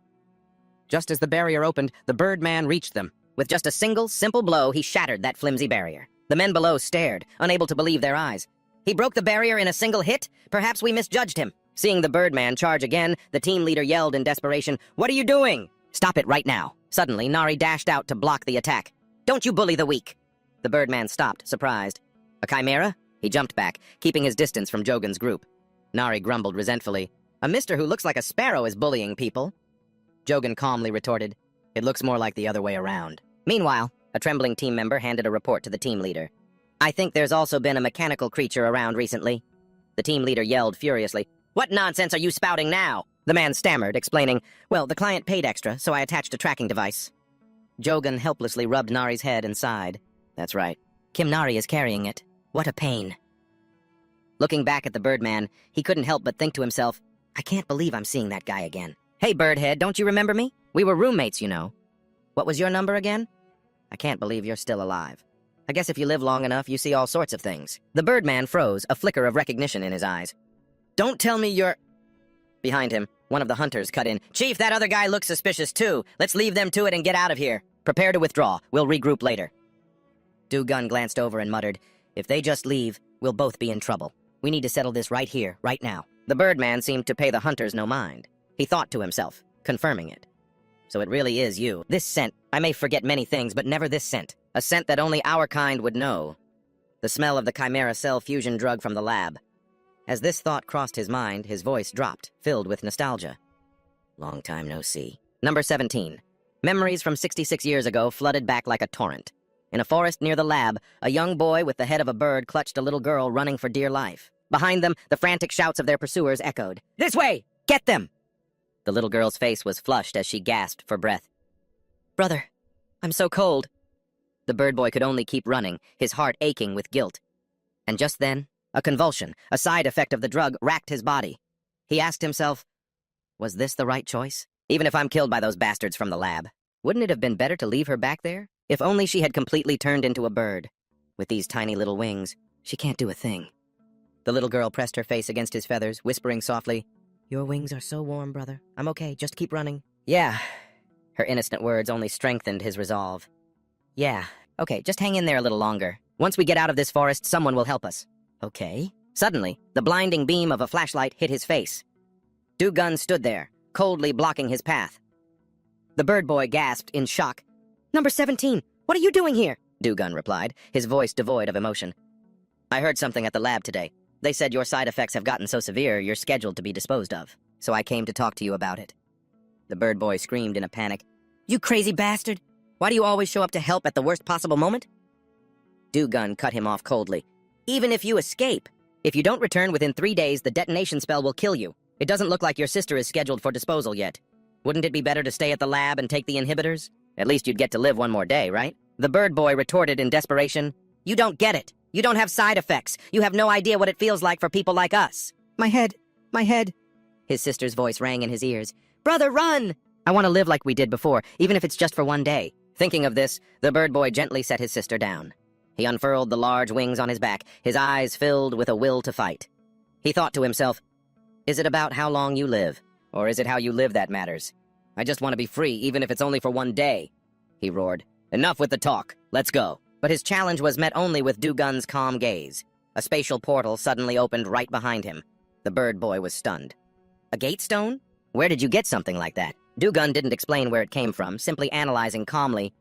Just as the barrier opened, the Birdman reached them. With just a single, simple blow, he shattered that flimsy barrier. The men below stared, unable to believe their eyes. "He broke the barrier in a single hit? Perhaps we misjudged him." Seeing the Birdman charge again, the team leader yelled in desperation, "What are you doing?" "Stop it right now." Suddenly, Nari dashed out to block the attack. "Don't you bully the weak." The Birdman stopped, surprised. "A chimera?" He jumped back, keeping his distance from Jogan's group. Nari grumbled resentfully. "A mister who looks like a sparrow is bullying people." Jogan calmly retorted, "It looks more like the other way around." Meanwhile, a trembling team member handed a report to the team leader. "I think there's also been a mechanical creature around recently." The team leader yelled furiously, "What nonsense are you spouting now?" The man stammered, explaining, "Well, the client paid extra, so I attached a tracking device." Jogan helplessly rubbed Nari's head and sighed. "That's right. Kim Nari is carrying it. What a pain." Looking back at the Birdman, he couldn't help but think to himself, "I can't believe I'm seeing that guy again. Hey, Birdhead, don't you remember me? We were roommates, you know. What was your number again? I can't believe you're still alive. I guess if you live long enough, you see all sorts of things." The Birdman froze, a flicker of recognition in his eyes. "Don't tell me you're—" Behind him, one of the hunters cut in. "Chief, that other guy looks suspicious too. Let's leave them to it and get out of here. Prepare to withdraw. We'll regroup later." Du-Gun glanced over and muttered, "If they just leave, we'll both be in trouble. We need to settle this right here, right now." The Birdman seemed to pay the hunters no mind. He thought to himself, confirming it. "So it really is you. This scent, I may forget many things, but never this scent. A scent that only our kind would know. The smell of the chimera cell fusion drug from the lab." As this thought crossed his mind, his voice dropped, filled with nostalgia. Long time no see. Number 17. Memories from 66 years ago flooded back like a torrent. In a forest near the lab, a young boy with the head of a bird clutched a little girl running for dear life. Behind them, the frantic shouts of their pursuers echoed. "This way! Get them!" The little girl's face was flushed as she gasped for breath. "Brother, I'm so cold." The bird boy could only keep running, his heart aching with guilt. And just then, a convulsion, a side effect of the drug, racked his body. He asked himself, was this the right choice? Even if I'm killed by those bastards from the lab, wouldn't it have been better to leave her back there? If only she had completely turned into a bird. With these tiny little wings, she can't do a thing. The little girl pressed her face against his feathers, whispering softly, "Your wings are so warm, brother. I'm okay, just keep running." "Yeah." Her innocent words only strengthened his resolve. "Yeah, okay, just hang in there a little longer. Once we get out of this forest, someone will help us." "Okay." Suddenly, the blinding beam of a flashlight hit his face. Du-Gun stood there, coldly blocking his path. The bird boy gasped in shock. "Number 17, what are you doing here?" Du-Gun replied, his voice devoid of emotion. "I heard something at the lab today. They said your side effects have gotten so severe you're scheduled to be disposed of. So I came to talk to you about it." The bird boy screamed in a panic. "You crazy bastard! Why do you always show up to help at the worst possible moment?" Du-Gun cut him off coldly. "Even if you escape, if you don't return within 3 days, the detonation spell will kill you. It doesn't look like your sister is scheduled for disposal yet. Wouldn't it be better to stay at the lab and take the inhibitors? At least you'd get to live one more day, right?" The bird boy retorted in desperation. "You don't get it. You don't have side effects. You have no idea what it feels like for people like us." My head. His sister's voice rang in his ears. "Brother, run! I want to live like we did before, even if it's just for one day." Thinking of this, the bird boy gently set his sister down. He unfurled the large wings on his back, his eyes filled with a will to fight. He thought to himself, is it about how long you live, or is it how you live that matters? I just want to be free, even if it's only for one day. He roared, "Enough with the talk. Let's go." But his challenge was met only with Du-Gun's calm gaze. A spatial portal suddenly opened right behind him. The bird boy was stunned. "A gate stone? Where did you get something like that?" Du-Gun didn't explain where it came from, simply analyzing calmly.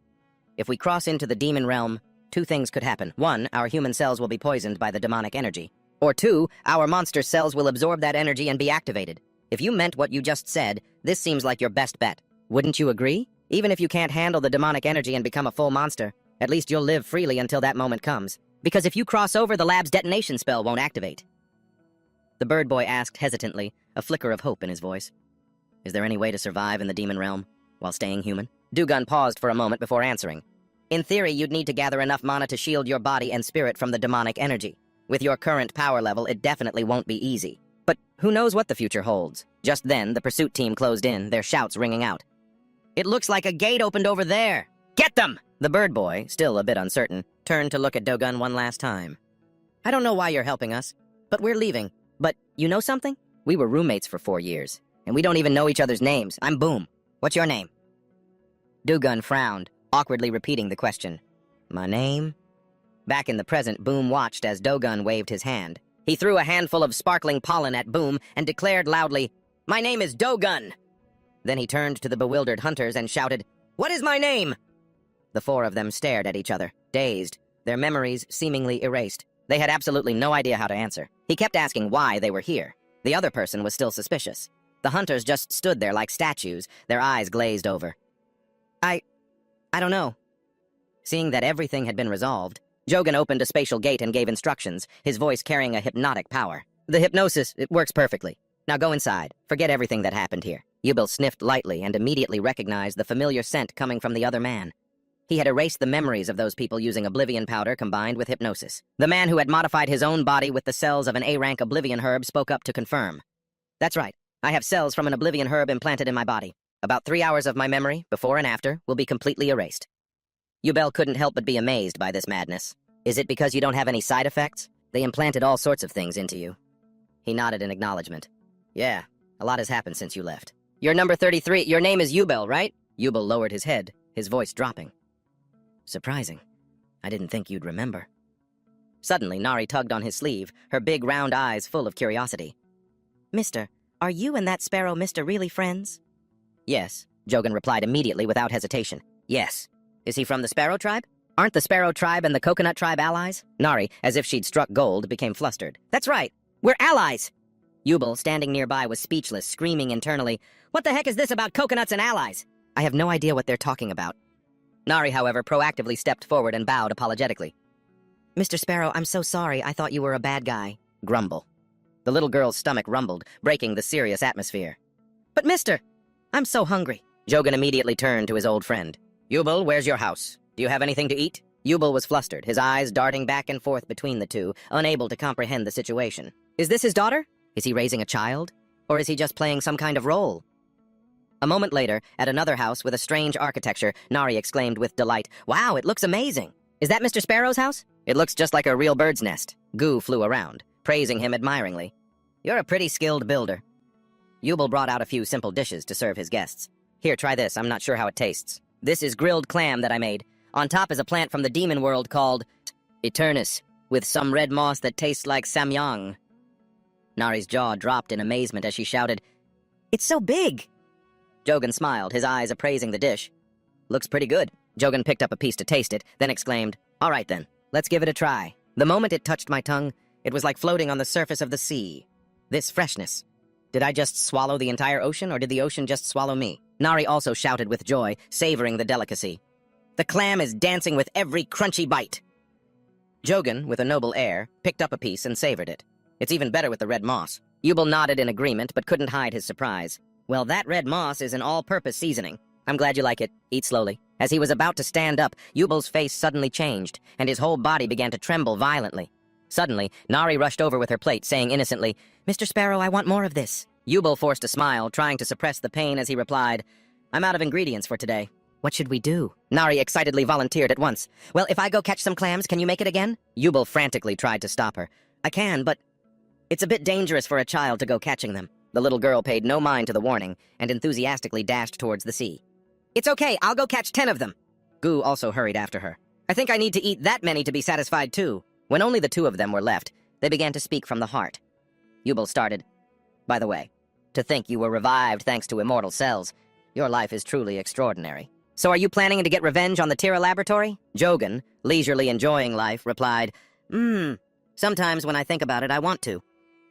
"If we cross into the demon realm, 2 things could happen. 1, our human cells will be poisoned by the demonic energy. Or 2, our monster cells will absorb that energy and be activated. If you meant what you just said, this seems like your best bet. Wouldn't you agree? Even if you can't handle the demonic energy and become a full monster, at least you'll live freely until that moment comes. Because if you cross over, the lab's detonation spell won't activate." The bird boy asked hesitantly, a flicker of hope in his voice. "Is there any way to survive in the demon realm while staying human?" Du-Gun paused for a moment before answering. "In theory, you'd need to gather enough mana to shield your body and spirit from the demonic energy. With your current power level, it definitely won't be easy. But who knows what the future holds?" Just then, the pursuit team closed in, their shouts ringing out. "It looks like a gate opened over there." Get them! The bird boy, still a bit uncertain, turned to look at Dogun one last time. I don't know why you're helping us, but we're leaving. But you know something? We were roommates for 4 years, and we don't even know each other's names. I'm Boom. What's your name? Dogun frowned, awkwardly repeating the question. My name? Back in the present, Boom watched as Dogun waved his hand. He threw a handful of sparkling pollen at Boom and declared loudly, My name is Dogun! Then he turned to the bewildered hunters and shouted, What is my name? The 4 of them stared at each other, dazed, their memories seemingly erased. They had absolutely no idea how to answer. He kept asking why they were here. The other person was still suspicious. The hunters just stood there like statues, their eyes glazed over. I don't know. Seeing that everything had been resolved, Jogan opened a spatial gate and gave instructions, his voice carrying a hypnotic power. The hypnosis, it works perfectly. Now go inside. Forget everything that happened here. Yubil sniffed lightly and immediately recognized the familiar scent coming from the other man. He had erased the memories of those people using oblivion powder combined with hypnosis. The man who had modified his own body with the cells of an A-rank oblivion herb spoke up to confirm. That's right. I have cells from an oblivion herb implanted in my body. About 3 hours of my memory, before and after, will be completely erased. Yubel couldn't help but be amazed by this madness. Is it because you don't have any side effects? They implanted all sorts of things into you. He nodded in acknowledgement. Yeah, a lot has happened since you left. You're number 33. Your name is Yubel, right? Yubel lowered his head, his voice dropping. Surprising. I didn't think you'd remember. Suddenly, Nari tugged on his sleeve, her big round eyes full of curiosity. Mister, are you and that sparrow mister really friends? Yes, Jogan replied immediately without hesitation. Yes. Is he from the sparrow tribe? Aren't the sparrow tribe and the coconut tribe allies? Nari, as if she'd struck gold, became flustered. That's right. We're allies! Yubel, standing nearby, was speechless, screaming internally, What the heck is this about coconuts and allies? I have no idea what they're talking about. Nari, however, proactively stepped forward and bowed apologetically. Mr. Sparrow, I'm so sorry. I thought you were a bad guy. Grumble. The little girl's stomach rumbled, breaking the serious atmosphere. But mister, I'm so hungry. Jogan immediately turned to his old friend. Yubel, where's your house? Do you have anything to eat? Yubel was flustered, his eyes darting back and forth between the two, unable to comprehend the situation. Is this his daughter? Is he raising a child? Or is he just playing some kind of role? A moment later, at another house with a strange architecture, Nari exclaimed with delight, Wow, it looks amazing! Is that Mr. Sparrow's house? It looks just like a real bird's nest. Goo flew around, praising him admiringly. You're a pretty skilled builder. Yubel brought out a few simple dishes to serve his guests. Here, try this. I'm not sure how it tastes. This is grilled clam that I made. On top is a plant from the demon world called Eternus, with some red moss that tastes like samyang. Nari's jaw dropped in amazement as she shouted, It's so big! Jogan smiled, his eyes appraising the dish. Looks pretty good. Jogan picked up a piece to taste it, then exclaimed, All right then, let's give it a try. The moment it touched my tongue, it was like floating on the surface of the sea. This freshness. Did I just swallow the entire ocean, or did the ocean just swallow me? Nari also shouted with joy, savoring the delicacy. The clam is dancing with every crunchy bite. Jogan, with a noble air, picked up a piece and savored it. It's even better with the red moss. Yubel nodded in agreement, but couldn't hide his surprise. Well, that red moss is an all-purpose seasoning. I'm glad you like it. Eat slowly. As he was about to stand up, Yubel's face suddenly changed, and his whole body began to tremble violently. Suddenly, Nari rushed over with her plate, saying innocently, Mr. Sparrow, I want more of this. Yubel forced a smile, trying to suppress the pain as he replied, I'm out of ingredients for today. What should we do? Nari excitedly volunteered at once. Well, if I go catch some clams, can you make it again? Yubel frantically tried to stop her. I can, but it's a bit dangerous for a child to go catching them. The little girl paid no mind to the warning and enthusiastically dashed towards the sea. It's okay, I'll go catch 10 of them. Goo also hurried after her. I think I need to eat that many to be satisfied too. When only the 2 of them were left, they began to speak from the heart. Yubel started. By the way, to think you were revived thanks to immortal cells. Your life is truly extraordinary. So are you planning to get revenge on the Tira laboratory? Jogan, leisurely enjoying life, replied, Sometimes when I think about it, I want to.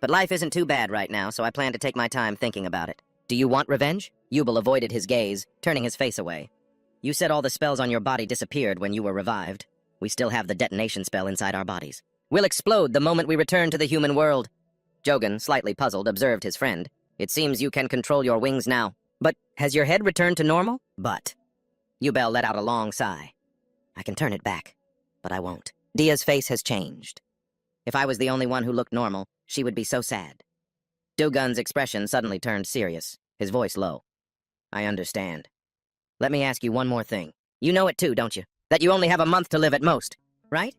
But life isn't too bad right now, so I plan to take my time thinking about it. Do you want revenge? Yubel avoided his gaze, turning his face away. You said all the spells on your body disappeared when you were revived. We still have the detonation spell inside our bodies. We'll explode the moment we return to the human world. Jogan, slightly puzzled, observed his friend. It seems you can control your wings now. But has your head returned to normal? But. Yubel let out a long sigh. I can turn it back, but I won't. Dia's face has changed. If I was the only one who looked normal, she would be so sad. Dogun's expression suddenly turned serious, his voice low. I understand. Let me ask you one more thing. You know it too, don't you? That you only have a month to live at most, right?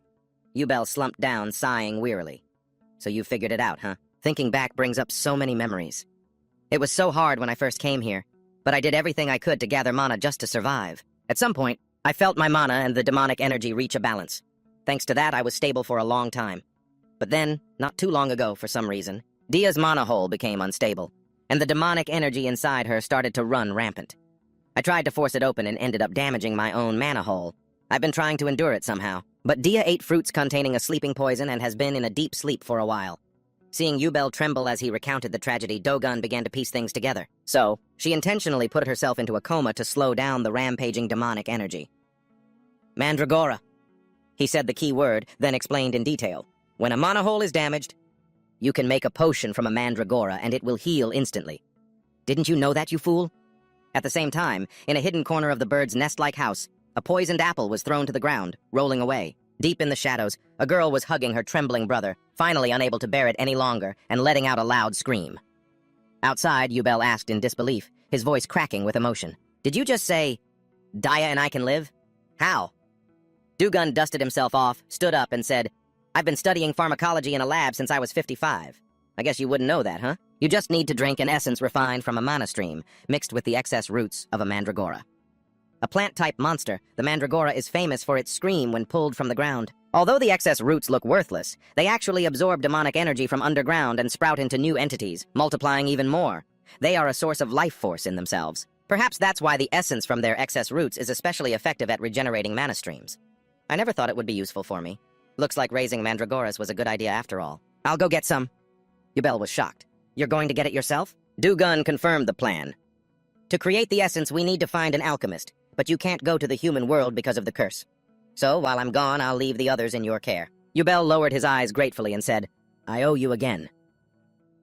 Yubel slumped down, sighing wearily. So you figured it out, huh? Thinking back brings up so many memories. It was so hard when I first came here, but I did everything I could to gather mana just to survive. At some point, I felt my mana and the demonic energy reach a balance. Thanks to that, I was stable for a long time. But then, not too long ago for some reason, Dia's mana hole became unstable, and the demonic energy inside her started to run rampant. I tried to force it open and ended up damaging my own mana hole. I've been trying to endure it somehow, but Dia ate fruits containing a sleeping poison and has been in a deep sleep for a while. Seeing Yubel tremble as he recounted the tragedy, Dogun began to piece things together. So, she intentionally put herself into a coma to slow down the rampaging demonic energy. Mandragora. He said the key word, then explained in detail. When a mana hole is damaged, you can make a potion from a mandragora and it will heal instantly. Didn't you know that, you fool? At the same time, in a hidden corner of the bird's nest-like house, a poisoned apple was thrown to the ground, rolling away. Deep in the shadows, a girl was hugging her trembling brother, finally unable to bear it any longer and letting out a loud scream. Outside, Yubel asked in disbelief, his voice cracking with emotion. Did you just say, Dia and I can live? How? Dugun dusted himself off, stood up, and said, I've been studying pharmacology in a lab since I was 55. I guess you wouldn't know that, huh? You just need to drink an essence refined from a mana stream, mixed with the excess roots of a mandragora. A plant-type monster, the mandragora is famous for its scream when pulled from the ground. Although the excess roots look worthless, they actually absorb demonic energy from underground and sprout into new entities, multiplying even more. They are a source of life force in themselves. Perhaps that's why the essence from their excess roots is especially effective at regenerating mana streams. I never thought it would be useful for me. Looks like raising mandragoras was a good idea after all. I'll go get some. Yubel was shocked. You're going to get it yourself? Dugun confirmed the plan. To create the essence, we need to find an alchemist, but you can't go to the human world because of the curse. So, while I'm gone, I'll leave the others in your care. Yubel lowered his eyes gratefully and said, I owe you again.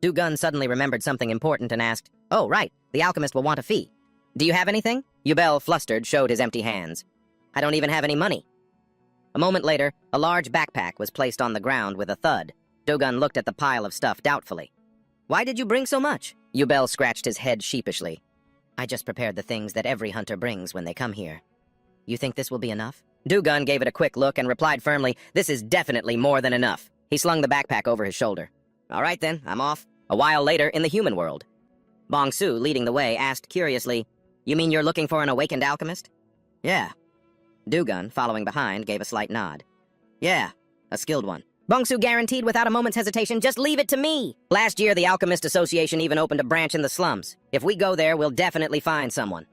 Dugun suddenly remembered something important and asked, Oh, right, the alchemist will want a fee. Do you have anything? Yubel, flustered, showed his empty hands. I don't even have any money. A moment later, a large backpack was placed on the ground with a thud. Dogun looked at the pile of stuff doubtfully. Why did you bring so much? Yubel scratched his head sheepishly. I just prepared the things that every hunter brings when they come here. You think this will be enough? Dugun gave it a quick look and replied firmly, This is definitely more than enough. He slung the backpack over his shoulder. All right then, I'm off. A while later, in the human world. Bong Su, leading the way, asked curiously, You mean you're looking for an awakened alchemist? Yeah. Dugun, following behind, gave a slight nod. Yeah, a skilled one. Bongsu guaranteed without a moment's hesitation, just leave it to me. Last year, the Alchemist Association even opened a branch in the slums. If we go there, we'll definitely find someone.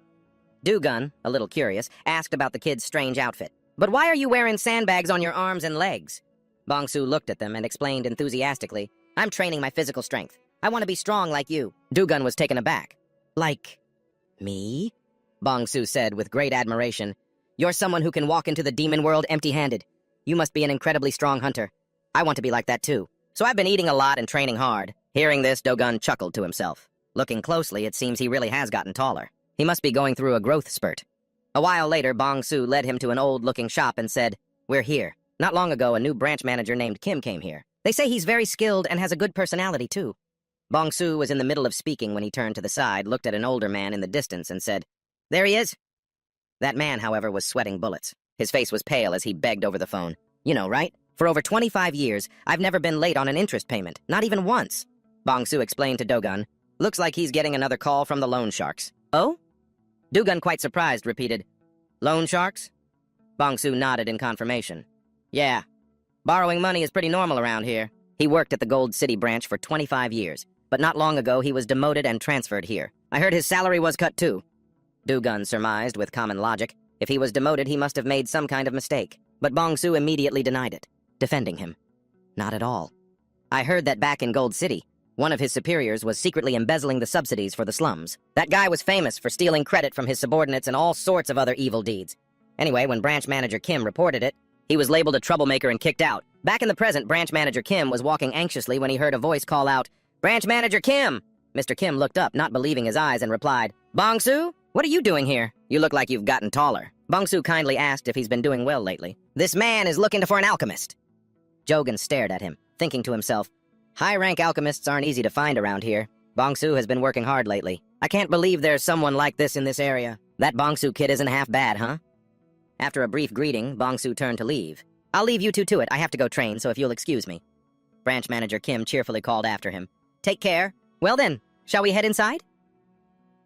Dugun, a little curious, asked about the kid's strange outfit. But why are you wearing sandbags on your arms and legs? Bongsu looked at them and explained enthusiastically, I'm training my physical strength. I want to be strong like you. Dugun was taken aback. Like me? Bongsu said with great admiration. You're someone who can walk into the demon world empty-handed. You must be an incredibly strong hunter. I want to be like that too. So I've been eating a lot and training hard. Hearing this, Dogun chuckled to himself. Looking closely, it seems he really has gotten taller. He must be going through a growth spurt. A while later, Bongsu led him to an old-looking shop and said, We're here. Not long ago, a new branch manager named Kim came here. They say he's very skilled and has a good personality too. Bongsu was in the middle of speaking when he turned to the side, looked at an older man in the distance and said, There he is. That man, however, was sweating bullets. His face was pale as he begged over the phone. You know, right? For over 25 years, I've never been late on an interest payment, not even once. Bongsu explained to Dogun, Looks like he's getting another call from the loan sharks. Oh? Dugun, quite surprised, repeated, Loan sharks? Bongsu nodded in confirmation. Yeah. Borrowing money is pretty normal around here. He worked at the Gold City branch for 25 years, but not long ago he was demoted and transferred here. I heard his salary was cut too. Dugun surmised with common logic. If he was demoted, he must have made some kind of mistake. But Bongsu immediately denied it, defending him. Not at all. I heard that back in Gold City, one of his superiors was secretly embezzling the subsidies for the slums. That guy was famous for stealing credit from his subordinates and all sorts of other evil deeds. Anyway, when branch manager Kim reported it, he was labeled a troublemaker and kicked out. Back in the present, branch manager Kim was walking anxiously when he heard a voice call out, Branch manager Kim! Mr. Kim looked up, not believing his eyes, and replied, Bongsu, what are you doing here? You look like you've gotten taller. Bongsu kindly asked if he's been doing well lately. This man is looking for an alchemist. Jogan stared at him, thinking to himself, High-rank alchemists aren't easy to find around here. Bongsu has been working hard lately. I can't believe there's someone like this in this area. That Bongsu kid isn't half bad, huh? After a brief greeting, Bongsu turned to leave. I'll leave you two to it. I have to go train, so if you'll excuse me. Branch Manager Kim cheerfully called after him. Take care. Well then, shall we head inside?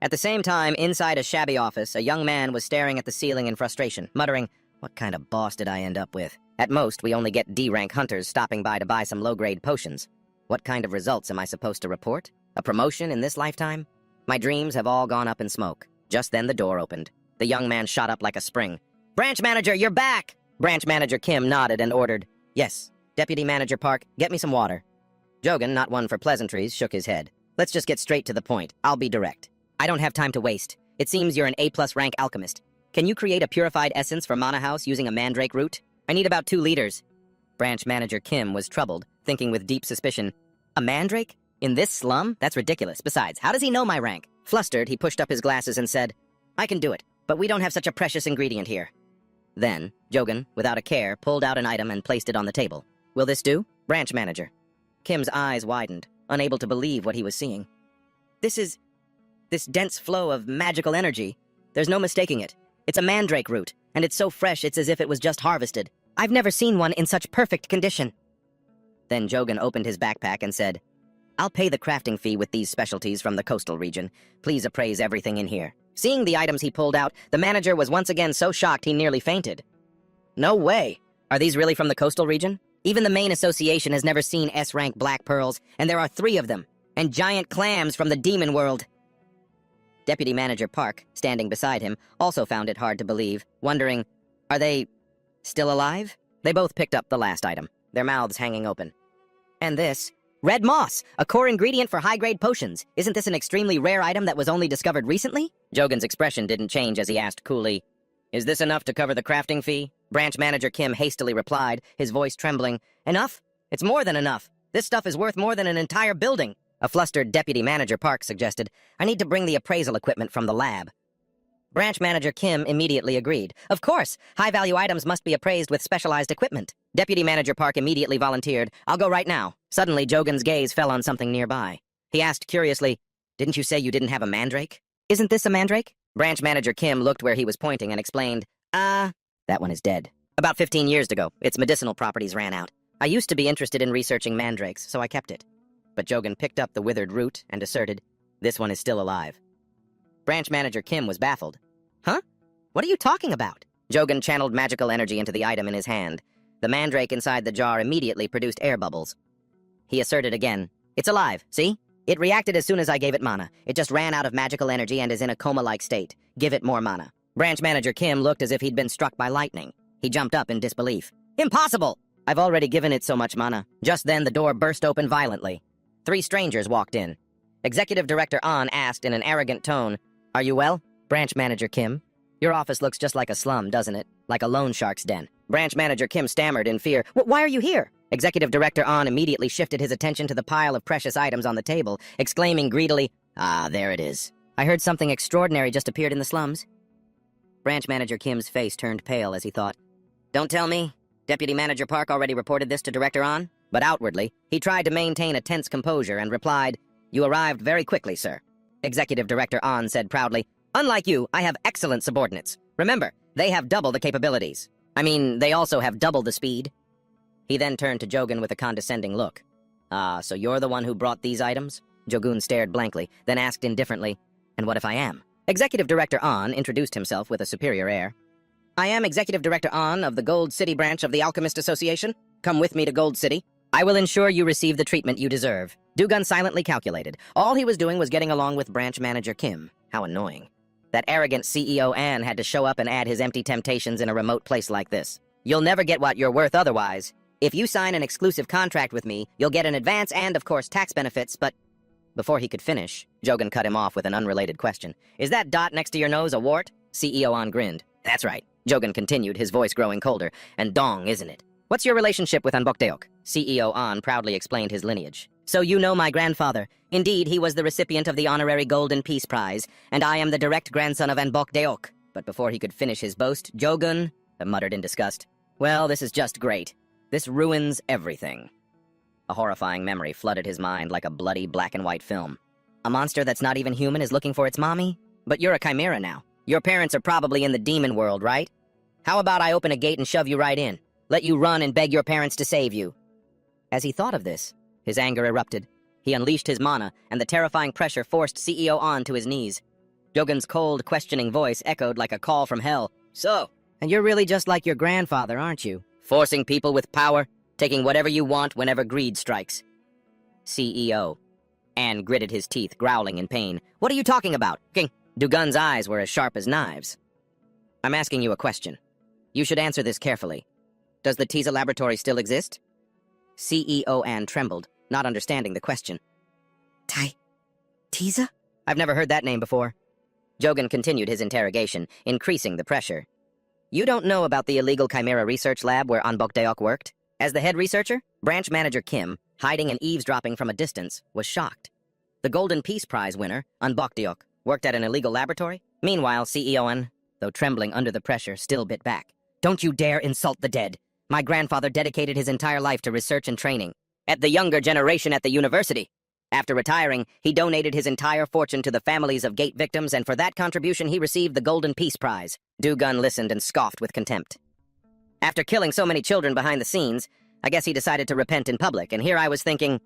At the same time, inside a shabby office, a young man was staring at the ceiling in frustration, muttering, "What kind of boss did I end up with? At most, we only get D-rank hunters stopping by to buy some low-grade potions. What kind of results am I supposed to report? A promotion in this lifetime? My dreams have all gone up in smoke." Just then the door opened. The young man shot up like a spring. "Branch Manager, you're back!" Branch Manager Kim nodded and ordered, "Yes. Deputy Manager Park, get me some water." Jogan, not one for pleasantries, shook his head. "Let's just get straight to the point. I'll be direct. I don't have time to waste. It seems you're an A+ rank alchemist. Can you create a purified essence for Mana House using a mandrake root? I need about 2 liters. Branch Manager Kim was troubled, thinking with deep suspicion. A mandrake? In this slum? That's ridiculous. Besides, how does he know my rank? Flustered, he pushed up his glasses and said, "I can do it, but we don't have such a precious ingredient here." Then, Jogan, without a care, pulled out an item and placed it on the table. "Will this do?" Branch Manager. Kim's eyes widened, unable to believe what he was seeing. This dense flow of magical energy. There's no mistaking it. It's a mandrake root, and it's so fresh it's as if it was just harvested. I've never seen one in such perfect condition." Then Jogan opened his backpack and said, "I'll pay the crafting fee with these specialties from the coastal region. Please appraise everything in here." Seeing the items he pulled out, the manager was once again so shocked he nearly fainted. "No way! Are these really from the coastal region? Even the main association has never seen S-rank black pearls, and there are 3 of them, and giant clams from the demon world." Deputy Manager Park, standing beside him, also found it hard to believe, wondering, are they still alive? They both picked up the last item, their mouths hanging open. "And this? Red moss, a core ingredient for high-grade potions. Isn't this an extremely rare item that was only discovered recently?" Jogan's expression didn't change as he asked coolly, "Is this enough to cover the crafting fee?" Branch Manager Kim hastily replied, his voice trembling, "Enough? It's more than enough. This stuff is worth more than an entire building." A flustered Deputy Manager Park suggested, "I need to bring the appraisal equipment from the lab." Branch Manager Kim immediately agreed. "Of course, high-value items must be appraised with specialized equipment." Deputy Manager Park immediately volunteered, "I'll go right now." Suddenly, Jogan's gaze fell on something nearby. He asked curiously, "Didn't you say you didn't have a mandrake?" "Isn't this a mandrake?" Branch Manager Kim looked where he was pointing and explained, That one is dead. About 15 years ago, its medicinal properties ran out. I used to be interested in researching mandrakes, so I kept it." But Jogan picked up the withered root and asserted, "This one is still alive." Branch Manager Kim was baffled. "Huh? What are you talking about?" Jogan channeled magical energy into the item in his hand. The mandrake inside the jar immediately produced air bubbles. He asserted again, "It's alive, see? It reacted as soon as I gave it mana. It just ran out of magical energy and is in a coma-like state. Give it more mana." Branch Manager Kim looked as if he'd been struck by lightning. He jumped up in disbelief. "Impossible! I've already given it so much mana." Just then the door burst open violently. 3 strangers walked in. Executive Director An asked in an arrogant tone, "Are you well?" Branch Manager Kim, "Your office looks just like a slum, doesn't it? Like a loan shark's den." Branch Manager Kim stammered in fear, "Why are you here?" Executive Director An immediately shifted his attention to the pile of precious items on the table, exclaiming greedily, "Ah, there it is. I heard something extraordinary just appeared in the slums." Branch Manager Kim's face turned pale as he thought, "Don't tell me. Deputy Manager Park already reported this to Director An?" But outwardly, he tried to maintain a tense composure and replied, "You arrived very quickly, sir." Executive Director An said proudly, "Unlike you, I have excellent subordinates. Remember, they have double the capabilities. I mean, they also have double the speed." He then turned to Jogan with a condescending look. "Ah, so you're the one who brought these items?" Jogun stared blankly, then asked indifferently, "And what if I am?" Executive Director An introduced himself with a superior air. "I am Executive Director An of the Gold City branch of the Alchemist Association. Come with me to Gold City. I will ensure you receive the treatment you deserve." Dugan silently calculated. All he was doing was getting along with Branch Manager Kim. How annoying. That arrogant CEO An had to show up and add his empty temptations in a remote place like this. "You'll never get what you're worth otherwise. If you sign an exclusive contract with me, you'll get an advance and, of course, tax benefits, but..." Before he could finish, Jogan cut him off with an unrelated question. "Is that dot next to your nose a wart?" CEO An grinned. "That's right," Jogan continued, his voice growing colder. "And dong, isn't it? What's your relationship with Anbokdeok?" CEO An proudly explained his lineage. "So you know my grandfather. Indeed, he was the recipient of the honorary Golden Peace Prize, and I am the direct grandson of Anbokdeok." But before he could finish his boast, Jogan muttered in disgust, "Well, this is just great. This ruins everything." A horrifying memory flooded his mind like a bloody black-and-white film. A monster that's not even human is looking for its mommy? But you're a chimera now. Your parents are probably in the demon world, right? How about I open a gate and shove you right in? Let you run and beg your parents to save you. As he thought of this, his anger erupted. He unleashed his mana, and the terrifying pressure forced CEO on to his knees. Jogun's cold, questioning voice echoed like a call from hell. So, and you're really just like your grandfather, aren't you? Forcing people with power, taking whatever you want whenever greed strikes. CEO. Ann gritted his teeth, growling in pain. What are you talking about? King. Dugun's eyes were as sharp as knives. I'm asking you a question. You should answer this carefully. Does the Tiza laboratory still exist? CEO Ann trembled, not understanding the question. Tiza? I've never heard that name before. Jogun continued his interrogation, increasing the pressure. You don't know about the illegal Chimera research lab where Anbokdeok worked? As the head researcher, branch manager Kim, hiding and eavesdropping from a distance, was shocked. The Golden Peace Prize winner, Anbokdeok, worked at an illegal laboratory? Meanwhile, CEO An, though trembling under the pressure, still bit back. Don't you dare insult the dead. My grandfather dedicated his entire life to research and training. At the younger generation at the university. After retiring, he donated his entire fortune to the families of Gate victims, and for that contribution he received the Golden Peace Prize. Dugun listened and scoffed with contempt. After killing so many children behind the scenes, I guess he decided to repent in public, and here I was thinking,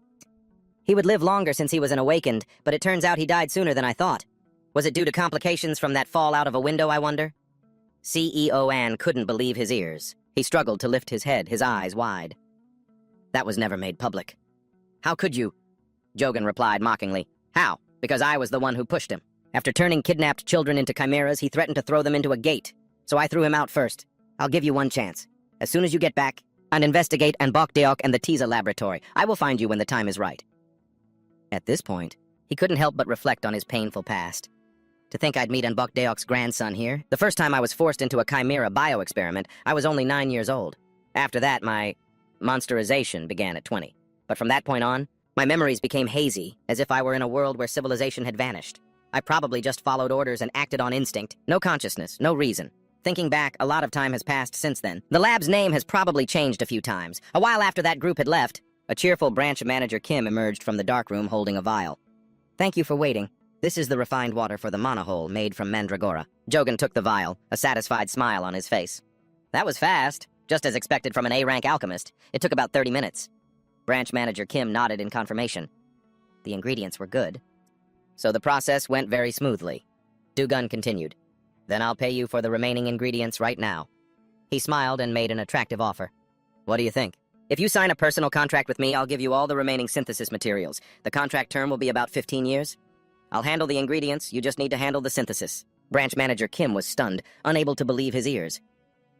he would live longer since he was an awakened, but it turns out he died sooner than I thought. Was it due to complications from that fall out of a window, I wonder? CEO Ann couldn't believe his ears. He struggled to lift his head, his eyes wide. That was never made public. How could you? Jogun replied mockingly. How? Because I was the one who pushed him. After turning kidnapped children into chimeras, he threatened to throw them into a gate. So I threw him out first. I'll give you one chance. As soon as you get back, and investigate Anbokdeok and the Tiza laboratory. I will find you when the time is right. At this point, he couldn't help but reflect on his painful past. To think I'd meet Anbokdeok's grandson here. The first time I was forced into a chimera bioexperiment, I was only 9 years old. After that, my monsterization began at 20. But from that point on, my memories became hazy, as if I were in a world where civilization had vanished. I probably just followed orders and acted on instinct. No consciousness, no reason. Thinking back, a lot of time has passed since then. The lab's name has probably changed a few times. A while after that group had left, a cheerful branch manager Kim emerged from the darkroom holding a vial. Thank you for waiting. This is the refined water for the monohole made from mandragora. Jogun took the vial, a satisfied smile on his face. That was fast, just as expected from an A-rank alchemist. It took about 30 minutes. Branch manager Kim nodded in confirmation. The ingredients were good. So the process went very smoothly. Dugun continued. Then I'll pay you for the remaining ingredients right now. He smiled and made an attractive offer. What do you think? If you sign a personal contract with me, I'll give you all the remaining synthesis materials. The contract term will be about 15 years. I'll handle the ingredients, you just need to handle the synthesis. Branch manager Kim was stunned, unable to believe his ears.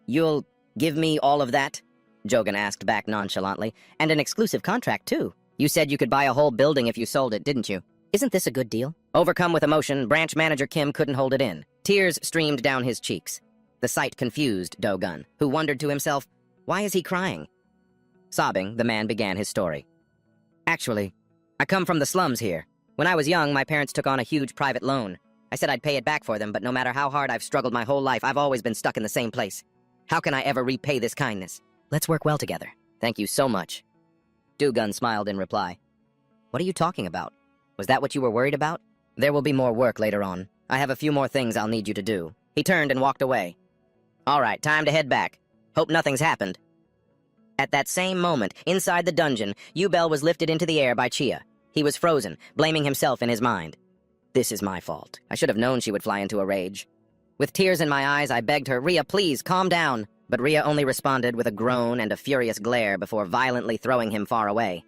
You'll give me all of that? Jogun asked back nonchalantly. And an exclusive contract, too. You said you could buy a whole building if you sold it, didn't you? Isn't this a good deal? Overcome with emotion, branch manager Kim couldn't hold it in. Tears streamed down his cheeks. The sight confused Dogun, who wondered to himself, why is he crying? Sobbing, the man began his story. Actually, I come from the slums here. When I was young, my parents took on a huge private loan. I said I'd pay it back for them, but no matter how hard I've struggled my whole life, I've always been stuck in the same place. How can I ever repay this kindness? Let's work well together. Thank you so much. Dugun smiled in reply. What are you talking about? Was that what you were worried about? There will be more work later on. I have a few more things I'll need you to do. He turned and walked away. All right, time to head back. Hope nothing's happened. At that same moment, inside the dungeon, Yubel was lifted into the air by Chia. He was frozen, blaming himself in his mind. This is my fault. I should have known she would fly into a rage. With tears in my eyes, I begged her, Rhea, please, calm down. But Rhea only responded with a groan and a furious glare before violently throwing him far away.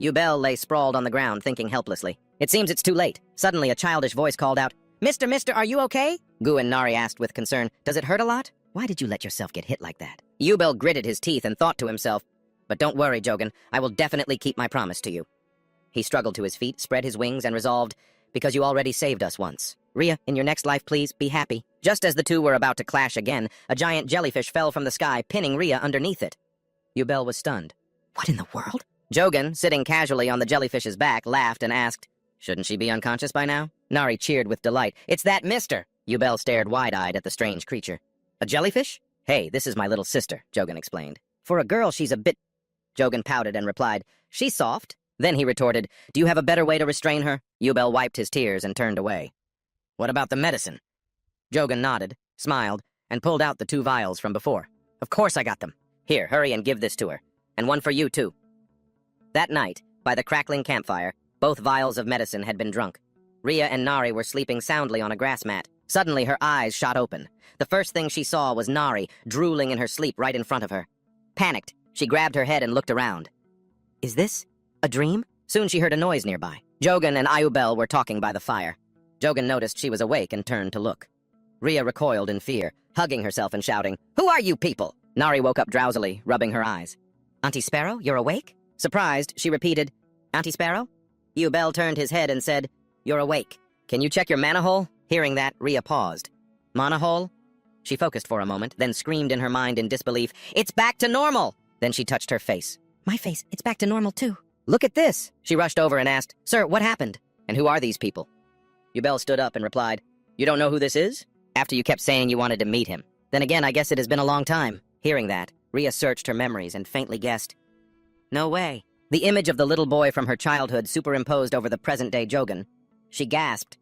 Yubel lay sprawled on the ground, thinking helplessly. It seems it's too late. Suddenly, a childish voice called out, Mister, are you okay? Gu and Nari asked with concern, does it hurt a lot? Why did you let yourself get hit like that? Yubel gritted his teeth and thought to himself, but don't worry, Jogun, I will definitely keep my promise to you. He struggled to his feet, spread his wings, and resolved, because you already saved us once. Rhea, in your next life, please, be happy. Just as the two were about to clash again, a giant jellyfish fell from the sky, pinning Rhea underneath it. Yubel was stunned. What in the world? Jogun, sitting casually on the jellyfish's back, laughed and asked, shouldn't she be unconscious by now? Nari cheered with delight. It's that mister! Yubel stared wide-eyed at the strange creature. A jellyfish? Hey, this is my little sister, Jogun explained. For a girl, she's a bit... Jogun pouted and replied, she's soft. Then he retorted, do you have a better way to restrain her? Yubel wiped his tears and turned away. What about the medicine? Jogun nodded, smiled, and pulled out the 2 vials from before. Of course I got them. Here, hurry and give this to her. And one for you, too. That night, by the crackling campfire, both vials of medicine had been drunk. Rhea and Nari were sleeping soundly on a grass mat. Suddenly, her eyes shot open. The first thing she saw was Nari, drooling in her sleep right in front of her. Panicked, she grabbed her head and looked around. Is this a dream? Soon she heard a noise nearby. Jogan and Ayubel were talking by the fire. Jogan noticed she was awake and turned to look. Rhea recoiled in fear, hugging herself and shouting, "Who are you people?" Nari woke up drowsily, rubbing her eyes. "Auntie Sparrow, you're awake?" Surprised, she repeated, "Auntie Sparrow?" Ayubel turned his head and said, "You're awake. Can you check your mana hole?" Hearing that, Rhea paused. "Mana hole?" She focused for a moment, then screamed in her mind in disbelief, "It's back to normal!" Then she touched her face. "My face, it's back to normal too." "Look at this!" She rushed over and asked, "Sir, what happened? And who are these people?" Ayubel stood up and replied, "You don't know who this is? After you kept saying you wanted to meet him. Then again, I guess it has been a long time." Hearing that, Rhea searched her memories and faintly guessed, "No way." The image of the little boy from her childhood superimposed over the present-day Jogan. She gasped,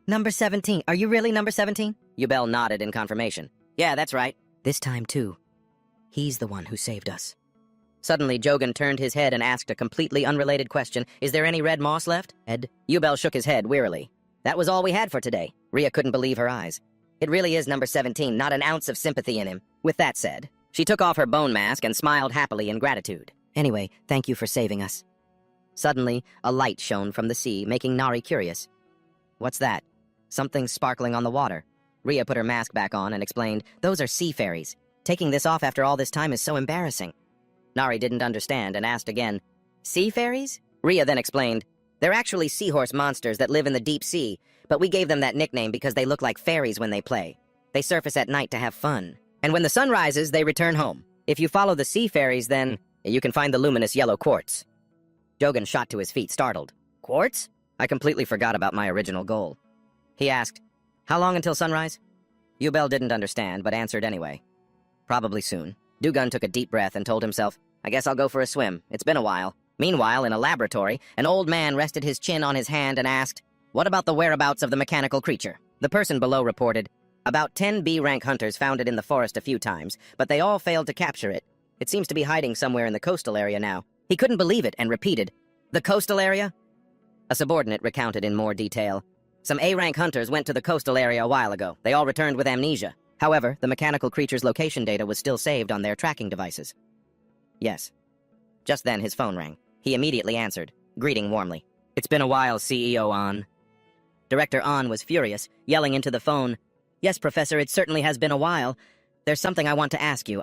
"Number 17. Are you really number 17? Ayubel nodded in confirmation. "Yeah, that's right." "This time, too. He's the one who saved us." Suddenly, Jogan turned his head and asked a completely unrelated question. "Is there any red moss left, Ed?" Ayubel shook his head wearily. "That was all we had for today." Rhea couldn't believe her eyes. "It really is number 17, not an ounce of sympathy in him." With that said, she took off her bone mask and smiled happily in gratitude. "Anyway, thank you for saving us." Suddenly, a light shone from the sea, making Nari curious. "What's that?" "Something sparkling on the water." Rhea put her mask back on and explained, "Those are sea fairies. Taking this off after all this time is so embarrassing." Nari didn't understand and asked again, "Sea fairies?" Rhea then explained, "They're actually seahorse monsters that live in the deep sea, but we gave them that nickname because they look like fairies when they play. They surface at night to have fun. And when the sun rises, they return home. If you follow the sea fairies, then you can find the luminous yellow quartz." Jogan shot to his feet, startled. "Quartz? I completely forgot about my original goal." He asked, "How long until sunrise?" Ayubel didn't understand, but answered anyway. "Probably soon." Dugan took a deep breath and told himself, "I guess I'll go for a swim. It's been a while." Meanwhile, in a laboratory, an old man rested his chin on his hand and asked, "What about the whereabouts of the mechanical creature?" The person below reported, "About 10 B-rank hunters found it in the forest a few times, but they all failed to capture it. It seems to be hiding somewhere in the coastal area now." He couldn't believe it and repeated, "The coastal area?" A subordinate recounted in more detail. "Some A-rank hunters went to the coastal area a while ago. They all returned with amnesia. However, the mechanical creature's location data was still saved on their tracking devices." "Yes." Just then his phone rang. He immediately answered, greeting warmly. "It's been a while, CEO An." Director An was furious, yelling into the phone, "Yes, Professor, it certainly has been a while. There's something I want to ask you.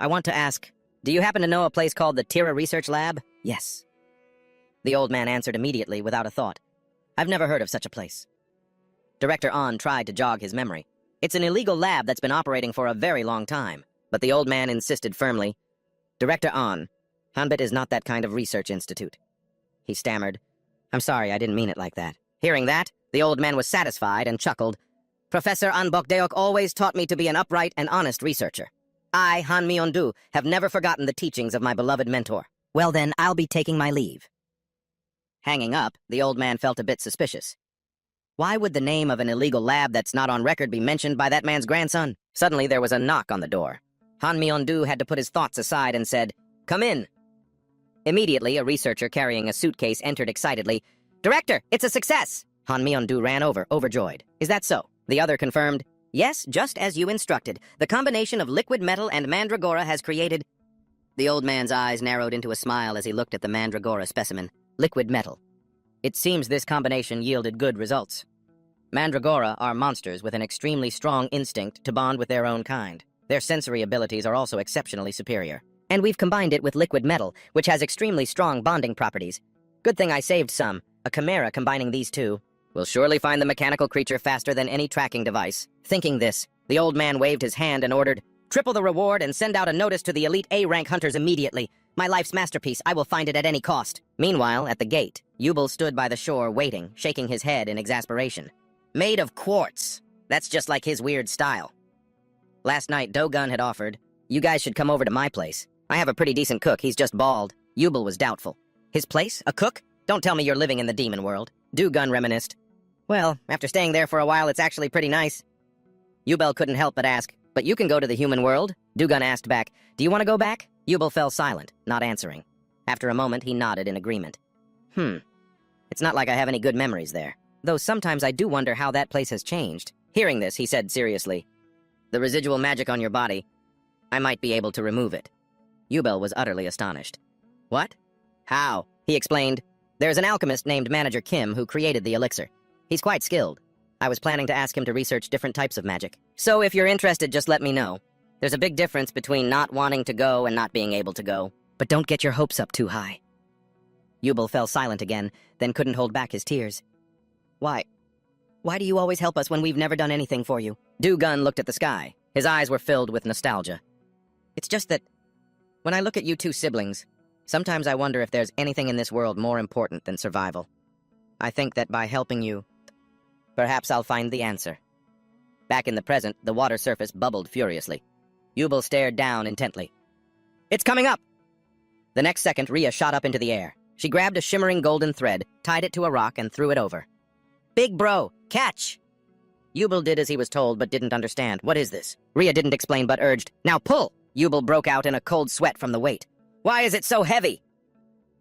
Do you happen to know a place called the Tira Research Lab?" "Yes." The old man answered immediately without a thought. "I've never heard of such a place." Director An tried to jog his memory. "It's an illegal lab that's been operating for a very long time." But the old man insisted firmly, "Director An, Hanbit is not that kind of research institute." He stammered, "I'm sorry, I didn't mean it like that." Hearing that, the old man was satisfied and chuckled. "Professor An Bokdeok always taught me to be an upright and honest researcher. I, Han Myeondu, have never forgotten the teachings of my beloved mentor. Well then, I'll be taking my leave." Hanging up, the old man felt a bit suspicious. Why would the name of an illegal lab that's not on record be mentioned by that man's grandson? Suddenly there was a knock on the door. Han Myeondu had to put his thoughts aside and said, "Come in." Immediately, a researcher carrying a suitcase entered excitedly. "Director, it's a success!" Han Myeondu ran over, overjoyed. "Is that so?" The other confirmed, "Yes, just as you instructed. The combination of liquid metal and mandragora has created—" The old man's eyes narrowed into a smile as he looked at the mandragora specimen. Liquid metal. It seems this combination yielded good results. Mandragora are monsters with an extremely strong instinct to bond with their own kind. Their sensory abilities are also exceptionally superior. And we've combined it with liquid metal, which has extremely strong bonding properties. Good thing I saved some. A chimera combining these two will surely find the mechanical creature faster than any tracking device. Thinking this, the old man waved his hand and ordered, "Triple the reward and send out a notice to the elite A-rank hunters immediately. My life's masterpiece, I will find it at any cost." Meanwhile, at the gate, Yubel stood by the shore waiting, shaking his head in exasperation. Made of quartz. That's just like his weird style. Last night, Dogun had offered, "You guys should come over to my place. I have a pretty decent cook, he's just bald." Yubel was doubtful. "His place? A cook? Don't tell me you're living in the demon world." Dogun reminisced. "Well, after staying there for a while, it's actually pretty nice." Yubel couldn't help but ask, But you can go to the human world? Dugun asked back. Do you want to go back? Yubel fell silent, not answering. After a moment, he nodded in agreement. It's not like I have any good memories there. Though sometimes I do wonder how that place has changed. Hearing this, he said seriously, the residual magic on your body, I might be able to remove it. Yubel was utterly astonished. What? How? He explained. There's an alchemist named Manager Kim who created the elixir. He's quite skilled. I was planning to ask him to research different types of magic. So if you're interested, just let me know. There's a big difference between not wanting to go and not being able to go. But don't get your hopes up too high. Yubel fell silent again, then couldn't hold back his tears. Why? Why do you always help us when we've never done anything for you? Dugun looked at the sky. His eyes were filled with nostalgia. It's just that, when I look at you two siblings, sometimes I wonder if there's anything in this world more important than survival. I think that by helping you, perhaps I'll find the answer. Back in the present, the water surface bubbled furiously. Yubel stared down intently. It's coming up! The next second, Rhea shot up into the air. She grabbed a shimmering golden thread, tied it to a rock, and threw it over. Big bro, catch! Yubel did as he was told, but didn't understand. What is this? Rhea didn't explain, but urged, now pull! Yubel broke out in a cold sweat from the weight. Why is it so heavy?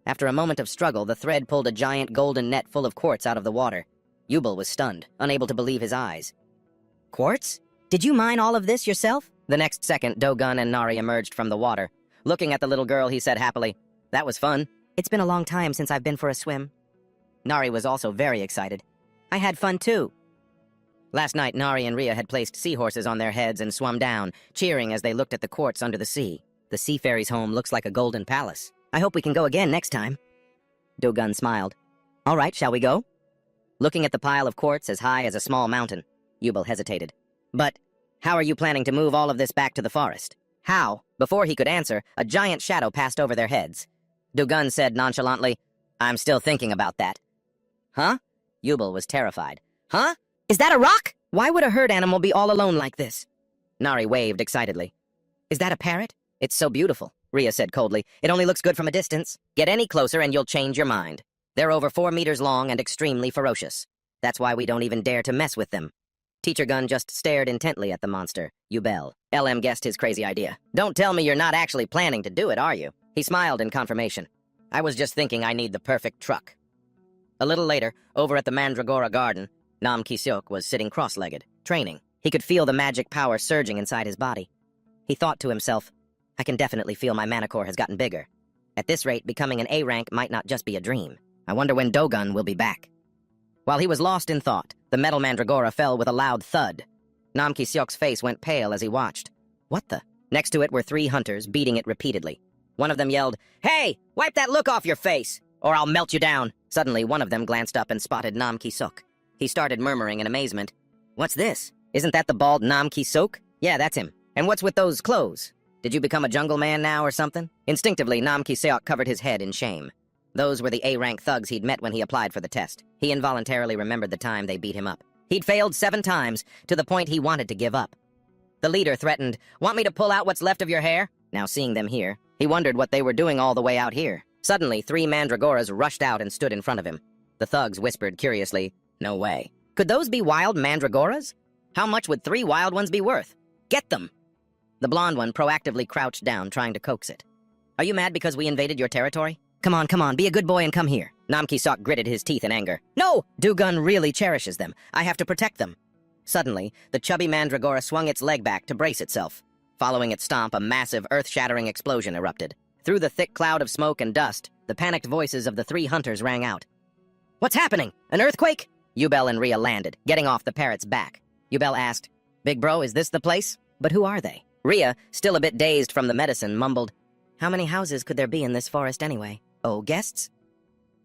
After a moment of struggle, the thread pulled a giant golden net full of quartz out of the water. Yubel was stunned, unable to believe his eyes. Quartz? Did you mine all of this yourself? The next second, Dogun and Nari emerged from the water. Looking at the little girl, he said happily, that was fun. It's been a long time since I've been for a swim. Nari was also very excited. I had fun too. Last night, Nari and Rhea had placed seahorses on their heads and swum down, cheering as they looked at the quartz under the sea. The sea fairy's home looks like a golden palace. I hope we can go again next time. Dogun smiled. All right, shall we go? Looking at the pile of quartz as high as a small mountain, Yubel hesitated. But how are you planning to move all of this back to the forest? How? Before he could answer, a giant shadow passed over their heads. Dogun said nonchalantly, I'm still thinking about that. Huh? Yubel was terrified. Huh? Is that a rock? Why would a herd animal be all alone like this? Nari waved excitedly. Is that a parrot? It's so beautiful, Rhea said coldly. It only looks good from a distance. Get any closer and you'll change your mind. They're over 4 meters long and extremely ferocious. That's why we don't even dare to mess with them. Teacher Gun just stared intently at the monster, Yubel. LM guessed his crazy idea. Don't tell me you're not actually planning to do it, are you? He smiled in confirmation. I was just thinking I need the perfect truck. A little later, over at the Mandragora garden, Nam Kiseok was sitting cross-legged, training. He could feel the magic power surging inside his body. He thought to himself, I can definitely feel my mana core has gotten bigger. At this rate, becoming an A rank might not just be a dream. I wonder when Dogun will be back. While he was lost in thought, the metal Mandragora fell with a loud thud. Nam Kiseok's face went pale as he watched. What the? Next to it were 3 hunters, beating it repeatedly. One of them yelled, Hey! Wipe that look off your face, or I'll melt you down! Suddenly, one of them glanced up and spotted Nam Kiseok. He started murmuring in amazement. What's this? Isn't that the bald Nam Kiseok? Yeah, that's him. And what's with those clothes? Did you become a jungle man now or something? Instinctively, Nam Kiseok covered his head in shame. Those were the A-rank thugs he'd met when he applied for the test. He involuntarily remembered the time they beat him up. He'd failed 7 times, to the point he wanted to give up. The leader threatened, Want me to pull out what's left of your hair? Now seeing them here, he wondered what they were doing all the way out here. Suddenly, 3 Mandragoras rushed out and stood in front of him. The thugs whispered curiously, No way. Could those be wild Mandragoras? How much would 3 wild ones be worth? Get them! The blonde one proactively crouched down, trying to coax it. Are you mad because we invaded your territory? Come on, be a good boy and come here. Nam Kiseok gritted his teeth in anger. No! Dugun really cherishes them. I have to protect them. Suddenly, the chubby Mandragora swung its leg back to brace itself. Following its stomp, a massive, earth-shattering explosion erupted. Through the thick cloud of smoke and dust, the panicked voices of the 3 hunters rang out. What's happening? An earthquake? Yubel and Rhea landed, getting off the parrot's back. Yubel asked, Big bro, is this the place? But who are they? Rhea, still a bit dazed from the medicine, mumbled, How many houses could there be in this forest anyway? Oh, guests?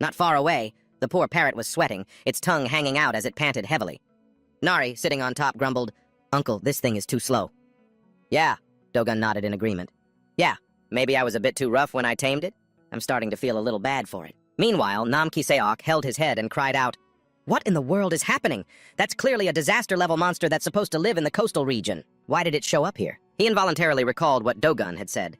Not far away, the poor parrot was sweating, its tongue hanging out as it panted heavily. Nari, sitting on top, grumbled, Uncle, this thing is too slow. Yeah, Dogun nodded in agreement. Yeah, maybe I was a bit too rough when I tamed it. I'm starting to feel a little bad for it. Meanwhile, Nam Kiseok held his head and cried out, What in the world is happening? That's clearly a disaster-level monster that's supposed to live in the coastal region. Why did it show up here? He involuntarily recalled what Dogun had said.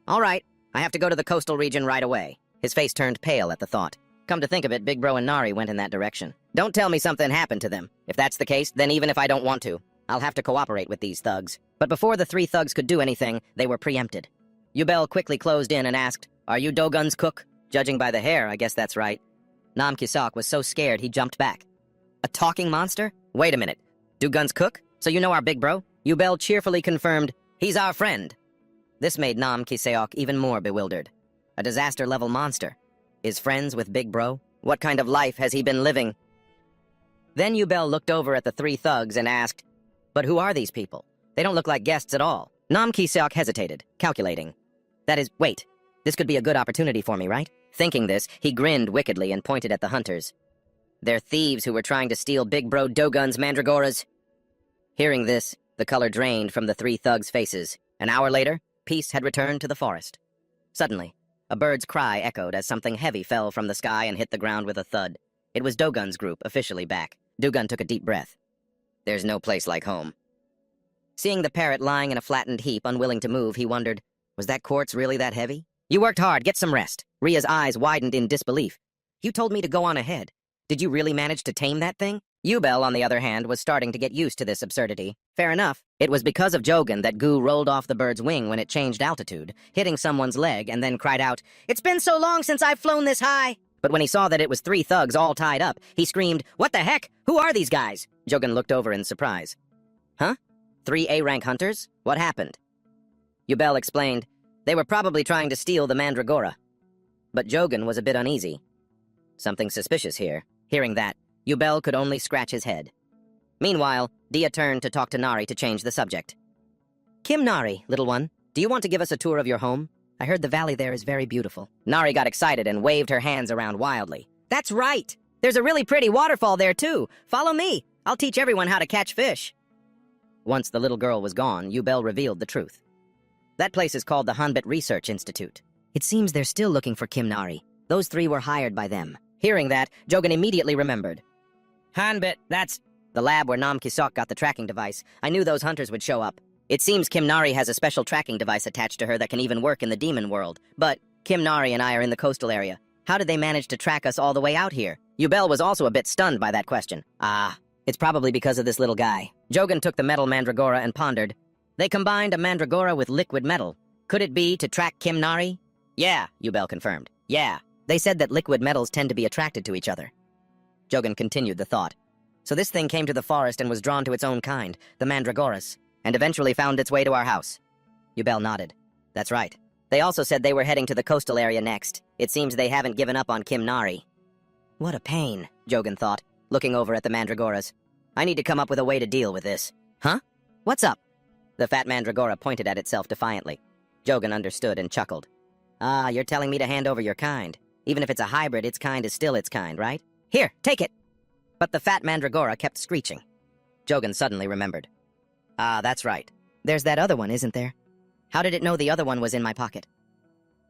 All right, I have to go to the coastal region right away. His face turned pale at the thought. Come to think of it, Big Bro and Nari went in that direction. Don't tell me something happened to them. If that's the case, then even if I don't want to, I'll have to cooperate with these thugs. But before the three thugs could do anything, they were preempted. Yubel quickly closed in and asked, "Are you Dogun's cook?" Judging by the hair, I guess that's right. Nam Kisok was so scared he jumped back. A talking monster? Wait a minute. Dogun's cook? So you know our big bro? Yubel cheerfully confirmed, "He's our friend." This made Nam Kiseok even more bewildered. A disaster-level monster. Is friends with Big Bro? What kind of life has he been living? Then Yubel looked over at the three thugs and asked, "But who are these people? They don't look like guests at all." Nam Kiseok hesitated, calculating. That is, wait, this could be a good opportunity for me, right? Thinking this, he grinned wickedly and pointed at the hunters. "They're thieves who were trying to steal Big Bro Dogun's mandragoras." Hearing this, the color drained from the three thugs' faces. An hour later, peace had returned to the forest. Suddenly, a bird's cry echoed as something heavy fell from the sky and hit the ground with a thud. It was Dogun's group, officially back. Dogun took a deep breath. There's no place like home. Seeing the parrot lying in a flattened heap, unwilling to move, he wondered, was that quartz really that heavy? "You worked hard, get some rest." Ria's eyes widened in disbelief. "You told me to go on ahead. Did you really manage to tame that thing?" Yubel, on the other hand, was starting to get used to this absurdity. Fair enough. It was because of Jogan that Gu rolled off the bird's wing when it changed altitude, hitting someone's leg, and then cried out, "It's been so long since I've flown this high!" But when he saw that it was three thugs all tied up, he screamed, "What the heck? Who are these guys?" Jogan looked over in surprise. "Huh? 3 A-rank hunters? What happened?" Yubel explained, "They were probably trying to steal the mandragora." But Jogan was a bit uneasy. Something suspicious here. Hearing that, Yubel could only scratch his head. Meanwhile, Dia turned to talk to Nari to change the subject. "Kim Nari, little one, do you want to give us a tour of your home? I heard the valley there is very beautiful." Nari got excited and waved her hands around wildly. "That's right! There's a really pretty waterfall there, too. Follow me. I'll teach everyone how to catch fish." Once the little girl was gone, Yubel revealed the truth. That place is called the Hanbit Research Institute. It seems they're still looking for Kim Nari. Those three were hired by them. Hearing that, Jogan immediately remembered. "Hanbit, that's the lab where Nam Kisok got the tracking device. I knew those hunters would show up. It seems Kim Nari has a special tracking device attached to her that can even work in the demon world. But Kim Nari and I are in the coastal area. How did they manage to track us all the way out here?" Yubel was also a bit stunned by that question. It's probably because of this little guy. Jogan took the metal mandragora and pondered. They combined a mandragora with liquid metal. Could it be to track Kim Nari? "Yeah," Yubel confirmed. "Yeah. They said that liquid metals tend to be attracted to each other." Jogan continued the thought. "So this thing came to the forest and was drawn to its own kind, the mandragoras, and eventually found its way to our house." Yubel nodded. "That's right. They also said they were heading to the coastal area next. It seems they haven't given up on Kim Nari." What a pain, Jogan thought, looking over at the mandragoras. "I need to come up with a way to deal with this." "Huh? What's up?" The fat mandragora pointed at itself defiantly. Jogan understood and chuckled. You're telling me to hand over your kind. Even if it's a hybrid, its kind is still its kind, right? Here, take it!" But the fat mandragora kept screeching. Jogan suddenly remembered. That's right. There's that other one, isn't there? How did it know the other one was in my pocket?"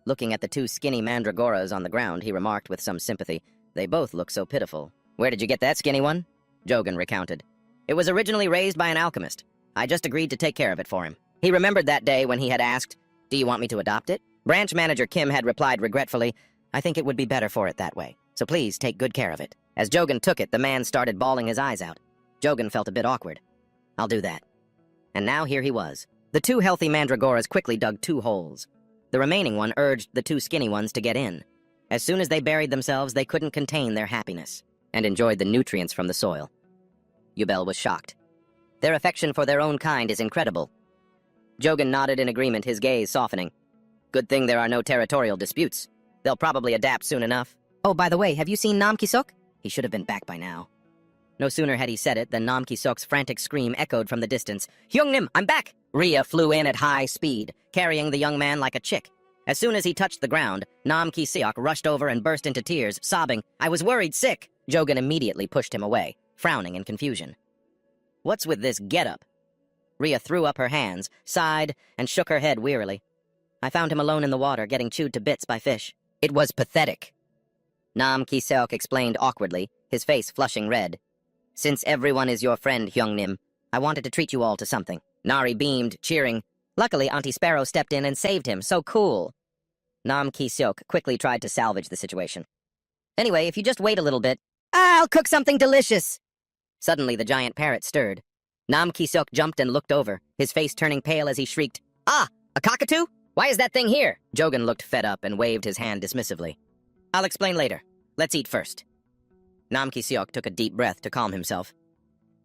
Looking at the two skinny mandragoras on the ground, he remarked with some sympathy, "They both look so pitiful." "Where did you get that skinny one?" Jogan recounted. "It was originally raised by an alchemist. I just agreed to take care of it for him." He remembered that day when he had asked, "Do you want me to adopt it?" Branch manager Kim had replied regretfully, "I think it would be better for it that way, so please take good care of it." As Jogan took it, the man started bawling his eyes out. Jogan felt a bit awkward. "I'll do that." And now here he was. The two healthy mandragoras quickly dug 2 holes. The remaining one urged the 2 skinny ones to get in. As soon as they buried themselves, they couldn't contain their happiness, and enjoyed the nutrients from the soil. Yubel was shocked. Their affection for their own kind is incredible. Jogan nodded in agreement, his gaze softening. Good thing there are no territorial disputes. They'll probably adapt soon enough. Oh, by the way, have you seen Nam Kisok? He should have been back by now. No sooner had he said it than Nam Kisok's frantic scream echoed from the distance. "Hyungnim, I'm back!" Ria flew in at high speed, carrying the young man like a chick. As soon as he touched the ground, Nam Kisok rushed over and burst into tears, sobbing, "I was worried sick!" Jogan immediately pushed him away, frowning in confusion. "What's with this getup?" Ria threw up her hands, sighed, and shook her head wearily. "I found him alone in the water, getting chewed to bits by fish. It was pathetic." Nam Ki-seok explained awkwardly, his face flushing red. "Since everyone is your friend, Hyungnim, I wanted to treat you all to something." Nari beamed, cheering. Luckily, Auntie Sparrow stepped in and saved him. So cool. Nam Ki-seok quickly tried to salvage the situation. "Anyway, if you just wait a little bit, I'll cook something delicious." Suddenly, the giant parrot stirred. Nam Ki-seok jumped and looked over, his face turning pale as he shrieked, "Ah! A cockatoo? Why is that thing here?" Jogan looked fed up and waved his hand dismissively. "I'll explain later. Let's eat first." Nam Ki-seok took a deep breath to calm himself.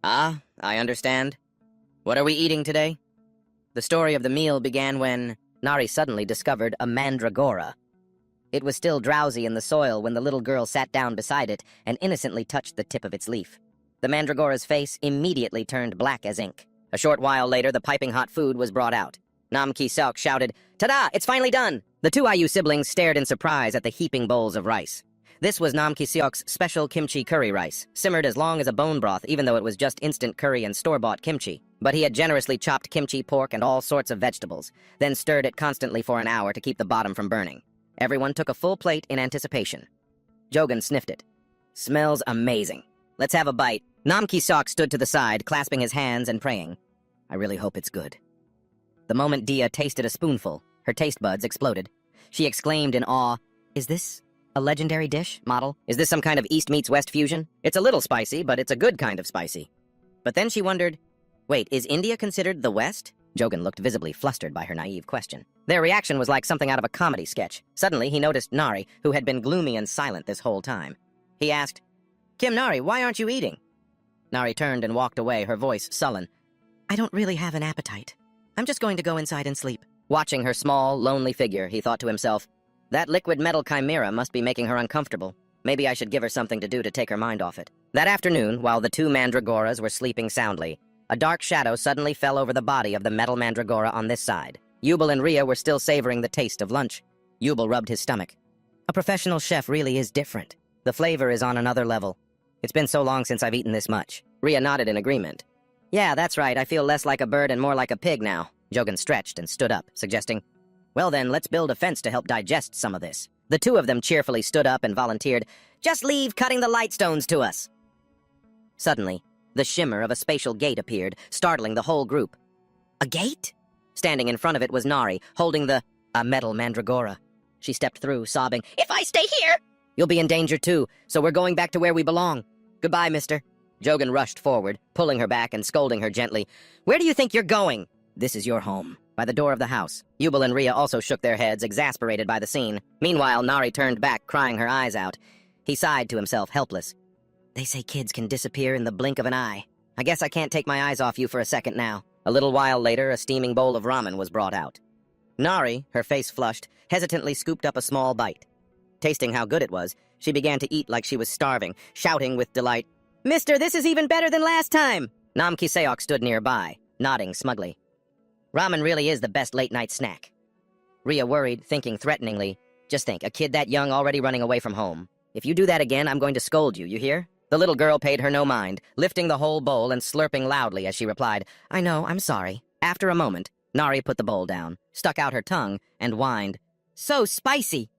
"Ah, I understand. What are we eating today?" The story of the meal began when Nari suddenly discovered a mandragora. It was still drowsy in the soil when the little girl sat down beside it and innocently touched the tip of its leaf. The mandragora's face immediately turned black as ink. A short while later, the piping hot food was brought out. Nam Ki-seok shouted, "Ta-da! It's finally done!" The two IU siblings stared in surprise at the heaping bowls of rice. This was Nam Ki-seok's special kimchi curry rice, simmered as long as a bone broth even though it was just instant curry and store-bought kimchi. But he had generously chopped kimchi, pork, and all sorts of vegetables, then stirred it constantly for an hour to keep the bottom from burning. Everyone took a full plate in anticipation. Jogan sniffed it. "Smells amazing. Let's have a bite." Nam Ki-seok stood to the side, clasping his hands and praying. "I really hope it's good." The moment Dia tasted a spoonful, her taste buds exploded. She exclaimed in awe, "Is this a legendary dish, model? Is this some kind of East meets West fusion? It's a little spicy, but it's a good kind of spicy." But then she wondered, wait, is India considered the West? Jogan looked visibly flustered by her naive question. Their reaction was like something out of a comedy sketch. Suddenly, he noticed Nari, who had been gloomy and silent this whole time. He asked, "Kim Nari, why aren't you eating?" Nari turned and walked away, her voice sullen. "I don't really have an appetite. I'm just going to go inside and sleep." Watching her small, lonely figure, he thought to himself, that liquid metal chimera must be making her uncomfortable. Maybe I should give her something to do to take her mind off it. That afternoon, while the two mandragoras were sleeping soundly, a dark shadow suddenly fell over the body of the metal mandragora on this side. Yubel and Rhea were still savoring the taste of lunch. Yubel rubbed his stomach. "A professional chef really is different. The flavor is on another level. It's been so long since I've eaten this much." Rhea nodded in agreement. "Yeah, that's right. I feel less like a bird and more like a pig now." Jogan stretched and stood up, suggesting, "Well then, let's build a fence to help digest some of this." The two of them cheerfully stood up and volunteered, "Just leave cutting the light stones to us." Suddenly, the shimmer of a spatial gate appeared, startling the whole group. A gate? Standing in front of it was Nari, holding a metal mandragora. She stepped through, sobbing, "If I stay here, you'll be in danger too, so we're going back to where we belong. Goodbye, mister." Jogan rushed forward, pulling her back and scolding her gently. "Where do you think you're going? This is your home." By the door of the house, Yubel and Rhea also shook their heads, exasperated by the scene. Meanwhile, Nari turned back, crying her eyes out. He sighed to himself, helpless. "They say kids can disappear in the blink of an eye. I guess I can't take my eyes off you for a second now." A little while later, a steaming bowl of ramen was brought out. Nari, her face flushed, hesitantly scooped up a small bite. Tasting how good it was, she began to eat like she was starving, shouting with delight, "Mister, this is even better than last time!" Nam Ki-seok stood nearby, nodding smugly. "Ramen really is the best late-night snack." Rhea worried, thinking threateningly, "Just think, a kid that young already running away from home. If you do that again, I'm going to scold you, you hear?" The little girl paid her no mind, lifting the whole bowl and slurping loudly as she replied, "I know, I'm sorry." After a moment, Nari put the bowl down, stuck out her tongue, and whined, "So spicy!"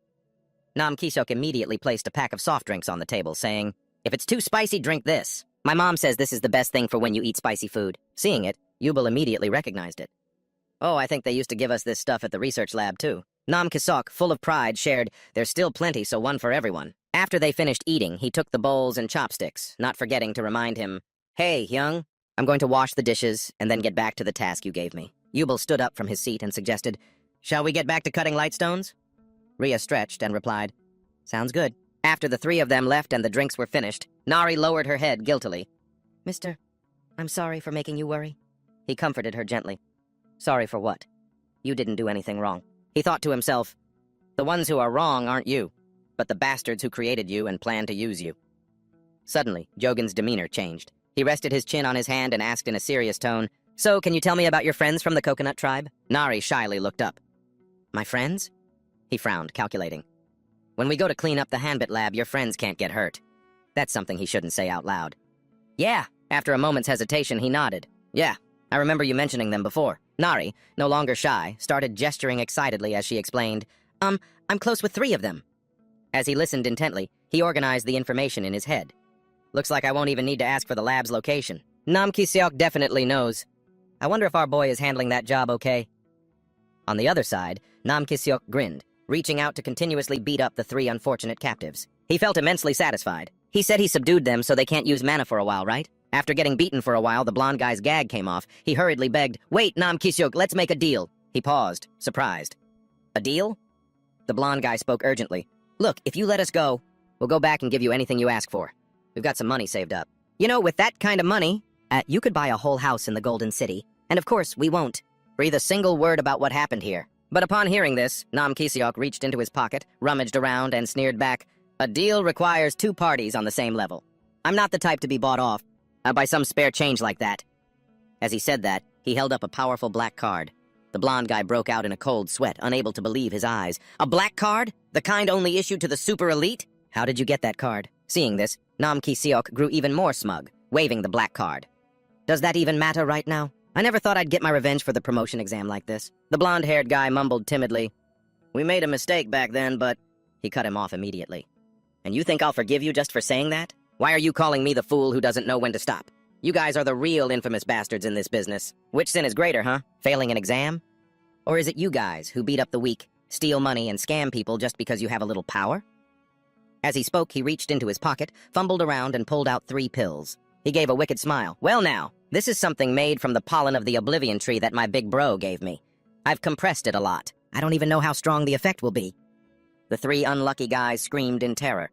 Nam Ki-seok immediately placed a pack of soft drinks on the table, saying, "If it's too spicy, drink this. My mom says this is the best thing for when you eat spicy food." Seeing it, Yubel immediately recognized it. "Oh, I think they used to give us this stuff at the research lab, too." Nam Ki-seok, full of pride, shared, "There's still plenty, so one for everyone." After they finished eating, he took the bowls and chopsticks, not forgetting to remind him, "Hey, young, I'm going to wash the dishes and then get back to the task you gave me." Yubel stood up from his seat and suggested, "Shall we get back to cutting light stones?" Rhea stretched and replied, "Sounds good." After the three of them left and the drinks were finished, Nari lowered her head guiltily. "Mister, I'm sorry for making you worry." He comforted her gently. "Sorry for what? You didn't do anything wrong." He thought to himself, "The ones who are wrong aren't you, but the bastards who created you and plan to use you." Suddenly, Jogan's demeanor changed. He rested his chin on his hand and asked in a serious tone, "So, can you tell me about your friends from the coconut tribe?" Nari shyly looked up. "My friends?" He frowned, calculating. "When we go to clean up the Hanbit lab, your friends can't get hurt." That's something he shouldn't say out loud. "Yeah." After a moment's hesitation, he nodded. "Yeah, I remember you mentioning them before." Nari, no longer shy, started gesturing excitedly as she explained, I'm close with 3 of them." As he listened intently, he organized the information in his head. "Looks like I won't even need to ask for the lab's location. Nam Ki-seok definitely knows. I wonder if our boy is handling that job okay." On the other side, Nam Ki-seok grinned, reaching out to continuously beat up the 3 unfortunate captives. He felt immensely satisfied. He said he subdued them so they can't use mana for a while, right? After getting beaten for a while, the blonde guy's gag came off. He hurriedly begged, "Wait, Nam Kisyuk, let's make a deal." He paused, surprised. "A deal?" The blonde guy spoke urgently. "Look, if you let us go, we'll go back and give you anything you ask for. We've got some money saved up. You know, with that kind of money, you could buy a whole house in the Golden City. And of course, we won't breathe a single word about what happened here." But upon hearing this, Nam Kisyuk reached into his pocket, rummaged around, and sneered back, "A deal requires two parties on the same level. I'm not the type to be bought off by some spare change like that." As he said that, he held up a powerful black card. The blonde guy broke out in a cold sweat, unable to believe his eyes. "A black card? The kind only issued to the super elite? How did you get that card?" Seeing this, Nam Kisyuk grew even more smug, waving the black card. "Does that even matter right now? I never thought I'd get my revenge for the promotion exam like this." The blonde-haired guy mumbled timidly, "We made a mistake back then, but—" He cut him off immediately. "And you think I'll forgive you just for saying that? Why are you calling me the fool who doesn't know when to stop? You guys are the real infamous bastards in this business. Which sin is greater, huh? Failing an exam? Or is it you guys who beat up the weak, steal money, and scam people just because you have a little power?" As he spoke, he reached into his pocket, fumbled around, and pulled out 3 pills. He gave a wicked smile. "Well now, this is something made from the pollen of the oblivion tree that my big bro gave me. I've compressed it a lot. I don't even know how strong the effect will be." The 3 unlucky guys screamed in terror.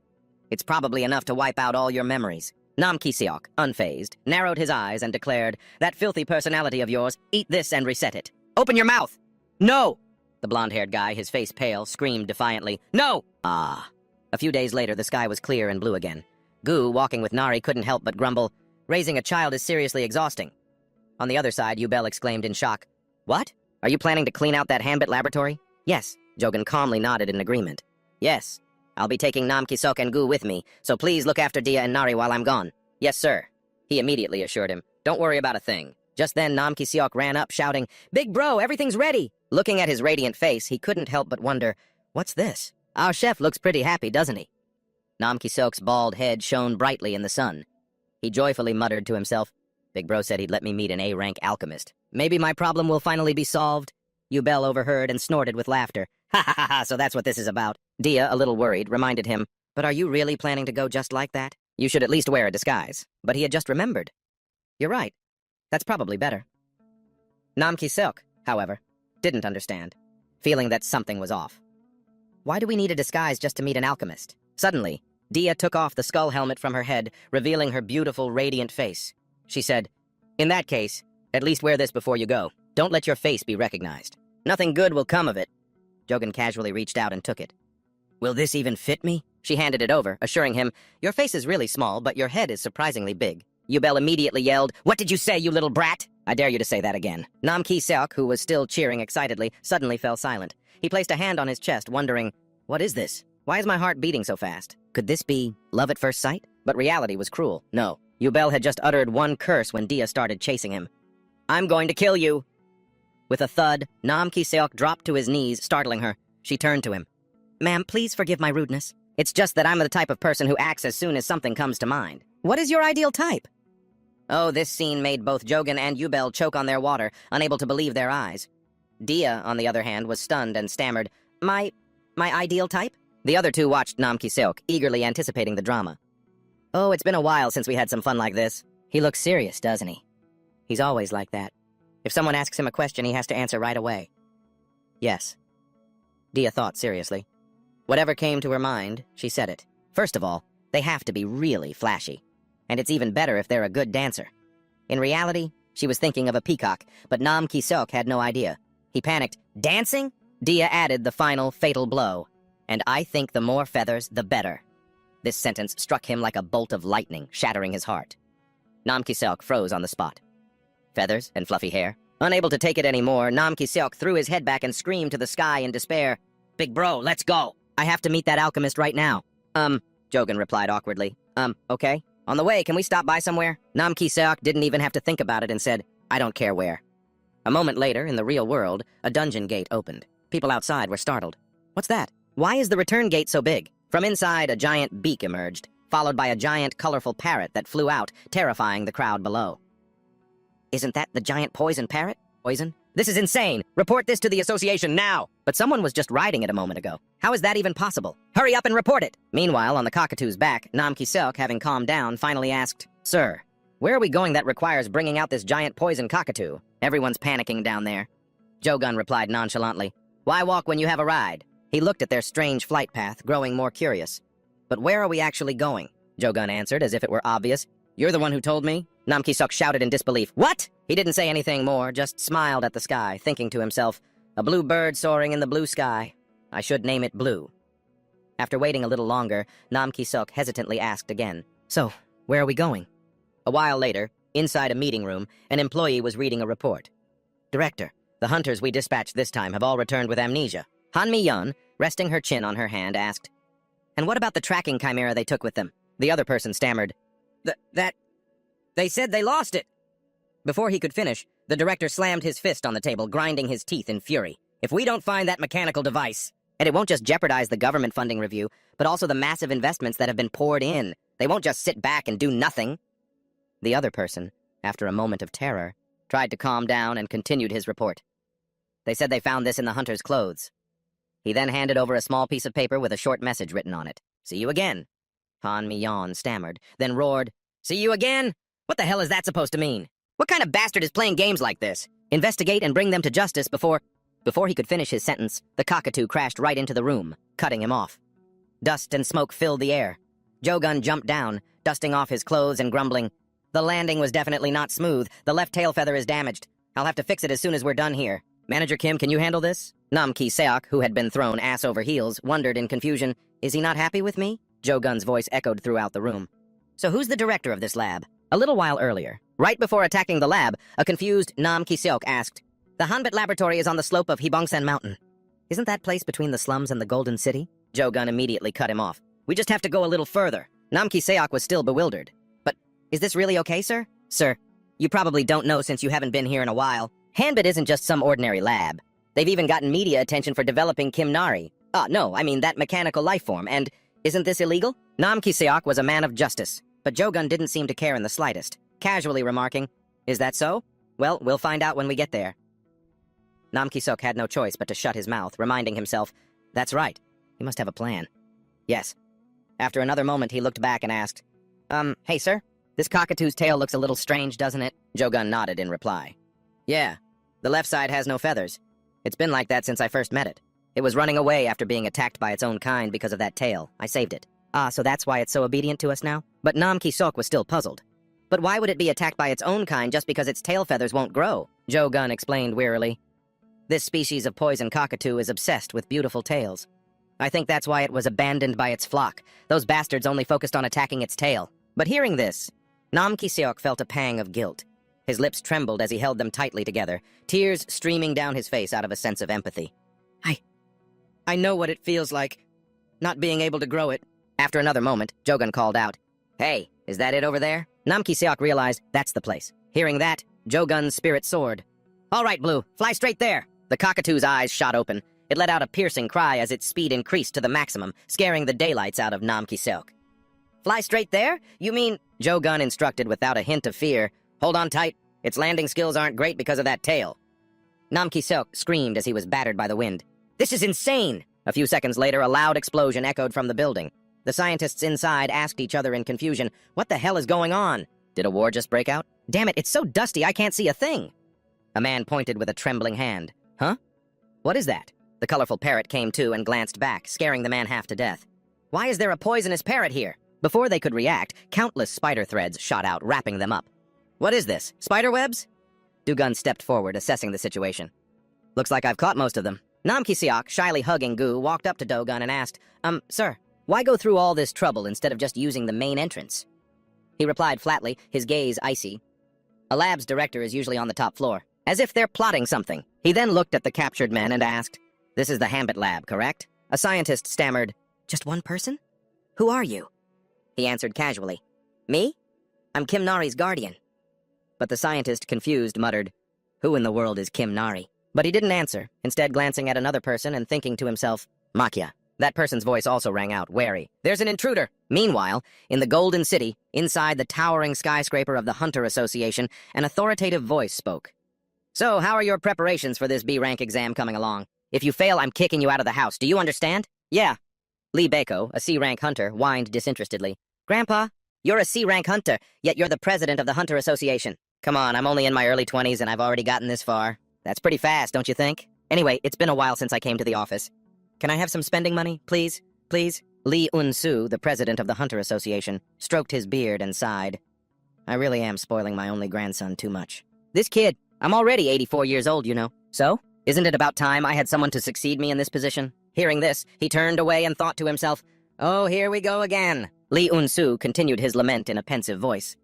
"It's probably enough to wipe out all your memories." Nam Kisyuk, unfazed, narrowed his eyes and declared, "That filthy personality of yours, eat this and reset it. Open your mouth!" "No!" The blonde-haired guy, his face pale, screamed defiantly, "No!" Ah. A few days later, the sky was clear and blue again. Gu, walking with Nari, couldn't help but grumble, "Raising a child is seriously exhausting." On the other side, Yubel exclaimed in shock, "What? Are you planning to clean out that Hambit laboratory?" "Yes." Jogan calmly nodded in agreement. "Yes. I'll be taking Nam Kisok and Gu with me, so please look after Dia and Nari while I'm gone." "Yes, sir." He immediately assured him, "Don't worry about a thing." Just then, Nam Kisyok ran up, shouting, "Big bro, everything's ready!" Looking at his radiant face, he couldn't help but wonder, "What's this? Our chef looks pretty happy, doesn't he?" Nam Kisok's bald head shone brightly in the sun. He joyfully muttered to himself, "Big bro said he'd let me meet an A-rank alchemist. Maybe my problem will finally be solved." Yubel overheard and snorted with laughter. "Ha ha ha ha, so that's what this is about." Dia, a little worried, reminded him, "But are you really planning to go just like that? You should at least wear a disguise." But he had just remembered. "You're right. That's probably better." Nam Kisok, however, didn't understand, feeling that something was off. Why do we need a disguise just to meet an alchemist? Suddenly, Dia took off the skull helmet from her head, revealing her beautiful, radiant face. She said, "In that case, at least wear this before you go. Don't let your face be recognized. Nothing good will come of it." Jogan casually reached out and took it. "Will this even fit me?" She handed it over, assuring him, "Your face is really small, but your head is surprisingly big." Yubel immediately yelled, "What did you say, you little brat?" "I dare you to say that again." Nam Ki-seok, who was still cheering excitedly, suddenly fell silent. He placed a hand on his chest, wondering, "What is this? Why is my heart beating so fast? Could this be love at first sight?" But reality was cruel. No, Yubel had just uttered one curse when Dia started chasing him. "I'm going to kill you!" With a thud, Nam Ki-seok dropped to his knees, startling her. She turned to him. "Ma'am, please forgive my rudeness. It's just that I'm the type of person who acts as soon as something comes to mind." "What is your ideal type?" Oh, this scene made both Jogan and Yubel choke on their water, unable to believe their eyes. Dia, on the other hand, was stunned and stammered, My ideal type?" The other two watched Nam Ki-seok, eagerly anticipating the drama. "Oh, it's been a while since we had some fun like this. He looks serious, doesn't he?" "He's always like that. If someone asks him a question, he has to answer right away." "Yes." Dia thought seriously. Whatever came to her mind, she said it. First of all, they have to be really flashy. And it's even better if they're a good dancer. In reality, she was thinking of a peacock, but Nam Ki-seok had no idea. He panicked. "Dancing?" Dia added the final fatal blow. "And I think the more feathers, the better." This sentence struck him like a bolt of lightning, shattering his heart. Nam Ki-seok froze on the spot. Feathers and fluffy hair. Unable to take it anymore, Nam Ki-seok threw his head back and screamed to the sky in despair, "Big bro, let's go! I have to meet that alchemist right now." Jogan replied awkwardly. Okay. On the way, can we stop by somewhere?" Nam Ki-seok didn't even have to think about it and said, "I don't care where." A moment later, in the real world, a dungeon gate opened. People outside were startled. "What's that? Why is the return gate so big?" From inside, a giant beak emerged, followed by a giant, colorful parrot that flew out, terrifying the crowd below. "Isn't that the giant poison parrot? Poison? This is insane! Report this to the association now!" But someone was just riding it a moment ago. How is that even possible? Hurry up and report it! Meanwhile, on the cockatoo's back, Nam Ki-seok, having calmed down, finally asked, "Sir, Where are we going that requires bringing out this giant poison cockatoo? Everyone's panicking down there. Joe-gun replied nonchalantly. Why walk when you have a ride? He looked at their strange flight path, growing more curious. But where are we actually going? Joe-gun answered, as if it were obvious. You're the one who told me? Nam Ki-seok shouted in disbelief. What? He didn't say anything more, just smiled at the sky, thinking to himself, a blue bird soaring in the blue sky. I should name it Blue. After waiting a little longer, Nam Ki-seok hesitantly asked again, So, where are we going? A while later, inside a meeting room, an employee was reading a report. Director, the hunters we dispatched this time have all returned with amnesia. Han Mi-yeon, resting her chin on her hand, asked, And what about the tracking chimera they took with them? The other person stammered, They said they lost it. Before he could finish, the director slammed his fist on the table, grinding his teeth in fury. If we don't find that mechanical device, and it won't just jeopardize the government funding review, but also the massive investments that have been poured in. They won't just sit back and do nothing. The other person, after a moment of terror, tried to calm down and continued his report. They said they found this in the hunter's clothes. He then handed over a small piece of paper with a short message written on it. See you again. Han Mi-yeon stammered, then roared, See you again? What the hell is that supposed to mean? What kind of bastard is playing games like this? Investigate and bring them to justice before... Before he could finish his sentence, the cockatoo crashed right into the room, cutting him off. Dust and smoke filled the air. Joe-gun jumped down, dusting off his clothes and grumbling, The landing was definitely not smooth. The left tail feather is damaged. I'll have to fix it as soon as we're done here. Manager Kim, can you handle this? Nam Ki-seok, who had been thrown ass over heels, wondered in confusion, Is he not happy with me? Joe-gun's voice echoed throughout the room. So who's the director of this lab? A little while earlier, right before attacking the lab, a confused Nam Ki-seok asked, The Hanbit Laboratory is on the slope of Hibongsan Mountain. Isn't that place between the slums and the Golden City? Joe-gun immediately cut him off. We just have to go a little further. Nam Ki-seok was still bewildered. But, is this really okay, sir? Sir, you probably don't know since you haven't been here in a while. Hanbit isn't just some ordinary lab. They've even gotten media attention for developing Kimnari. No, I mean that mechanical life form, and isn't this illegal? Nam Ki-seok was a man of justice, but Joe-gun didn't seem to care in the slightest, casually remarking, Is that so? Well, we'll find out when we get there. Nam Ki-seok had no choice but to shut his mouth, reminding himself, That's right, he must have a plan. Yes. After another moment, he looked back and asked, Hey, sir, this cockatoo's tail looks a little strange, doesn't it? Joe-gun nodded in reply. Yeah, the left side has no feathers. It's been like that since I first met it. It was running away after being attacked by its own kind because of that tail. I saved it. So that's why it's so obedient to us now? But Nam Ki-seok was still puzzled. But why would it be attacked by its own kind just because its tail feathers won't grow? Joe-gun explained wearily. This species of poison cockatoo is obsessed with beautiful tails. I think that's why it was abandoned by its flock. Those bastards only focused on attacking its tail. But hearing this, Nam Ki-seok felt a pang of guilt. His lips trembled as he held them tightly together, tears streaming down his face out of a sense of empathy. I know what it feels like, not being able to grow it. After another moment, Joe-gun called out, Hey, is that it over there? Nam Ki-seok realized that's the place. Hearing that, Joe-gun's spirit soared. All right, Blue, fly straight there. The cockatoo's eyes shot open. It let out a piercing cry as its speed increased to the maximum, scaring the daylights out of Nam Ki-seok. Fly straight there? You mean... Joe-gun instructed without a hint of fear. Hold on tight. Its landing skills aren't great because of that tail. Nam Ki-seok screamed as he was battered by the wind. This is insane! A few seconds later, a loud explosion echoed from the building. The scientists inside asked each other in confusion, What the hell is going on? Did a war just break out? Damn it, it's so dusty I can't see a thing! A man pointed with a trembling hand. Huh? What is that? The colorful parrot came to and glanced back, scaring the man half to death. Why is there a poisonous parrot here? Before they could react, countless spider threads shot out, wrapping them up. What is this? Spider webs? Dugun stepped forward, assessing the situation. Looks like I've caught most of them. Nam Ki-seok, shyly hugging Gu, walked up to Dogun and asked, Sir, why go through all this trouble instead of just using the main entrance? He replied flatly, his gaze icy. A lab's director is usually on the top floor, as if they're plotting something. He then looked at the captured men and asked, This is the Hanbit lab, correct? A scientist stammered, Just one person? Who are you? He answered casually, Me? I'm Kimnari's guardian. But the scientist, confused, muttered, Who in the world is Kimnari? But he didn't answer, instead glancing at another person and thinking to himself, Makia. That person's voice also rang out, wary. There's an intruder! Meanwhile, in the Golden City, inside the towering skyscraper of the Hunter Association, an authoritative voice spoke. So, how are your preparations for this B-rank exam coming along? If you fail, I'm kicking you out of the house. Do you understand? Yeah. Lee Bako, a C-rank hunter, whined disinterestedly. Grandpa, You're a C-rank hunter, yet you're the president of the Hunter Association. Come on, I'm only in my early 20s and I've already gotten this far. That's pretty fast, don't you think? Anyway, it's been a while since I came to the office. Can I have some spending money, please? Please? Lee Un-soo, the president of the Hunter Association, stroked his beard and sighed. I really am spoiling my only grandson too much. This kid, I'm already 84 years old, you know. So, isn't it about time I had someone to succeed me in this position? Hearing this, he turned away and thought to himself, oh, here we go again. Lee Un-soo continued his lament in a pensive voice.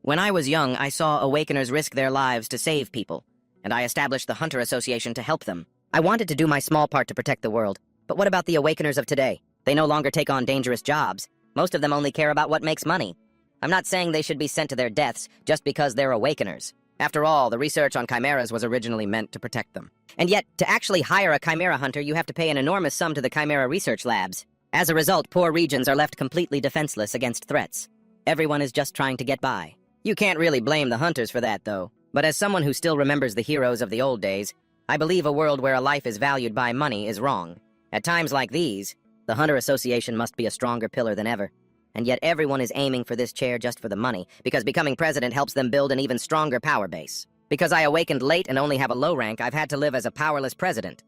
When I was young, I saw awakeners risk their lives to save people, and I established the Hunter Association to help them. I wanted to do my small part to protect the world, but what about the awakeners of today? They no longer take on dangerous jobs. Most of them only care about what makes money. I'm not saying they should be sent to their deaths just because they're awakeners. After all, the research on chimeras was originally meant to protect them. And yet, to actually hire a chimera hunter, you have to pay an enormous sum to the chimera research labs. As a result, poor regions are left completely defenseless against threats. Everyone is just trying to get by. You can't really blame the hunters for that, though. But as someone who still remembers the heroes of the old days, I believe a world where a life is valued by money is wrong. At times like these, the Hunter Association must be a stronger pillar than ever. And yet everyone is aiming for this chair just for the money, because becoming president helps them build an even stronger power base. Because I awakened late and only have a low rank, I've had to live as a powerless president.